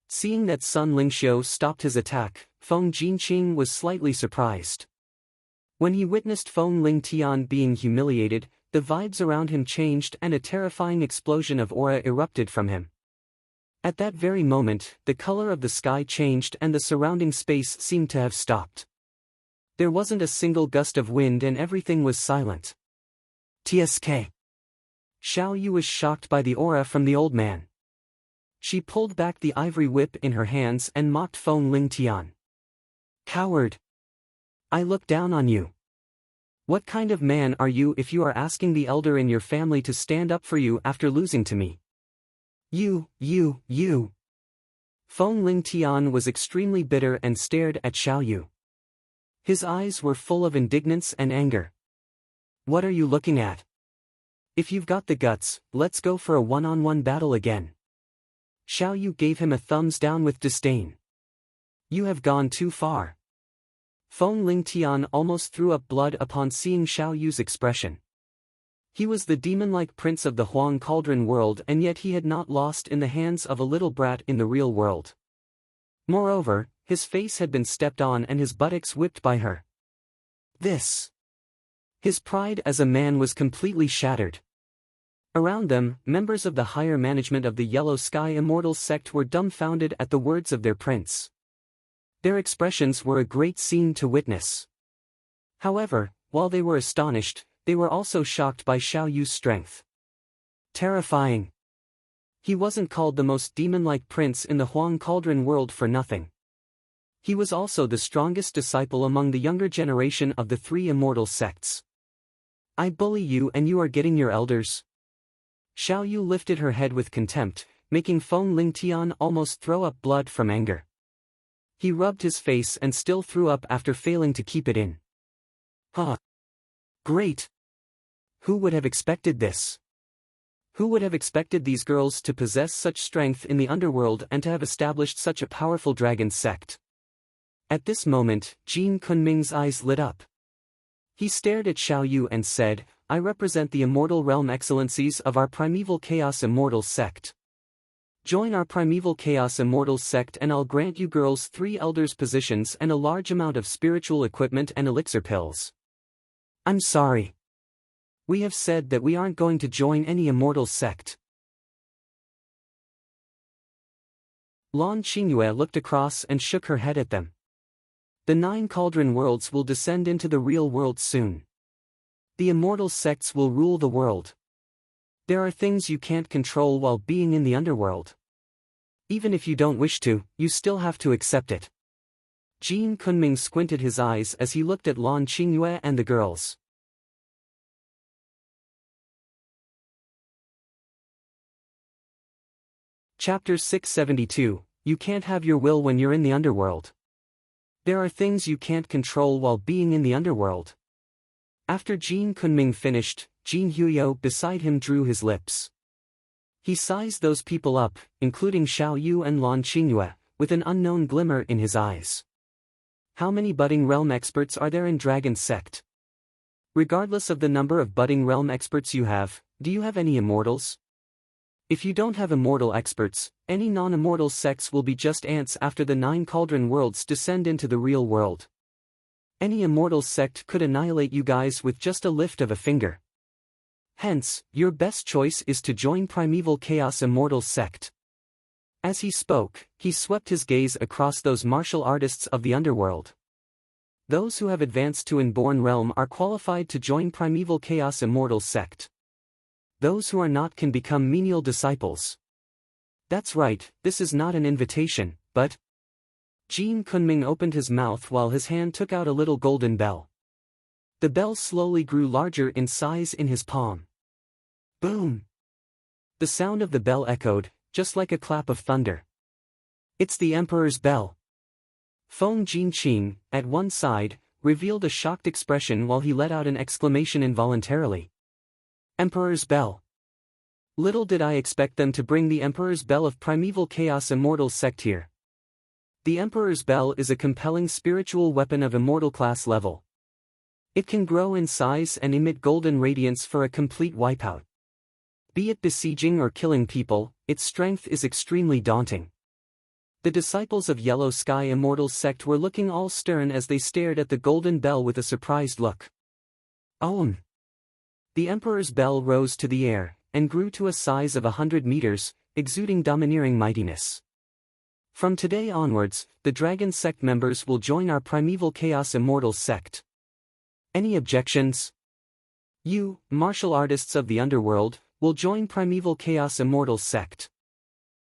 Seeing that Sun Lingxiu stopped his attack, Feng Jinqing was slightly surprised. When he witnessed Feng Lingtian being humiliated, the vibes around him changed and a terrifying explosion of aura erupted from him. At that very moment, the color of the sky changed and the surrounding space seemed to have stopped. There wasn't a single gust of wind and everything was silent. TSK. Xiao Yu was shocked by the aura from the old man. She pulled back the ivory whip in her hands and mocked Feng Lingtian. "Coward! I look down on you. What kind of man are you if you are asking the elder in your family to stand up for you after losing to me? You. Feng Lingtian was extremely bitter and stared at Xiao Yu. His eyes were full of indignance and anger. "What are you looking at? If you've got the guts, let's go for a one-on-one battle again." Xiao Yu gave him a thumbs down with disdain. "You have gone too far." Feng Lingtian almost threw up blood upon seeing Xiao Yu's expression. He was the demon-like prince of the Huang Cauldron world and yet he had not lost in the hands of a little brat in the real world. Moreover, his face had been stepped on and his buttocks whipped by her. His pride as a man was completely shattered. Around them, members of the higher management of the Yellow Sky Immortal sect were dumbfounded at the words of their prince. Their expressions were a great scene to witness. However, while they were astonished, they were also shocked by Xiao Yu's strength. Terrifying. He wasn't called the most demon-like prince in the Huang Cauldron world for nothing. He was also the strongest disciple among the younger generation of the three immortal sects. "I bully you and you are getting your elders?" Xiao Yu lifted her head with contempt, making Feng Lingtian almost throw up blood from anger. He rubbed his face and still threw up after failing to keep it in. "Huh. Great. Who would have expected this? Who would have expected these girls to possess such strength in the underworld and to have established such a powerful dragon sect?" At this moment, Jin Kunming's eyes lit up. He stared at Xiao Yu and said, "I represent the immortal realm excellencies of our Primeval Chaos Immortal sect. Join our Primeval Chaos Immortal sect and I'll grant you girls 3 elders' positions and a large amount of spiritual equipment and elixir pills." "I'm sorry. We have said that we aren't going to join any immortal sect." Lan Qingyue looked across and shook her head at them. "The 9 cauldron worlds will descend into the real world soon. The immortal sects will rule the world. There are things you can't control while being in the underworld. Even if you don't wish to, you still have to accept it." Jin Kunming squinted his eyes as he looked at Lan Qingyue and the girls. Chapter 672, You Can't Have Your Will When You're in the Underworld. There are things you can't control while being in the underworld. After Jin Kunming finished, Jin Huyo beside him drew his lips. He sized those people up, including Xiao Yu and Lan Qingyue, with an unknown glimmer in his eyes. How many budding realm experts are there in Dragon Sect? Regardless of the number of budding realm experts you have, do you have any immortals? If you don't have immortal experts, any non-immortal sects will be just ants after the 9 cauldron worlds descend into the real world. Any immortal sect could annihilate you guys with just a lift of a finger. Hence, your best choice is to join Primeval Chaos Immortal Sect. As he spoke, he swept his gaze across those martial artists of the underworld. Those who have advanced to Inborn Realm are qualified to join Primeval Chaos Immortal Sect. Those who are not can become menial disciples. That's right, this is not an invitation, but... Jin Kunming opened his mouth while his hand took out a little golden bell. The bell slowly grew larger in size in his palm. Boom! The sound of the bell echoed, just like a clap of thunder. It's the Emperor's bell. Feng Jinqing, at one side, revealed a shocked expression while he let out an exclamation involuntarily. Emperor's bell. Little did I expect them to bring the Emperor's bell of Primeval Chaos Immortal sect here. The Emperor's bell is a compelling spiritual weapon of immortal class level. It can grow in size and emit golden radiance for a complete wipeout. Be it besieging or killing people, its strength is extremely daunting. The disciples of Yellow Sky Immortal sect were looking all stern as they stared at the golden bell with a surprised look. Own! The Emperor's bell rose to the air, and grew to a size of 100 meters, exuding domineering mightiness. From today onwards, the Dragon Sect members will join our Primeval Chaos Immortal sect. Any objections? You, martial artists of the underworld, will join Primeval Chaos Immortal sect.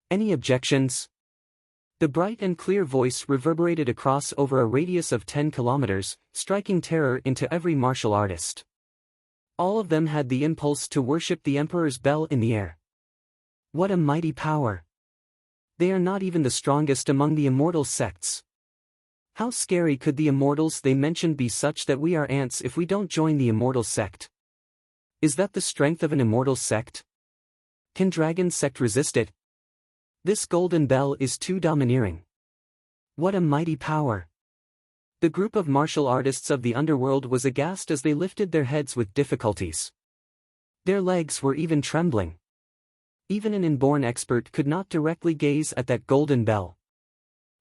Any objections? The bright and clear voice reverberated across over a radius of 10 kilometers, striking terror into every martial artist. All of them had the impulse to worship the Emperor's bell in the air. What a mighty power! They are not even the strongest among the immortal sects. How scary could the immortals they mentioned be such that we are ants if we don't join the immortal sect? Is that the strength of an immortal sect? Can Dragon Sect resist it? This golden bell is too domineering. What a mighty power! The group of martial artists of the underworld was aghast as they lifted their heads with difficulties. Their legs were even trembling. Even an inborn expert could not directly gaze at that golden bell.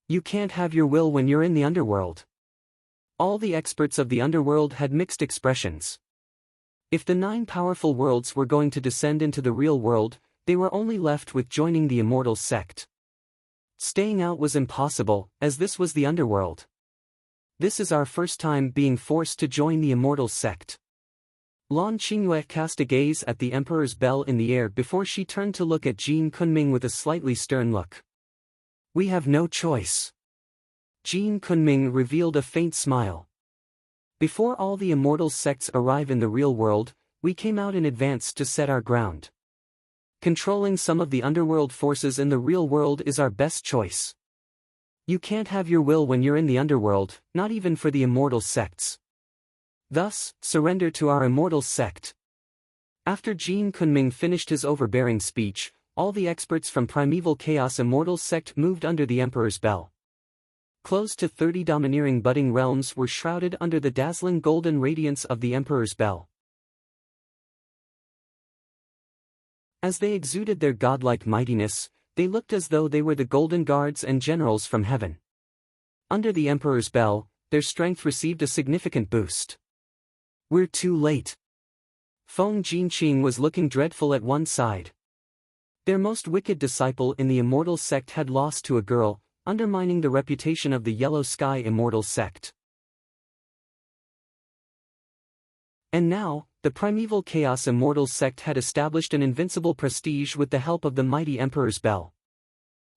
You can't have your will when you're in the underworld. All the experts of the underworld had mixed expressions. If the 9 powerful worlds were going to descend into the real world, they were only left with joining the immortal sect. Staying out was impossible, as this was the underworld. This is our first time being forced to join the immortal sect. Lan Qingyue cast a gaze at the Emperor's bell in the air before she turned to look at Jin Kunming with a slightly stern look. We have no choice. Jin Kunming revealed a faint smile. Before all the immortal sects arrive in the real world, we came out in advance to set our ground. Controlling some of the underworld forces in the real world is our best choice. You can't have your will when you're in the underworld, not even for the immortal sects. Thus, surrender to our immortal sect. After Jin Kunming finished his overbearing speech, all the experts from Primeval Chaos Immortal sect moved under the Emperor's bell. Close to 30 domineering budding realms were shrouded under the dazzling golden radiance of the Emperor's bell. As they exuded their godlike mightiness, they looked as though they were the golden guards and generals from heaven. Under the Emperor's bell, their strength received a significant boost. We're too late. Feng Jinqing was looking dreadful at one side. Their most wicked disciple in the immortal sect had lost to a girl, undermining the reputation of the Yellow Sky Immortal sect. And now, the Primeval Chaos Immortal sect had established an invincible prestige with the help of the mighty Emperor's bell.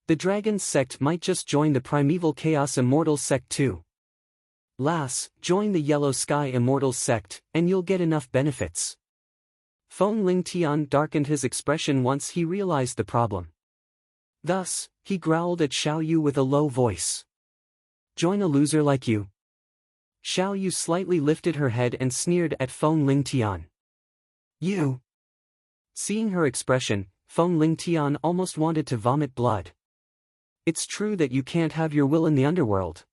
The Dragon sect might just join the Primeval Chaos Immortal sect too. Lass, join the Yellow Sky Immortal sect, and you'll get enough benefits. Feng Lingtian darkened his expression once he realized the problem. Thus, he growled at Xiao Yu with a low voice. Join a loser like you. Xiao Yu slightly lifted her head and sneered at Feng Lingtian. You! Seeing her expression, Feng Lingtian almost wanted to vomit blood. It's true that you can't have your will in the underworld.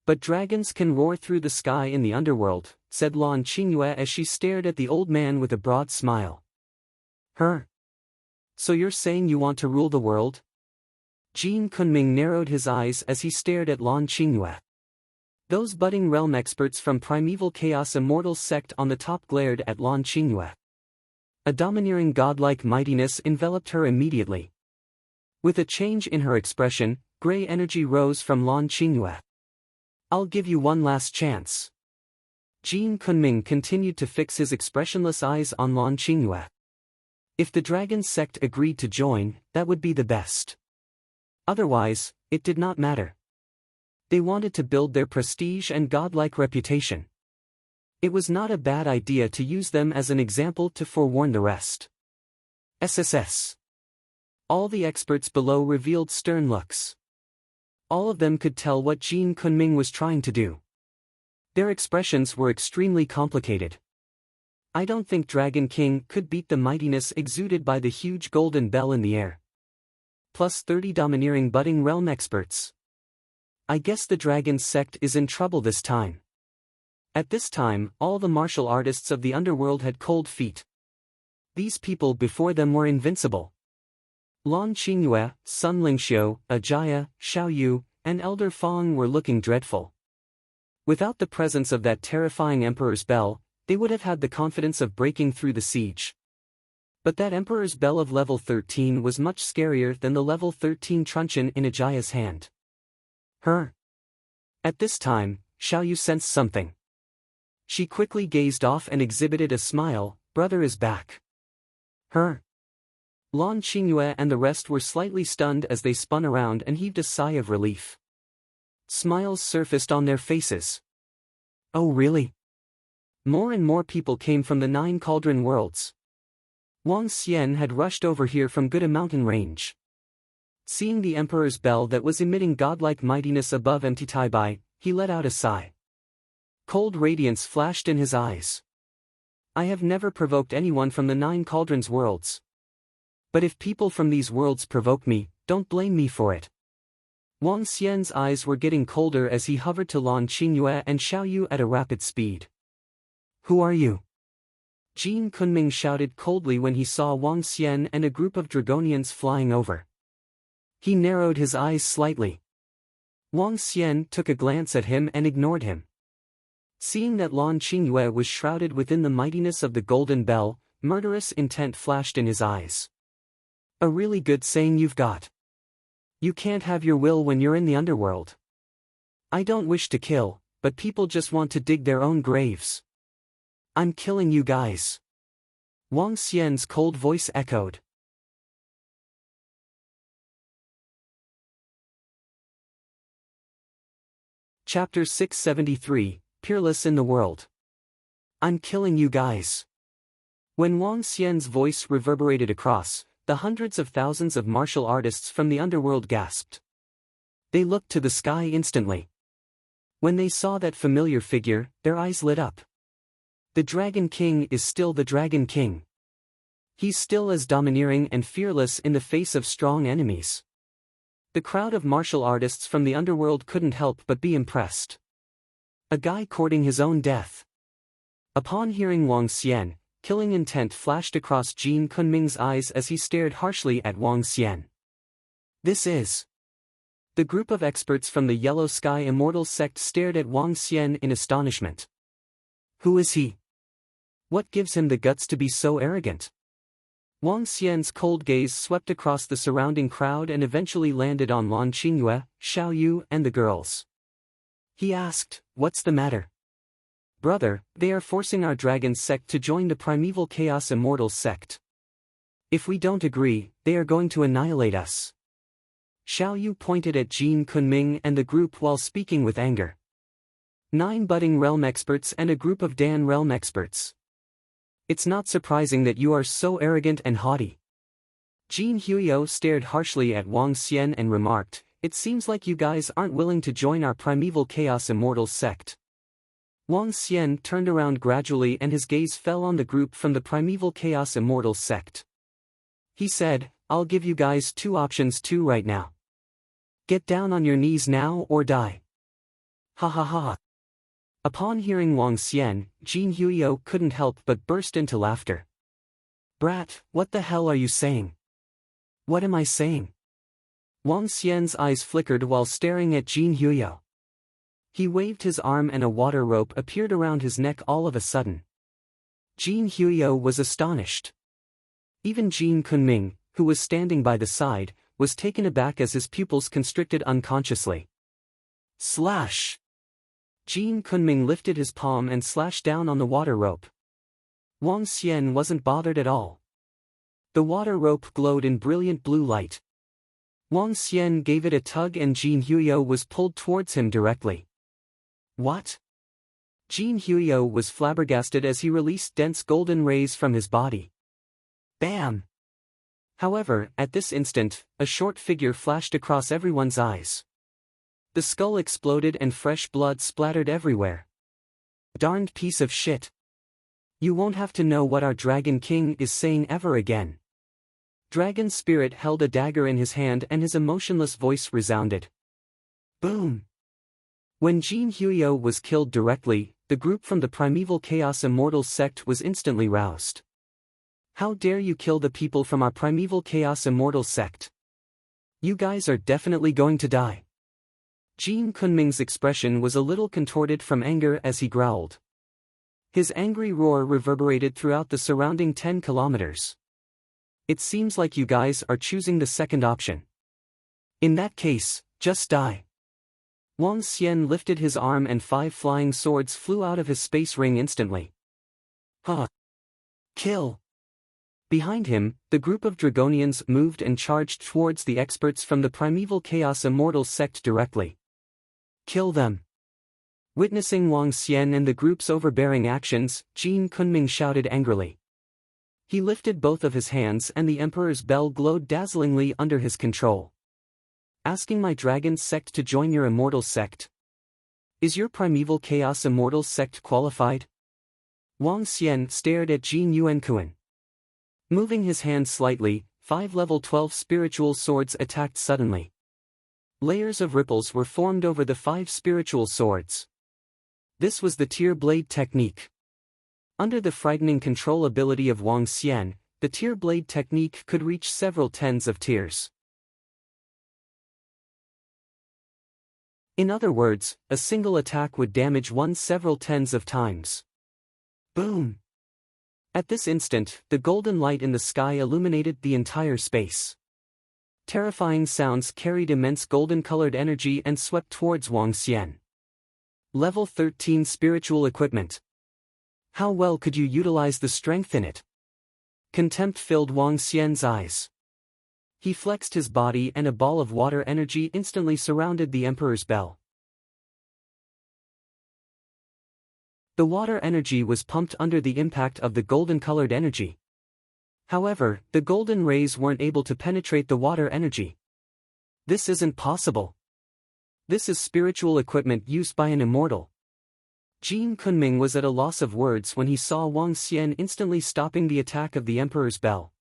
But dragons can roar through the sky in the underworld, said Lan Qingyue as she stared at the old man with a broad smile. Her? So you're saying you want to rule the world? Jin Kunming narrowed his eyes as he stared at Lan Qingyue. Those budding realm experts from Primeval Chaos Immortal sect on the top glared at Lan Qingyue. A domineering godlike mightiness enveloped her immediately. With a change in her expression, gray energy rose from Lan Qingyue. I'll give you one last chance. Jin Kunming continued to fix his expressionless eyes on Lan Qingyue. If the Dragon sect agreed to join, that would be the best. Otherwise, it did not matter. They wanted to build their prestige and godlike reputation. It was not a bad idea to use them as an example to forewarn the rest. SSS. All the experts below revealed stern looks. All of them could tell what Jin Kunming was trying to do. Their expressions were extremely complicated. I don't think Dragon King could beat the mightiness exuded by the huge golden bell in the air. Plus 30 domineering budding realm experts. I guess the dragon sect is in trouble this time. At this time, all the martial artists of the underworld had cold feet. These people before them were invincible. Lan Qingyue, Sun Lingxiu, Ajaya, Xiao Yu, and Elder Fong were looking dreadful. Without the presence of that terrifying Emperor's Bell, they would have had the confidence of breaking through the siege. But that Emperor's Bell of level 13 was much scarier than the level 13 truncheon in Ajaya's hand. At this time, Xiao Yu sensed something. She quickly gazed off and exhibited a smile. Brother is back. Lan Qingyue and the rest were slightly stunned as they spun around and heaved a sigh of relief. Smiles surfaced on their faces. Oh really? More and more people came from the 9 cauldron worlds. Wang Xian had rushed over here from Guda mountain range. Seeing the Emperor's Bell that was emitting godlike mightiness above empty Taibai, he let out a sigh. Cold radiance flashed in his eyes. I have never provoked anyone from the 9 cauldrons worlds. But if people from these worlds provoke me, don't blame me for it. Wang Xian's eyes were getting colder as he hovered to Lan Qingyue and Xiao Yu at a rapid speed. Who are you? Jin Kunming shouted coldly when he saw Wang Xian and a group of Dragonians flying over. He narrowed his eyes slightly. Wang Xian took a glance at him and ignored him. Seeing that Lan Qingyue was shrouded within the mightiness of the golden bell, murderous intent flashed in his eyes. A really good saying you've got. You can't have your will when you're in the underworld. I don't wish to kill, but people just want to dig their own graves. I'm killing you guys. Wang Xian's cold voice echoed. Chapter 673, Peerless in the World. I'm killing you guys. When Wang Xian's voice reverberated across, the hundreds of thousands of martial artists from the underworld gasped. They looked to the sky instantly. When they saw that familiar figure, their eyes lit up. The Dragon King is still the Dragon King. He's still as domineering and fearless in the face of strong enemies. The crowd of martial artists from the underworld couldn't help but be impressed. A guy courting his own death. Upon hearing Wang Xian, killing intent flashed across Jin Kunming's eyes as he stared harshly at Wang Xian. This is... The group of experts from the Yellow Sky Immortal sect stared at Wang Xian in astonishment. Who is he? What gives him the guts to be so arrogant? Wang Xian's cold gaze swept across the surrounding crowd and eventually landed on Lan Qingyue, Xiao Yu and the girls. He asked, "What's the matter?" "Brother, they are forcing our dragon sect to join the Primeval Chaos Immortals sect. If we don't agree, they are going to annihilate us." Xiao Yu pointed at Jin Kunming and the group while speaking with anger. 9 budding realm experts and a group of Dan realm experts. It's not surprising that you are so arrogant and haughty. Jin Huio stared harshly at Wang Xian and remarked, "It seems like you guys aren't willing to join our Primeval Chaos Immortals sect." Wang Xian turned around gradually and his gaze fell on the group from the Primeval Chaos Immortals sect. He said, "I'll give you guys 2 options too right now. Get down on your knees now or die." Ha ha ha. Upon hearing Wang Xian, Jin Huio couldn't help but burst into laughter. "Brat, what the hell are you saying?" "What am I saying?" Wang Xian's eyes flickered while staring at Jin Huio. He waved his arm and a water rope appeared around his neck all of a sudden. Jin Huio was astonished. Even Jin Kunming, who was standing by the side, was taken aback as his pupils constricted unconsciously. Slash! Jin Kunming lifted his palm and slashed down on the water rope. Wang Xian wasn't bothered at all. The water rope glowed in brilliant blue light. Wang Xian gave it a tug and Jin Huyo was pulled towards him directly. What? Jin Huyo was flabbergasted as he released dense golden rays from his body. Bam! However, at this instant, a short figure flashed across everyone's eyes. The skull exploded and fresh blood splattered everywhere. Darned piece of shit. You won't have to know what our Dragon King is saying ever again. Dragon Spirit held a dagger in his hand and his emotionless voice resounded. Boom! When Jin Huyo was killed directly, the group from the Primeval Chaos Immortals sect was instantly roused. How dare you kill the people from our Primeval Chaos Immortals sect? You guys are definitely going to die. Jin Kunming's expression was a little contorted from anger as he growled. His angry roar reverberated throughout the surrounding 10 kilometers. It seems like you guys are choosing the second option. In that case, just die. Wang Xian lifted his arm and 5 flying swords flew out of his space ring instantly. Huh. Kill. Behind him, the group of Dragonians moved and charged towards the experts from the Primeval Chaos Immortals sect directly. Kill them. Witnessing Wang Xian and the group's overbearing actions, Jin Kunming shouted angrily. He lifted both of his hands and the Emperor's bell glowed dazzlingly under his control. Asking my dragon sect to join your immortal sect? Is your Primeval Chaos Immortals sect qualified? Wang Xian stared at Jin Yuankuan. Moving his hand slightly, 5 level 12 spiritual swords attacked suddenly. Layers of ripples were formed over the 5 spiritual swords. This was the Tear Blade technique. Under the frightening control ability of Wang Xian, the Tear Blade technique could reach several tens of tiers. In other words, a single attack would damage one several tens of times. Boom! At this instant, the golden light in the sky illuminated the entire space. Terrifying sounds carried immense golden-colored energy and swept towards Wang Xian. Level 13 Spiritual Equipment. How well could you utilize the strength in it? Contempt filled Wang Xian's eyes. He flexed his body and a ball of water energy instantly surrounded the Emperor's bell. The water energy was pumped under the impact of the golden-colored energy. However, the golden rays weren't able to penetrate the water energy. This isn't possible. This is spiritual equipment used by an immortal. Jin Kunming was at a loss of words when he saw Wang Xian instantly stopping the attack of the Emperor's bell.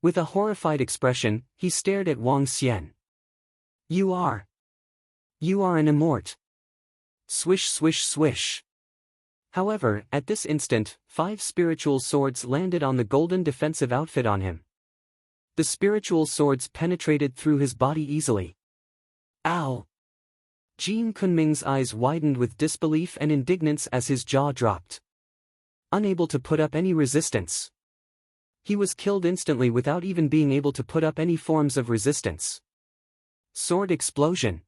With a horrified expression, he stared at Wang Xian. You are an immort. Swish swish swish. However, at this instant, 5 spiritual swords landed on the golden defensive outfit on him. The spiritual swords penetrated through his body easily. Ow! Jin Kunming's eyes widened with disbelief and indignance as his jaw dropped. Unable to put up any resistance. He was killed instantly without even being able to put up any forms of resistance. Sword explosion.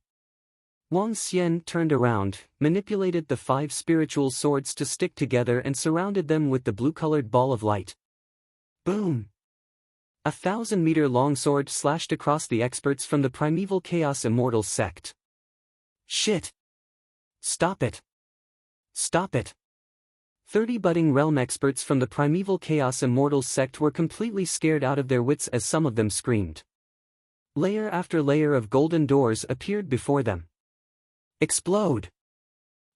Wang Xian turned around, manipulated the 5 spiritual swords to stick together and surrounded them with the blue-colored ball of light. Boom! A 1,000-meter-long sword slashed across the experts from the Primeval Chaos Immortals sect. Shit! Stop it! Stop it! 30 budding realm experts from the Primeval Chaos Immortals sect were completely scared out of their wits as some of them screamed. Layer after layer of golden doors appeared before them. Explode!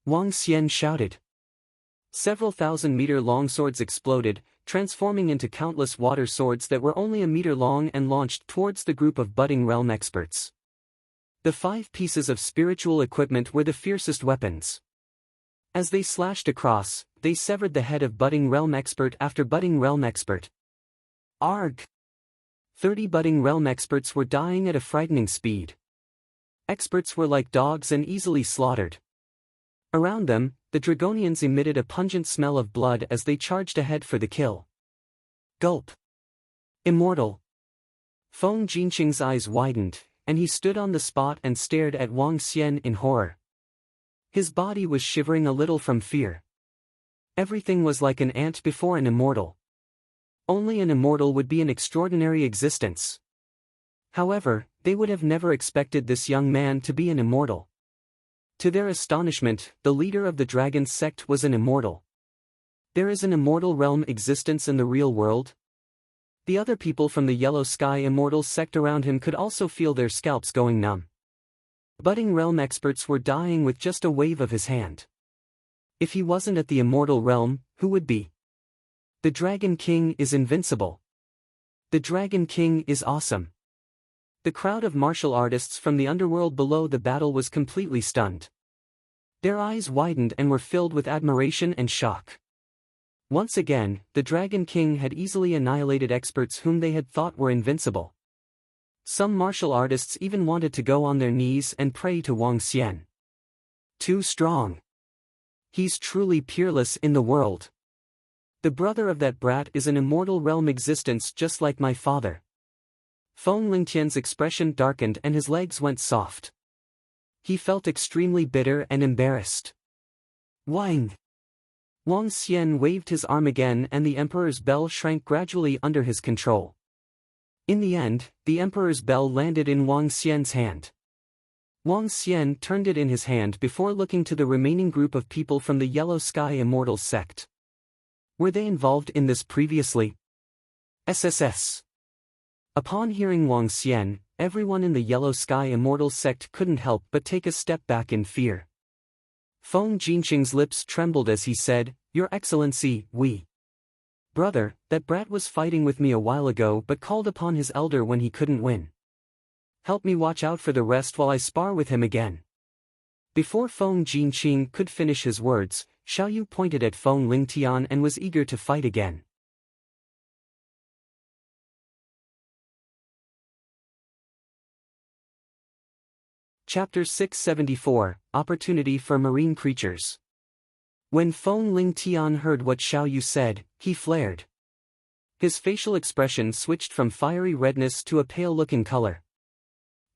Wang Xian shouted. Several 1,000-meter long swords exploded, transforming into countless water swords that were only a meter long and launched towards the group of budding realm experts. The 5 pieces of spiritual equipment were the fiercest weapons. As they slashed across, they severed the head of budding realm expert after budding realm expert. Arg! 30 budding realm experts were dying at a frightening speed. Experts were like dogs and easily slaughtered. Around them, the Dragonians emitted a pungent smell of blood as they charged ahead for the kill. Gulp! Immortal! Feng Jinqing's eyes widened, and he stood on the spot and stared at Wang Xian in horror. His body was shivering a little from fear. Everything was like an ant before an immortal. Only an immortal would be an extraordinary existence. However, they would have never expected this young man to be an immortal. To their astonishment, the leader of the dragon sect was an immortal. There is an immortal realm existence in the real world? The other people from the Yellow Sky Immortal sect around him could also feel their scalps going numb. Budding realm experts were dying with just a wave of his hand. If he wasn't at the immortal realm, who would be? The Dragon King is invincible. The Dragon King is awesome. The crowd of martial artists from the underworld below the battle was completely stunned. Their eyes widened and were filled with admiration and shock. Once again, the Dragon King had easily annihilated experts whom they had thought were invincible. Some martial artists even wanted to go on their knees and pray to Wang Xian. Too strong. He's truly peerless in the world. The brother of that brat is an immortal realm existence just like my father. Feng Lingtian's expression darkened and his legs went soft. He felt extremely bitter and embarrassed. Wang! Wang Xian waved his arm again and the emperor's bell shrank gradually under his control. In the end, the emperor's bell landed in Wang Xian's hand. Wang Xian turned it in his hand before looking to the remaining group of people from the Yellow Sky Immortal sect. Were they involved in this previously? SSS. Upon hearing Wang Xian, everyone in the Yellow Sky Immortal sect couldn't help but take a step back in fear. Feng Jinqing's lips trembled as he said, "Your Excellency, Brother, that brat was fighting with me a while ago but called upon his elder when he couldn't win. Help me watch out for the rest while I spar with him again." Before Feng Jinqing could finish his words, Xiao Yu pointed at Feng Lingtian and was eager to fight again. Chapter 674, Opportunity for Marine Creatures. When Feng Lingtian heard what Xiao Yu said, he flared. His facial expression switched from fiery redness to a pale-looking color.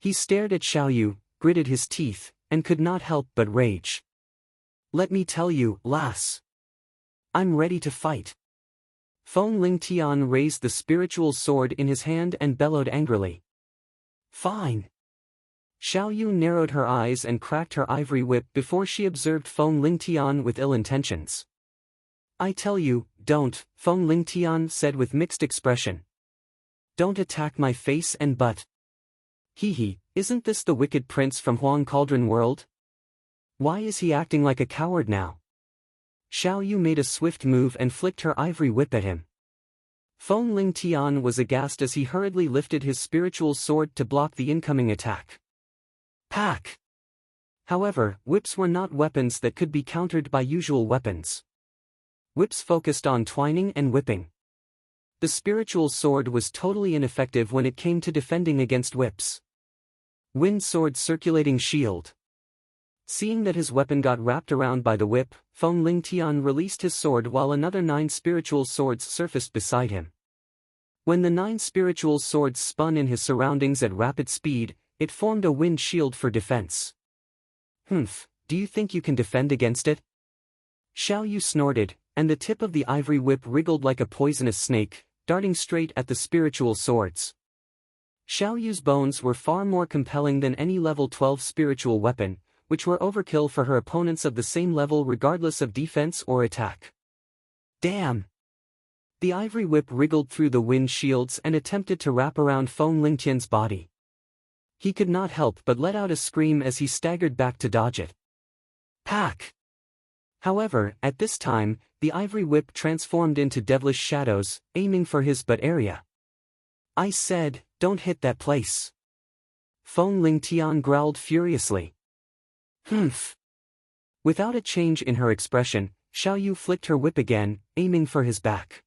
He stared at Xiao Yu, gritted his teeth, and could not help but rage. "Let me tell you, lass. I'm ready to fight." Feng Lingtian raised the spiritual sword in his hand and bellowed angrily. "Fine." Xiao Yu narrowed her eyes and cracked her ivory whip before she observed Feng Lingtian with ill intentions. "I tell you, don't," Feng Lingtian said with mixed expression. "Don't attack my face and butt. Hee, isn't this the wicked prince from Huang Cauldron World? Why is he acting like a coward now?" Xiao Yu made a swift move and flicked her ivory whip at him. Feng Lingtian was aghast as he hurriedly lifted his spiritual sword to block the incoming attack. Pack! However, whips were not weapons that could be countered by usual weapons. Whips focused on twining and whipping. The spiritual sword was totally ineffective when it came to defending against whips. Wind sword circulating shield. Seeing that his weapon got wrapped around by the whip, Feng Lingtian released his sword while another 9 spiritual swords surfaced beside him. When the 9 spiritual swords spun in his surroundings at rapid speed, it formed a wind shield for defense. "Humph, do you think you can defend against it?" Xiao Yu snorted, and the tip of the ivory whip wriggled like a poisonous snake, darting straight at the spiritual swords. Xiao Yu's bones were far more compelling than any level 12 spiritual weapon, which were overkill for her opponents of the same level regardless of defense or attack. Damn! The ivory whip wriggled through the wind shields and attempted to wrap around Feng Lingtian's body. He could not help but let out a scream as he staggered back to dodge it. Pack! However, at this time, the ivory whip transformed into devilish shadows, aiming for his butt area. "I said, don't hit that place." Feng Lingtian growled furiously. "Humph." Without a change in her expression, Xiao Yu flicked her whip again, aiming for his back.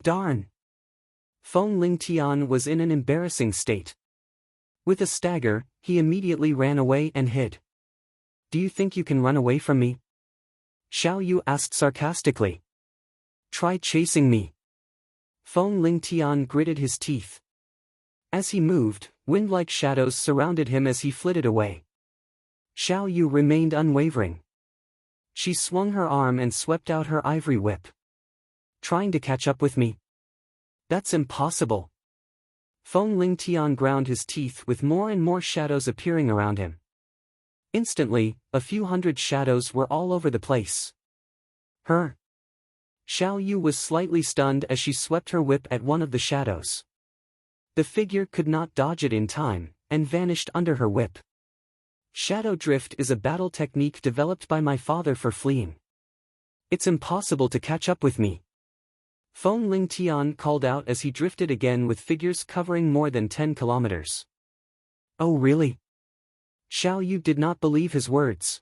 Darn! Feng Lingtian was in an embarrassing state. With a stagger, he immediately ran away and hid. "Do you think you can run away from me?" Xiao Yu asked sarcastically. "Try chasing me." Feng Lingtian gritted his teeth. As he moved, wind-like shadows surrounded him as he flitted away. Xiao Yu remained unwavering. She swung her arm and swept out her ivory whip. "Trying to catch up with me? That's impossible." Feng Ling Tian ground his teeth with more and more shadows appearing around him. Instantly, a few hundred shadows were all over the place. Her. Xiao Yu was slightly stunned as she swept her whip at one of the shadows. The figure could not dodge it in time, and vanished under her whip. Shadow drift is a battle technique developed by my father for fleeing. It's impossible to catch up with me. Feng Ling Tian called out as he drifted again with figures covering more than 10 kilometers. Oh really? Xiao Yu did not believe his words.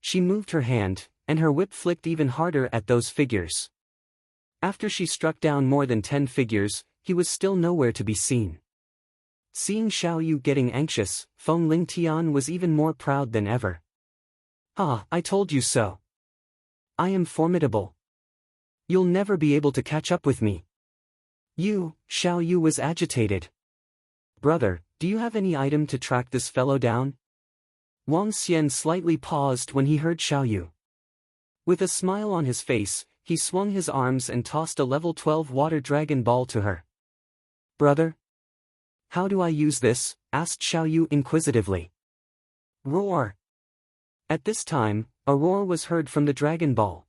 She moved her hand, and her whip flicked even harder at those figures. After she struck down more than 10 figures, he was still nowhere to be seen. Seeing Xiao Yu getting anxious, Feng Ling Tian was even more proud than ever. Ah, I told you so. I am formidable. You'll never be able to catch up with me. Xiao Yu was agitated. Brother, do you have any item to track this fellow down? Wang Xian slightly paused when he heard Xiao Yu. With a smile on his face, he swung his arms and tossed a level 12 water dragon ball to her. Brother? How do I use this? Asked Xiao Yu inquisitively. Roar! At this time, a roar was heard from the dragon ball.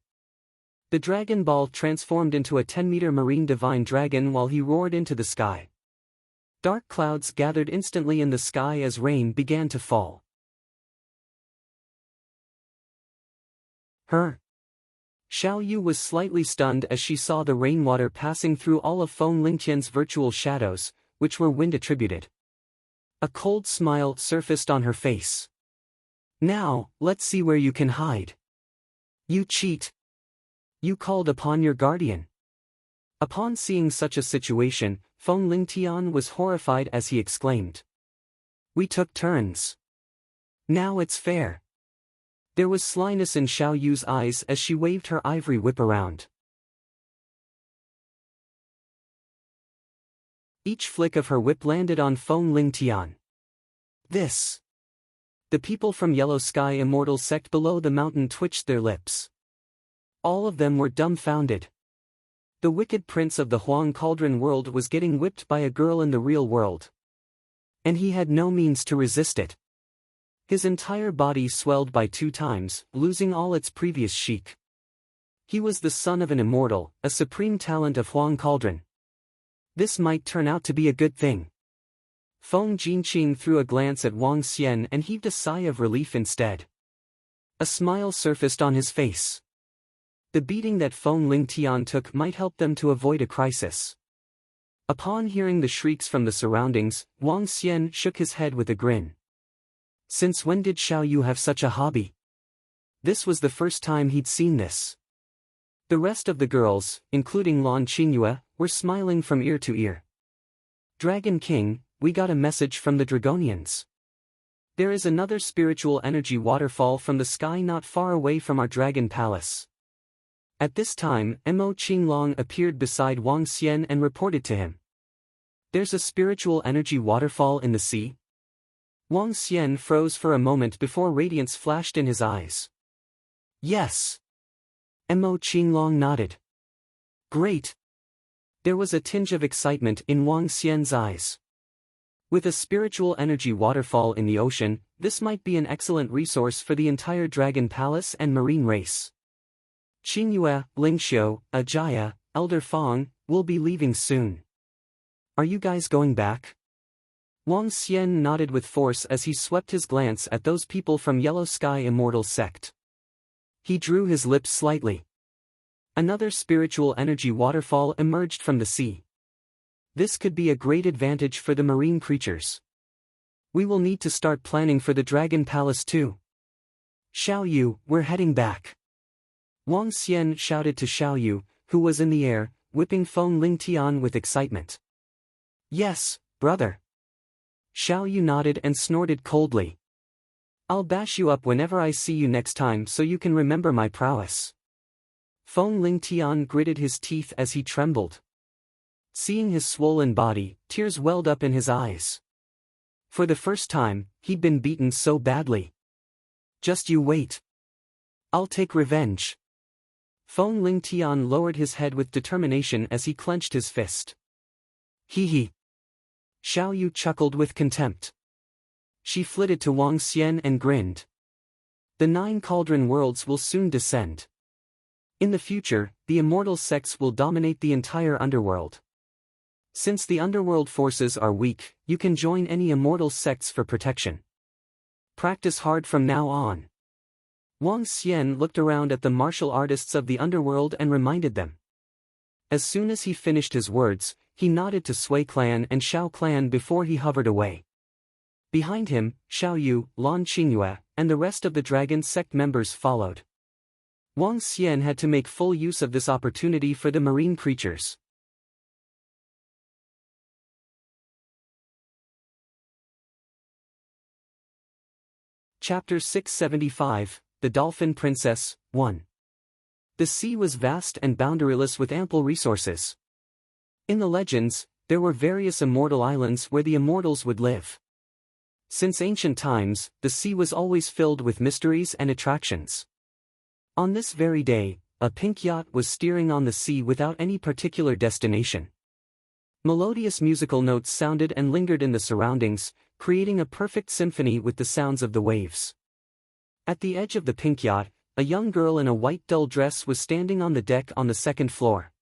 The dragon ball transformed into a 10-meter marine divine dragon while he roared into the sky. Dark clouds gathered instantly in the sky as rain began to fall. Her. Xiao Yu was slightly stunned as she saw the rainwater passing through all of Feng Lingtian's virtual shadows, which were wind attributed. A cold smile surfaced on her face. Now, let's see where you can hide. You cheat. You called upon your guardian. Upon seeing such a situation, Feng Lingtian was horrified as he exclaimed. We took turns. Now it's fair. There was slyness in Xiao Yu's eyes as she waved her ivory whip around. Each flick of her whip landed on Feng Lingtian. This. The people from Yellow Sky Immortal sect below the mountain twitched their lips. All of them were dumbfounded. The wicked prince of the Huang Cauldron world was getting whipped by a girl in the real world. And he had no means to resist it. His entire body swelled by 2 times, losing all its previous chic. He was the son of an immortal, a supreme talent of Huang Cauldron. This might turn out to be a good thing. Feng Jinqing threw a glance at Wang Xian and heaved a sigh of relief instead. A smile surfaced on his face. The beating that Feng Lingtian took might help them to avoid a crisis. Upon hearing the shrieks from the surroundings, Wang Xian shook his head with a grin. Since when did Xiao Yu have such a hobby? This was the first time he'd seen this. The rest of the girls, including Lan Qingyue, were smiling from ear to ear. Dragon King, we got a message from the Dragonians. There is another spiritual energy waterfall from the sky not far away from our dragon palace. At this time, Mo Qinglong appeared beside Wang Xian and reported to him. There's a spiritual energy waterfall in the sea? Wang Xian froze for a moment before radiance flashed in his eyes. Yes. Mo Qinglong nodded. Great. There was a tinge of excitement in Wang Xian's eyes. With a spiritual energy waterfall in the ocean, this might be an excellent resource for the entire dragon palace and marine race. Qingyue, Lingxiu, Ajaya, Elder Fong, will be leaving soon. Are you guys going back? Wang Xian nodded with force as he swept his glance at those people from Yellow Sky Immortal sect. He drew his lips slightly. Another spiritual energy waterfall emerged from the sea. This could be a great advantage for the marine creatures. We will need to start planning for the Dragon Palace too. Xiao Yu, we're heading back. Wang Xian shouted to Xiao Yu, who was in the air, whipping Feng Lingtian with excitement. Yes, brother. Xiao Yu nodded and snorted coldly. I'll bash you up whenever I see you next time so you can remember my prowess. Feng Lingtian gritted his teeth as he trembled. Seeing his swollen body, tears welled up in his eyes. For the first time, he'd been beaten so badly. Just you wait. I'll take revenge. Feng Lingtian lowered his head with determination as he clenched his fist. Hee hee. Xiao Yu chuckled with contempt. She flitted to Wang Xian and grinned. The 9 cauldron worlds will soon descend. In the future, the immortal sects will dominate the entire underworld. Since the underworld forces are weak, you can join any immortal sects for protection. Practice hard from now on. Wang Xian looked around at the martial artists of the underworld and reminded them. As soon as he finished his words, he nodded to Sui clan and Shao clan before he hovered away. Behind him, Xiao Yu, Lan Qingyue, and the rest of the dragon sect members followed. Wang Xian had to make full use of this opportunity for the marine creatures. Chapter 675, The Dolphin Princess, 1. The sea was vast and boundaryless with ample resources. In the legends, there were various immortal islands where the immortals would live. Since ancient times, the sea was always filled with mysteries and attractions. On this very day, a pink yacht was steering on the sea without any particular destination. Melodious musical notes sounded and lingered in the surroundings, creating a perfect symphony with the sounds of the waves. At the edge of the pink yacht, a young girl in a white dull dress was standing on the deck on the second floor.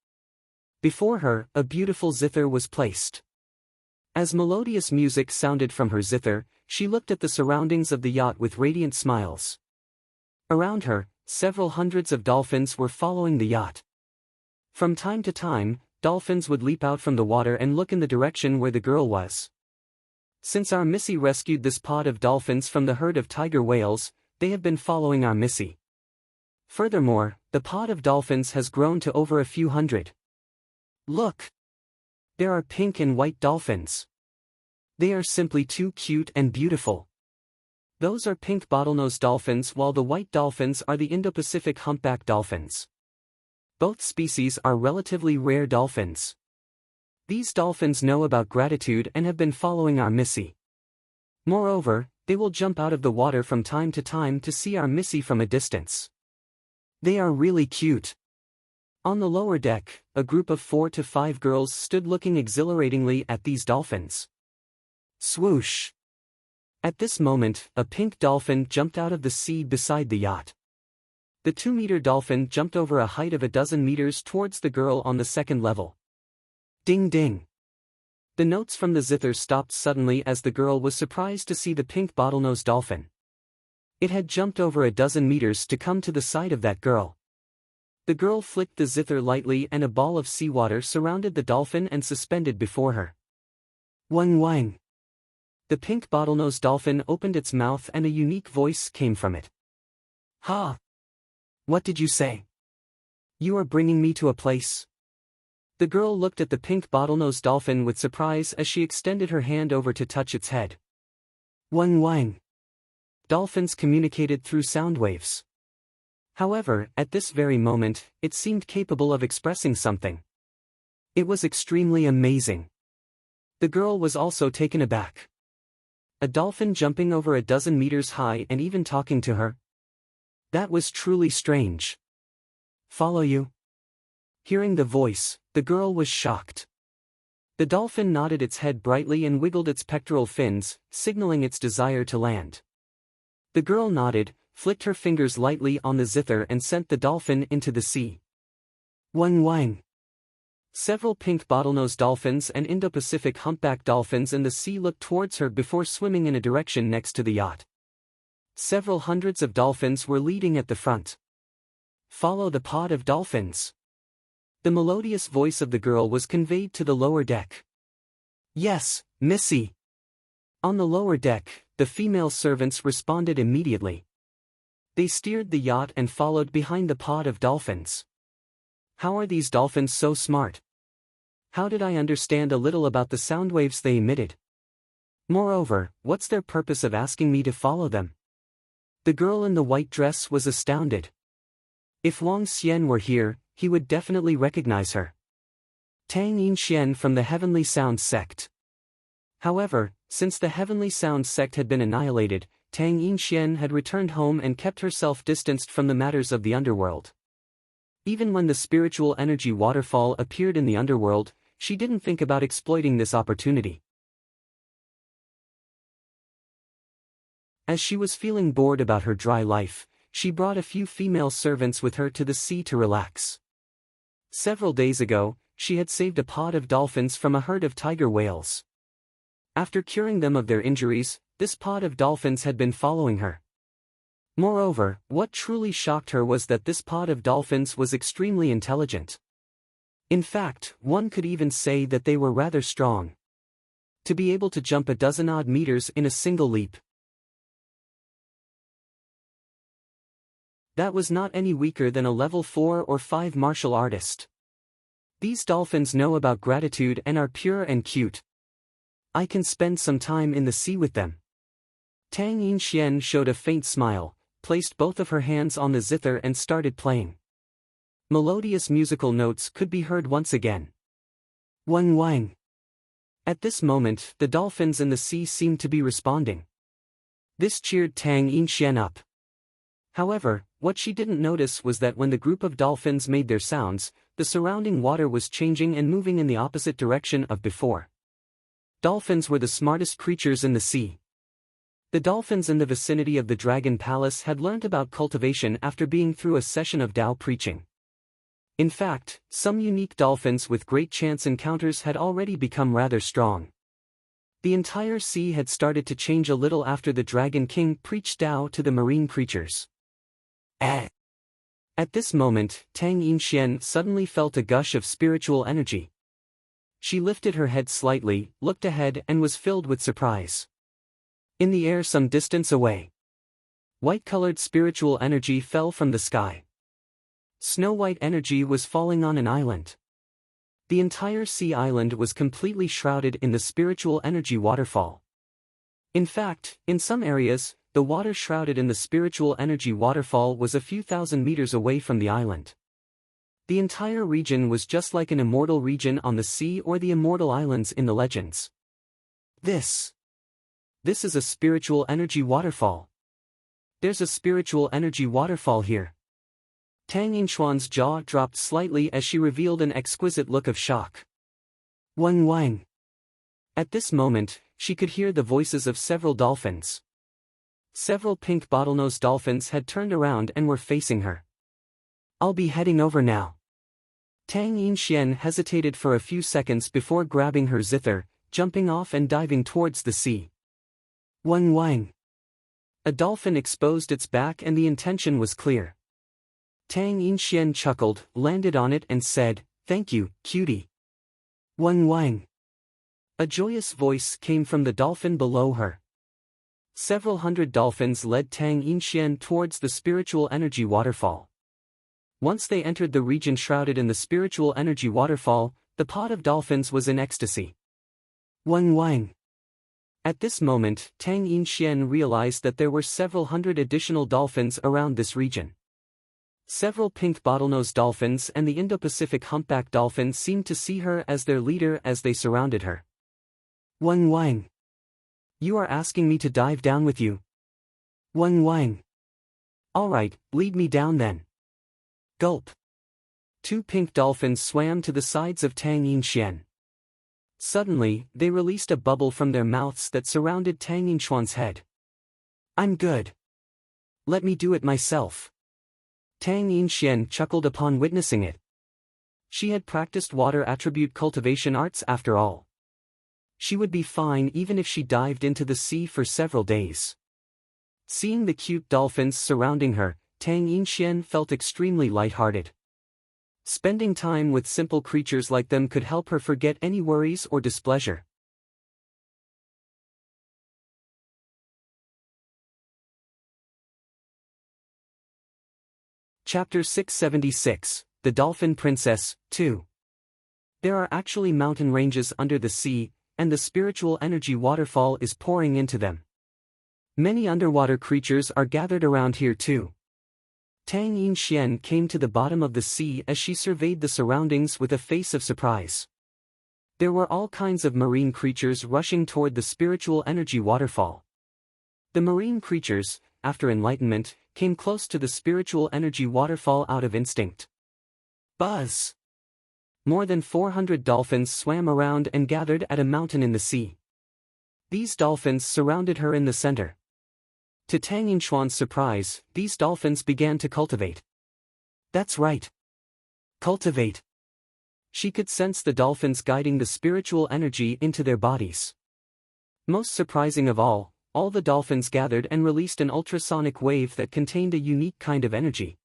Before her, a beautiful zither was placed. As melodious music sounded from her zither, she looked at the surroundings of the yacht with radiant smiles. Around her, several hundreds of dolphins were following the yacht. From time to time, dolphins would leap out from the water and look in the direction where the girl was. Since our Missy rescued this pod of dolphins from the herd of tiger whales, they have been following our Missy. Furthermore, the pod of dolphins has grown to over a few hundred. Look! There are pink and white dolphins. They are simply too cute and beautiful. Those are pink bottlenose dolphins while the white dolphins are the Indo-Pacific humpback dolphins. Both species are relatively rare dolphins. These dolphins know about gratitude and have been following our Missy. Moreover, they will jump out of the water from time to time to see our Missy from a distance. They are really cute. On the lower deck, a group of 4 to 5 girls stood looking exhilaratingly at these dolphins. Swoosh! At this moment, a pink dolphin jumped out of the sea beside the yacht. The 2-meter dolphin jumped over a height of a dozen meters towards the girl on the second level. Ding ding! The notes from the zither stopped suddenly as the girl was surprised to see the pink bottlenose dolphin. It had jumped over a dozen meters to come to the side of that girl. The girl flicked the zither lightly and a ball of seawater surrounded the dolphin and suspended before her. Wang wang! The pink bottlenose dolphin opened its mouth and a unique voice came from it. Ha! What did you say? You are bringing me to a place? The girl looked at the pink bottlenose dolphin with surprise as she extended her hand over to touch its head. Wang wang! Dolphins communicated through sound waves. However, at this very moment, it seemed capable of expressing something. It was extremely amazing. The girl was also taken aback. A dolphin jumping over a dozen meters high and even talking to her? That was truly strange. Follow you? Hearing the voice, the girl was shocked. The dolphin nodded its head brightly and wiggled its pectoral fins, signaling its desire to land. The girl nodded, flicked her fingers lightly on the zither and sent the dolphin into the sea. Wang wang! Several pink bottlenose dolphins and Indo-Pacific humpback dolphins in the sea looked towards her before swimming in a direction next to the yacht. Several hundreds of dolphins were leading at the front. Follow the pod of dolphins. The melodious voice of the girl was conveyed to the lower deck. Yes, Missy. On the lower deck, the female servants responded immediately. They steered the yacht and followed behind the pod of dolphins. How are these dolphins so smart? How did I understand a little about the sound waves they emitted? Moreover, what's their purpose of asking me to follow them? The girl in the white dress was astounded. If Wang Xian were here, he would definitely recognize her. Tang Yinxian from the Heavenly Sound sect. However, since the Heavenly Sound sect had been annihilated, Tang Yinxian had returned home and kept herself distanced from the matters of the underworld. Even when the spiritual energy waterfall appeared in the underworld, she didn't think about exploiting this opportunity. As she was feeling bored about her dry life, she brought a few female servants with her to the sea to relax. Several days ago, she had saved a pod of dolphins from a herd of tiger whales. After curing them of their injuries, this pod of dolphins had been following her. Moreover, what truly shocked her was that this pod of dolphins was extremely intelligent. In fact, one could even say that they were rather strong. To be able to jump a dozen-odd meters in a single leap. That was not any weaker than a level 4 or 5 martial artist. These dolphins know about gratitude and are pure and cute. I can spend some time in the sea with them. Tang Yinxian showed a faint smile, placed both of her hands on the zither and started playing. Melodious musical notes could be heard once again. Wang wang. At this moment, the dolphins in the sea seemed to be responding. This cheered Tang Yinxian up. However, what she didn't notice was that when the group of dolphins made their sounds, the surrounding water was changing and moving in the opposite direction of before. Dolphins were the smartest creatures in the sea. The dolphins in the vicinity of the Dragon Palace had learnt about cultivation after being through a session of Tao preaching. In fact, some unique dolphins with great chance encounters had already become rather strong. The entire sea had started to change a little after the Dragon King preached Tao to the marine creatures. At this moment, Tang Yinxian suddenly felt a gush of spiritual energy. She lifted her head slightly, looked ahead and was filled with surprise. In the air some distance away, white-colored spiritual energy fell from the sky. Snow-white energy was falling on an island. The entire sea island was completely shrouded in the spiritual energy waterfall. In fact, in some areas, the water shrouded in the spiritual energy waterfall was a few thousand meters away from the island. The entire region was just like an immortal region on the sea or the immortal islands in the legends. This is a spiritual energy waterfall. There's a spiritual energy waterfall here. Tang Yinxuan's jaw dropped slightly as she revealed an exquisite look of shock. Wang wang. At this moment, she could hear the voices of several dolphins. Several pink bottlenose dolphins had turned around and were facing her. I'll be heading over now. Tang Yinxian hesitated for a few seconds before grabbing her zither, jumping off and diving towards the sea. Wang wang. A dolphin exposed its back and the intention was clear. Tang Yinxian chuckled, landed on it and said, "Thank you, cutie." Wang wang. A joyous voice came from the dolphin below her. Several hundred dolphins led Tang Yinxian towards the spiritual energy waterfall. Once they entered the region shrouded in the spiritual energy waterfall, the pod of dolphins was in ecstasy. Wang wang. At this moment, Tang Yinxian realized that there were several hundred additional dolphins around this region. Several pink bottlenose dolphins and the Indo-Pacific humpback dolphin seemed to see her as their leader as they surrounded her. Wang wang. You are asking me to dive down with you? Wang wang. Alright, lead me down then. Gulp. Two pink dolphins swam to the sides of Tang Yinxian. Suddenly, they released a bubble from their mouths that surrounded Tang Yinxuan's head. I'm good. Let me do it myself. Tang Yinxian chuckled upon witnessing it. She had practiced water attribute cultivation arts after all. She would be fine even if she dived into the sea for several days. Seeing the cute dolphins surrounding her, Tang Yinxian felt extremely lighthearted. Spending time with simple creatures like them could help her forget any worries or displeasure. Chapter 676, The Dolphin Princess, 2. There are actually mountain ranges under the sea, and the spiritual energy waterfall is pouring into them. Many underwater creatures are gathered around here too. Tang Yinxian came to the bottom of the sea as she surveyed the surroundings with a face of surprise. There were all kinds of marine creatures rushing toward the spiritual energy waterfall. The marine creatures, after enlightenment, came close to the spiritual energy waterfall out of instinct. Buzz! More than 400 dolphins swam around and gathered at a mountain in the sea. These dolphins surrounded her in the center. To Tang Yinshuan's surprise, these dolphins began to cultivate. That's right. Cultivate. She could sense the dolphins guiding the spiritual energy into their bodies. Most surprising of all the dolphins gathered and released an ultrasonic wave that contained a unique kind of energy.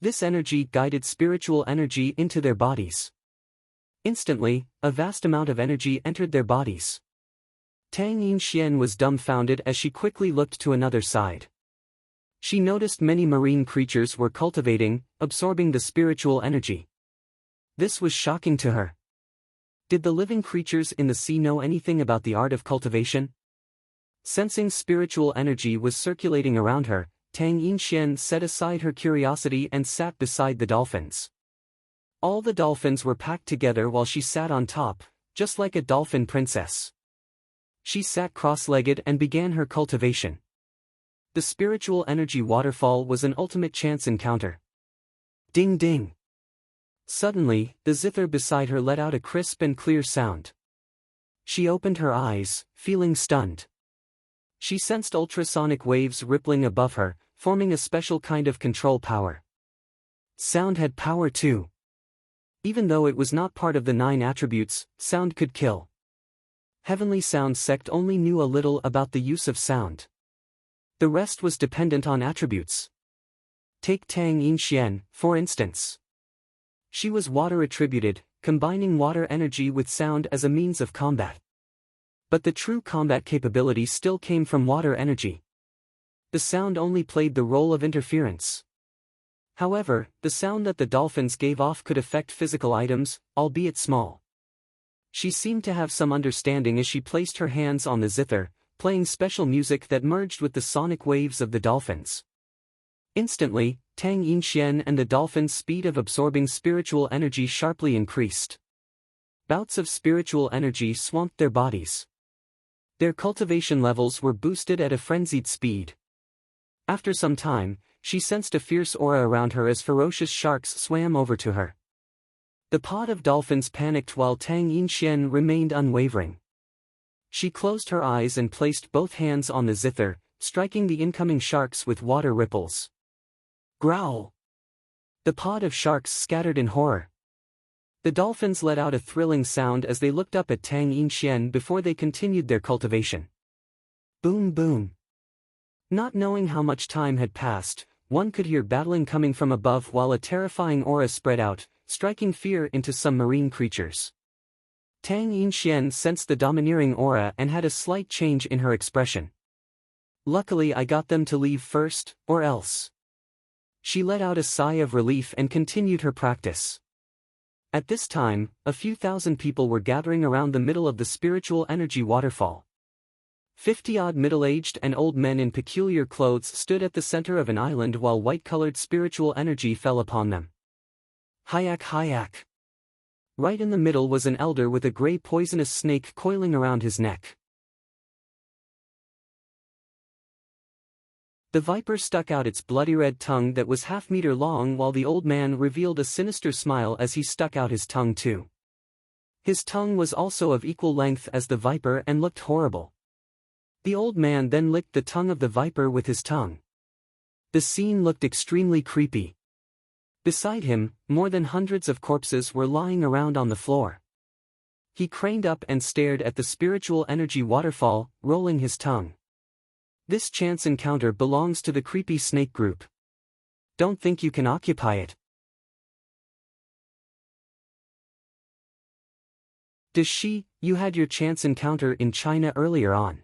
This energy guided spiritual energy into their bodies. Instantly, a vast amount of energy entered their bodies. Tang Yinshuan was dumbfounded as she quickly looked to another side. She noticed many marine creatures were cultivating, absorbing the spiritual energy. This was shocking to her. Did the living creatures in the sea know anything about the art of cultivation? Sensing spiritual energy was circulating around her, Tang Yinshuan set aside her curiosity and sat beside the dolphins. All the dolphins were packed together while she sat on top, just like a dolphin princess. She sat cross-legged and began her cultivation. The spiritual energy waterfall was an ultimate chance encounter. Ding ding. Suddenly, the zither beside her let out a crisp and clear sound. She opened her eyes, feeling stunned. She sensed ultrasonic waves rippling above her, forming a special kind of control power. Sound had power too. Even though it was not part of the 9 attributes, sound could kill. Heavenly Sound sect only knew a little about the use of sound. The rest was dependent on attributes. Take Tang Yinshuan, for instance. She was water attributed, combining water energy with sound as a means of combat. But the true combat capability still came from water energy. The sound only played the role of interference. However, the sound that the dolphins gave off could affect physical items, albeit small. She seemed to have some understanding as she placed her hands on the zither, playing special music that merged with the sonic waves of the dolphins. Instantly, Tang Yinshuan and the dolphins' speed of absorbing spiritual energy sharply increased. Bouts of spiritual energy swamped their bodies. Their cultivation levels were boosted at a frenzied speed. After some time, she sensed a fierce aura around her as ferocious sharks swam over to her. The pod of dolphins panicked while Tang Yinshuan remained unwavering. She closed her eyes and placed both hands on the zither, striking the incoming sharks with water ripples. Growl! The pod of sharks scattered in horror. The dolphins let out a thrilling sound as they looked up at Tang Yinshuan before they continued their cultivation. Boom boom. Not knowing how much time had passed, one could hear battling coming from above while a terrifying aura spread out, striking fear into some marine creatures. Tang Yinshuan sensed the domineering aura and had a slight change in her expression. Luckily I got them to leave first, or else. She let out a sigh of relief and continued her practice. At this time, a few thousand people were gathering around the middle of the spiritual energy waterfall. 50-odd middle-aged and old men in peculiar clothes stood at the center of an island while white-colored spiritual energy fell upon them. Hayak hayak. Right in the middle was an elder with a gray poisonous snake coiling around his neck. The viper stuck out its bloody red tongue that was half-meter long while the old man revealed a sinister smile as he stuck out his tongue too. His tongue was also of equal length as the viper and looked horrible. The old man then licked the tongue of the viper with his tongue. The scene looked extremely creepy. Beside him, more than hundreds of corpses were lying around on the floor. He craned up and stared at the spiritual energy waterfall, rolling his tongue. This chance encounter belongs to the creepy snake group. Don't think you can occupy it. You had your chance encounter in China earlier on.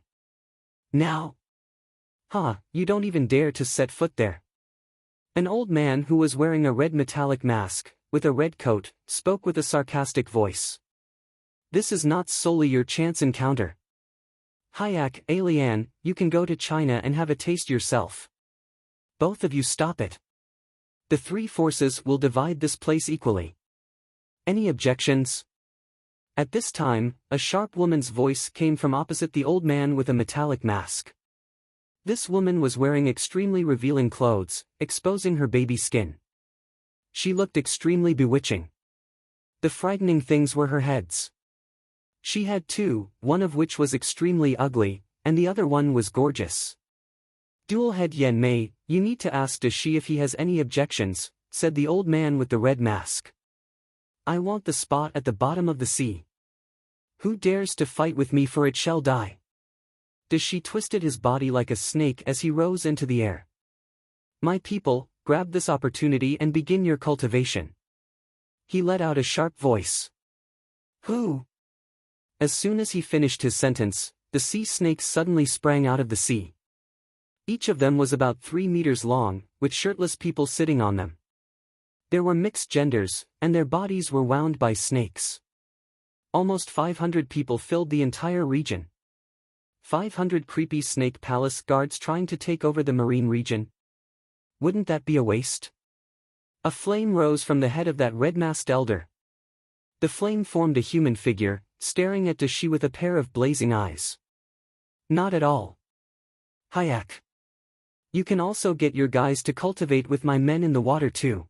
Now? You don't even dare to set foot there. An old man who was wearing a red metallic mask, with a red coat, spoke with a sarcastic voice. This is not solely your chance encounter. Hayak, Alian, you can go to China and have a taste yourself. Both of you stop it. The 3 forces will divide this place equally. Any objections? At this time, a sharp woman's voice came from opposite the old man with a metallic mask. This woman was wearing extremely revealing clothes, exposing her baby skin. She looked extremely bewitching. The frightening things were her heads. She had 2, one of which was extremely ugly, and the other one was gorgeous. Dual-head Yen Mei, you need to ask Dashi if he has any objections, said the old man with the red mask. I want the spot at the bottom of the sea. Who dares to fight with me for it shall die. Dashi twisted his body like a snake as he rose into the air. My people, grab this opportunity and begin your cultivation. He let out a sharp voice. Who? As soon as he finished his sentence, the sea snakes suddenly sprang out of the sea. Each of them was about 3 meters long, with shirtless people sitting on them. There were mixed genders, and their bodies were wound by snakes. Almost 500 people filled the entire region. 500 creepy snake palace guards trying to take over the marine region. Wouldn't that be a waste? A flame rose from the head of that red-masked elder. The flame formed a human figure, staring at Dashi with a pair of blazing eyes. Not at all. Hayak. You can also get your guys to cultivate with my men in the water too.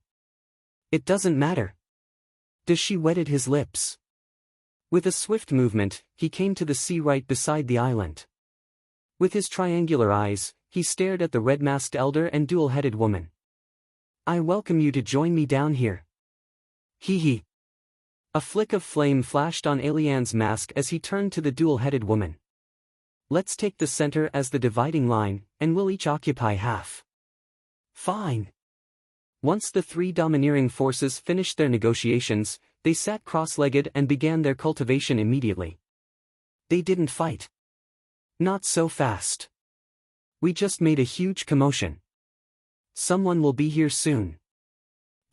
It doesn't matter. Dashi wetted his lips. With a swift movement, he came to the sea right beside the island. With his triangular eyes, he stared at the red-masked elder and dual-headed woman. I welcome you to join me down here. Hee hee. A flick of flame flashed on Alian's mask as he turned to the dual-headed woman. Let's take the center as the dividing line, and we'll each occupy half. Fine. Once the 3 domineering forces finished their negotiations, they sat cross-legged and began their cultivation immediately. They didn't fight. Not so fast. We just made a huge commotion. Someone will be here soon.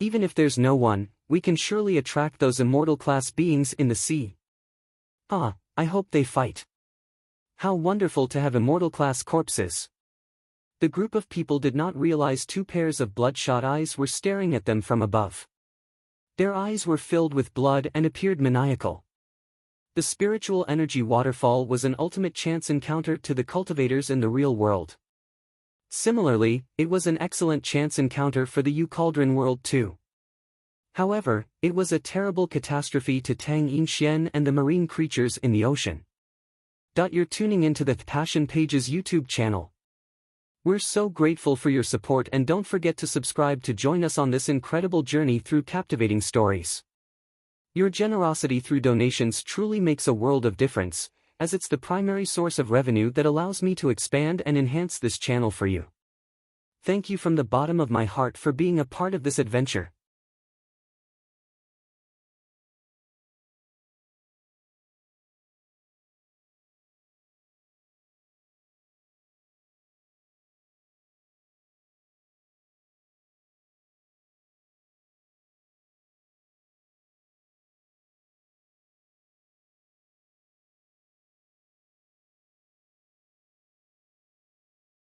Even if there's no one, we can surely attract those immortal-class beings in the sea. Ah, I hope they fight. How wonderful to have immortal-class corpses. The group of people did not realize 2 pairs of bloodshot eyes were staring at them from above. Their eyes were filled with blood and appeared maniacal. The spiritual energy waterfall was an ultimate chance encounter to the cultivators in the real world. Similarly, it was an excellent chance encounter for the Cauldron world too. However, it was a terrible catastrophe to Tang Yinxian and the marine creatures in the ocean. You're tuning into the Passion Pages YouTube channel. We're so grateful for your support, and don't forget to subscribe to join us on this incredible journey through captivating stories. Your generosity through donations truly makes a world of difference, as it's the primary source of revenue that allows me to expand and enhance this channel for you. Thank you from the bottom of my heart for being a part of this adventure.